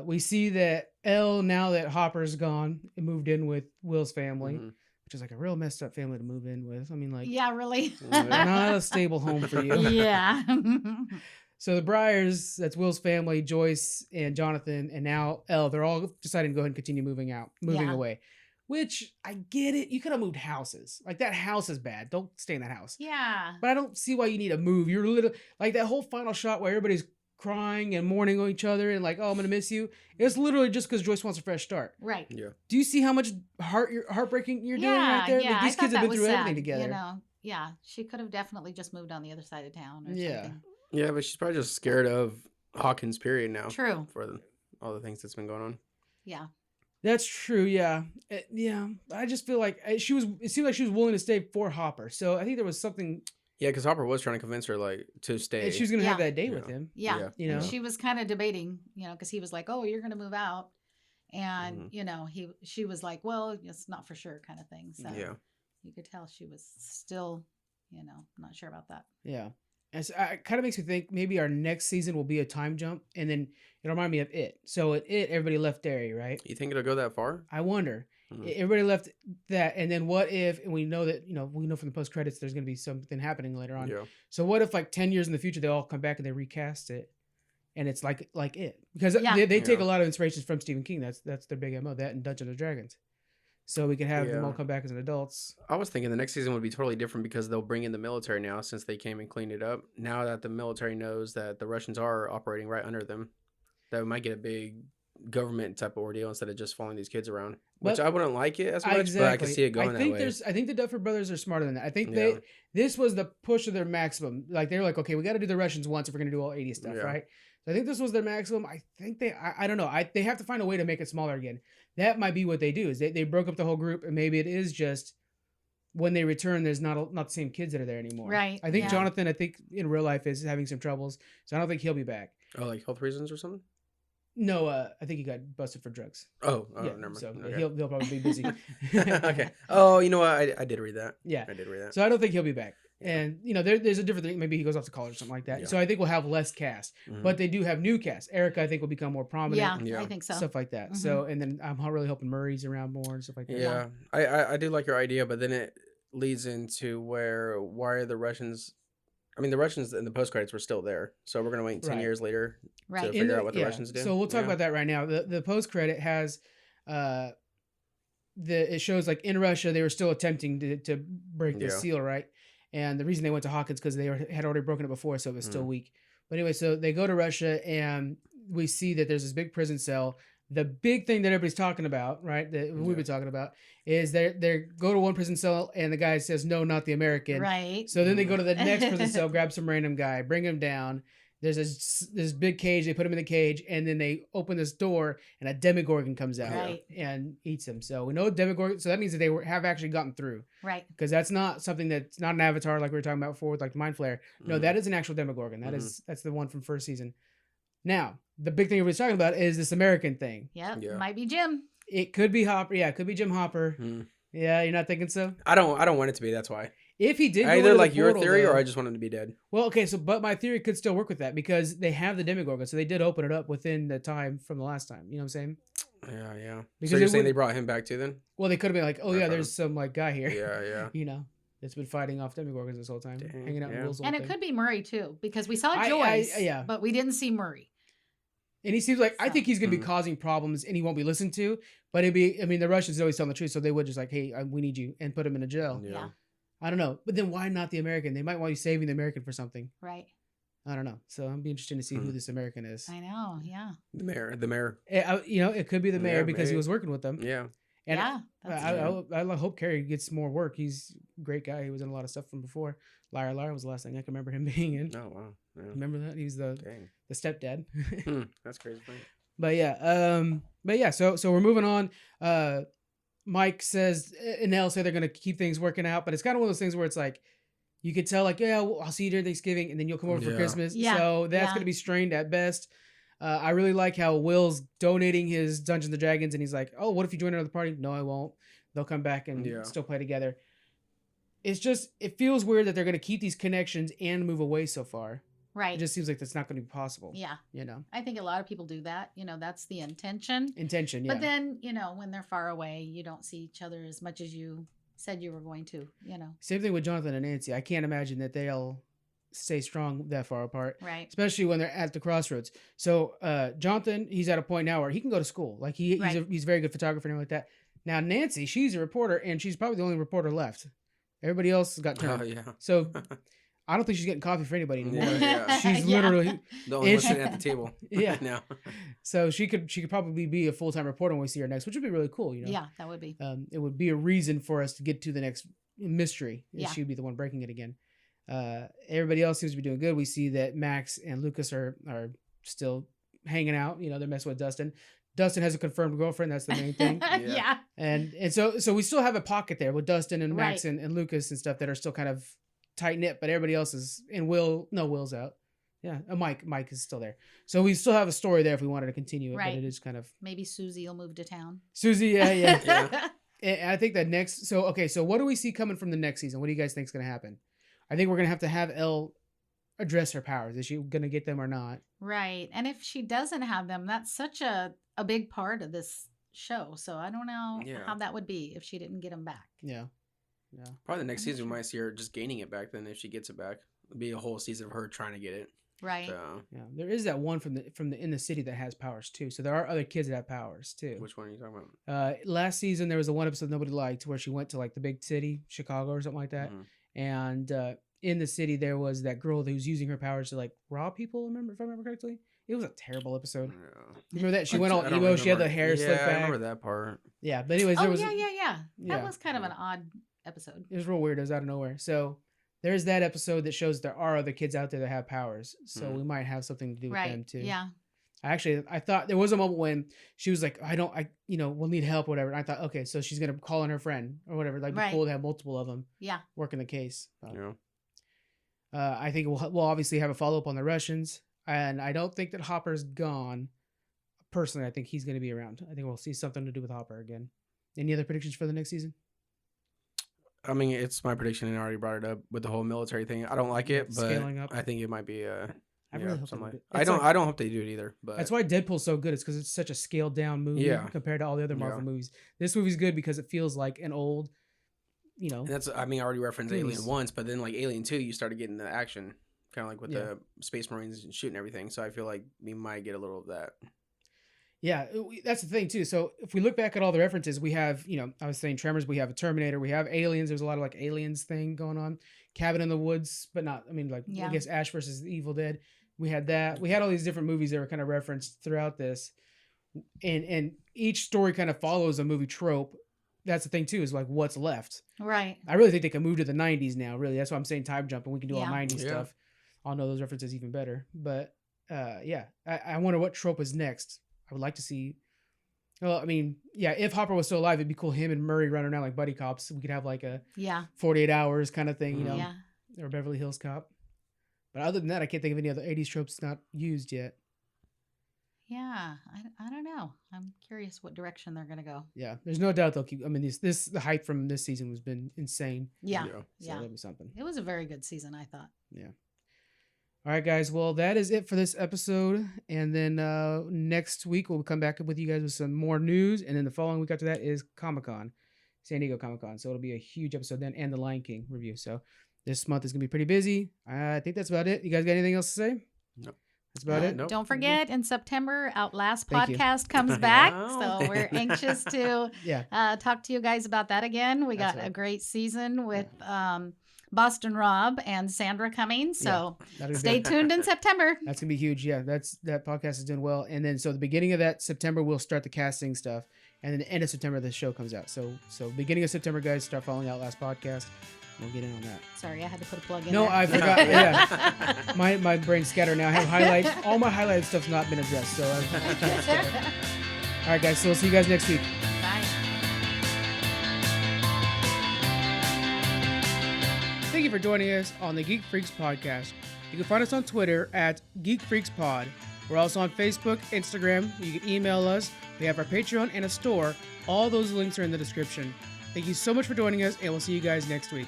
we see that Elle, now that Hopper's gone, moved in with Will's family. Mm-hmm. Which is like a real messed up family to move in with. I mean, like, yeah, really, not a stable home for you. Yeah. So the Bryers, that's Will's family, Joyce and Jonathan, and now Elle, they're all deciding to go ahead and continue moving away. Which I get it. You could have moved houses. Like that house is bad. Don't stay in that house. Yeah. But I don't see why you need to move. You're literally like that whole final shot where everybody's crying and mourning on each other and like, oh, I'm gonna miss you. It's literally just because Joyce wants a fresh start. Right. Yeah. Do you see how much heartbreaking you're doing right there? Yeah, like, these kids have been through everything together. Yeah, she could have definitely just moved on the other side of town or something. Yeah, but she's probably just scared of Hawkins' period now. True. For all the things that's been going on. Yeah. That's true. Yeah. I just feel like it seemed like she was willing to stay for Hopper. So I think there was something. Yeah, because Hopper was trying to convince her to stay. And she was going to have that date with him. Yeah. And she was kind of debating, because he was like, "Oh, you're going to move out," and she was like, "Well, it's not for sure," kind of thing. So you could tell she was still, not sure about that. Yeah. And so it kind of makes me think maybe our next season will be a time jump, and then it'll remind me of It. So at It, everybody left Derry, right? You think it'll go that far? I wonder. Everybody left that, and then what if? And we know that we know from the post credits there's going to be something happening later on. Yeah. So what if like 10 years in the future they all come back and they recast it, and it's like It, because they take a lot of inspirations from Stephen King. That's their big MO. That and Dungeons and Dragons. So we can have them all come back as adults. I was thinking the next season would be totally different because they'll bring in the military now since they came and cleaned it up. Now that the military knows that the Russians are operating right under them, that we might get a big government type of ordeal instead of just following these kids around. Which I wouldn't like it as much, but I can see it going that way. I think the Duffer Brothers are smarter than that. I think this was the push of their maximum. Like they were like, okay, we got to do the Russians once if we're going to do all 80 stuff, right? So I think this was their maximum. I think I don't know. They have to find a way to make it smaller again. That might be what they do. Is they broke up the whole group, and maybe it is just when they return, there's not the same kids that are there anymore. Right. I think Jonathan, in real life is having some troubles, so I don't think he'll be back. Oh, like health reasons or something? No, I think he got busted for drugs. Oh, Yeah, never mind. so Okay. he'll probably be busy. Okay. Oh, you know what? I did read that. Yeah. I did read that. So I don't think he'll be back. Yeah. And there's a different thing. Maybe he goes off to college or something like that. Yeah. So I think we'll have less cast, but they do have new cast. Erica, I think, will become more prominent. Yeah, I think so. Stuff like that. So, and then I'm really hoping Murray's around more and stuff like that. Yeah. I do like your idea, but then it leads into why are the Russians? I mean, the Russians in the post credits were still there, so we're gonna wait 10 years later to figure out what the Russians do. So we'll talk about that right now. The post credit has, it shows like in Russia they were still attempting to break the seal, right? And the reason they went to Hawkins because they had already broken it before, so it was still weak. But anyway, so they go to Russia and we see that there's this big prison cell. The big thing that everybody's talking about, right, that we've been talking about, is they go to one prison cell and the guy says, no, not the American. Right. So then they go to the next prison cell, grab some random guy, bring him down. There's this big cage. They put him in the cage, and then they open this door, and a Demogorgon comes out and eats him. So we know Demogorgon. So that means that they have actually gotten through. Right. Because that's not something that's not an avatar like we were talking about before with like the Mind Flayer. No, that is an actual Demogorgon. That's the one from first season. Now, the big thing everybody's talking about is this American thing. Yep. Yeah. Might be Jim. It could be Hopper. Yeah, it could be Jim Hopper. Yeah, you're not thinking so? I don't want it to be. That's why. If he did, either like your theory, or I just want him to be dead. Well, okay, but my theory could still work with that because they have the Demogorgon, so they did open it up within the time from the last time. You know what I'm saying? Yeah. Because so you're saying they brought him back too, then? Well, they could have been like, oh yeah, there's some like guy here. Yeah. That's been fighting off Demogorgons this whole time, hanging out in Will's and it could be Murray too, because we saw Joyce, but we didn't see Murray. And he seems like, I think he's going to be causing problems and he won't be listened to. But the Russians always tell the truth. So they would just like, hey, we need you, and put him in a jail. Yeah. I don't know. But then why not the American? They might want you saving the American for something. Right. I don't know. So I'm be interested to see who this American is. I know. Yeah. The mayor. It could be the mayor because he was working with them. Yeah. And I hope Carey gets more work. He's a great guy. He was in a lot of stuff from before. Liar Liar was the last thing I can remember him being in. Oh, wow. Yeah. Remember that? He was the stepdad. That's crazy. But yeah. So we're moving on. Mike says, and they'll say they're going to keep things working out, but it's kind of one of those things where it's like, you could tell like, yeah, well, I'll see you during Thanksgiving and then you'll come over for Christmas. Yeah. So that's going to be strained at best. I really like how Will's donating his Dungeons and Dragons and he's like, oh, what if you join another party? No, I won't. They'll come back and still play together. It's just, it feels weird that they're going to keep these connections and move away so far. Right. It just seems like that's not going to be possible. Yeah. I think a lot of people do that. That's the intention. Yeah. But then, when they're far away, you don't see each other as much as you said you were going to, Same thing with Jonathan and Nancy. I can't imagine that they'll stay strong that far apart. Right. Especially when they're at the crossroads. So Jonathan, he's at a point now where he can go to school. Like he's a very good photographer and everything like that. Now Nancy, she's a reporter and she's probably the only reporter left. Everybody else got turned. Oh, yeah. So I don't think she's getting coffee for anybody anymore. Yeah. She's literally the only one sitting at the table. Yeah. Now. So she could probably be a full-time reporter when we see her next, which would be really cool. Yeah, that would be. It would be a reason for us to get to the next mystery. Yeah. She would be the one breaking it again. Everybody else seems to be doing good. We see that Max and Lucas are still hanging out. They're messing with Dustin. Dustin has a confirmed girlfriend. That's the main thing. Yeah. And so we still have a pocket there with Dustin and Max and Lucas and stuff that are still kind of tight knit, but everybody else is in. Will's out. Yeah, Mike is still there. So we still have a story there if we wanted to continue it, but it is kind of maybe Susie will move to town. Susie, yeah. And I think that next. So what do we see coming from the next season? What do you guys think is going to happen? I think we're going to have Elle address her powers. Is she going to get them or not? Right, and if she doesn't have them, that's such a big part of this show. So I don't know how that would be if she didn't get them back. Yeah. Probably the next season we might see her just gaining it back. Then if she gets it back, it'll be a whole season of her trying to get it. Right. So. Yeah. There is that one from the in the city that has powers too. So there are other kids that have powers too. Which one are you talking about? Last season there was the one episode nobody liked where she went to like the big city, Chicago or something like that, and in the city there was that girl who was using her powers to like rob people. If I remember correctly. It was a terrible episode. Yeah. Remember that? She went all emo. She had the hair slicked back. I remember that part. Yeah, but anyways, there was. Yeah. That was kind of an odd episode. It was real weird. It was out of nowhere. So there's that episode that shows there are other kids out there that have powers. So we might have something to do with them too. Yeah. I thought there was a moment when she was like, we'll need help or whatever. And I thought, okay, so she's going to call on her friend or whatever. Like, be cool to have multiple of them. Yeah. Working the case. Yeah. I think we'll obviously have a follow-up on the Russians. and I don't think that Hopper's gone. Personally, I think he's going to be around. I think we'll see something to do with Hopper again. Any other predictions for the next season? I mean, it's my prediction, and I already brought it up with the whole military thing. I don't like it, but Scaling up. I think it might be I really hope something they do it. I It's don't. like- I don't hope they do it either. But That's why Deadpool's so good. It's because it's such a scaled down movie Yeah. compared to all the other Marvel Yeah. movies. This movie's good because it feels like an old, And that's. I mean, I already referenced Movies. Alien once, but then like Alien 2, you started getting the action, kind of like with Yeah. the Space Marines and shooting everything. So I feel like we might get a little of that. Yeah, that's the thing too. So if we look back at all the references, we have, I was saying Tremors, we have a Terminator, we have Aliens. There's a lot of like Aliens thing going on. Cabin in the Woods, but not, I Yeah. guess Ash versus the Evil Dead. We had that. We had all these different movies that were kind of referenced throughout this. And each story kind of follows a movie trope. That's the thing too, is like what's left. Right. I really think they can move to the 90s now, really. That's why I'm saying time jump and we can do all Yeah. 90s Yeah. stuff. I'll know those references even better. But I wonder what trope is next. I would like to see. Well, I mean, yeah, if Hopper was still alive, it'd be cool him and Murray running around like buddy cops. We could have like a Yeah. 48 hours kind of thing, Yeah. or Beverly Hills Cop. But other than that, I can't think of any other 80s tropes not used yet. Yeah. I don't know. I'm curious what direction they're gonna go. Yeah, there's no doubt they'll keep. I mean, the hype from this season has been insane. Yeah. Yeah. So Yeah. that'll be something. It was a very good season, I thought. All right, guys. Well, that is it for this episode. And then next week, we'll come back with you guys with some more news. And then the following week after that is Comic-Con, San Diego Comic-Con. So it'll be a huge episode then, and the Lion King review. So this month is going to be pretty busy. I think that's about it. You guys got anything else to say? Nope. That's about it? Nope. Don't forget, in September, Outlast Thank you. podcast comes back. Wow. So we're anxious to Yeah. talk to you guys about that again. We That's got right. a great season with Boston Rob and Sandra coming. So That'll be stay good. tuned in September. That's going to be huge. Yeah, that podcast is doing well. And then so the beginning of that September, we'll start the casting stuff. And then the end of September, the show comes out. So beginning of September, guys, start following Outlast podcast. We'll get in on that. Sorry, I had to put a plug in No, there. I forgot. Yeah. My brain's scattered now. I have highlights. All my highlighted stuff's not been addressed. So, all right, guys. So we'll see you guys next week. Bye. Thank you for joining us on the Geek Freaks podcast. You can find us on Twitter at Geek Freaks Pod. We're also on Facebook, Instagram. You can email us. We have our Patreon and a store. All those links are in the description. Thank you so much for joining us, and we'll see you guys next week.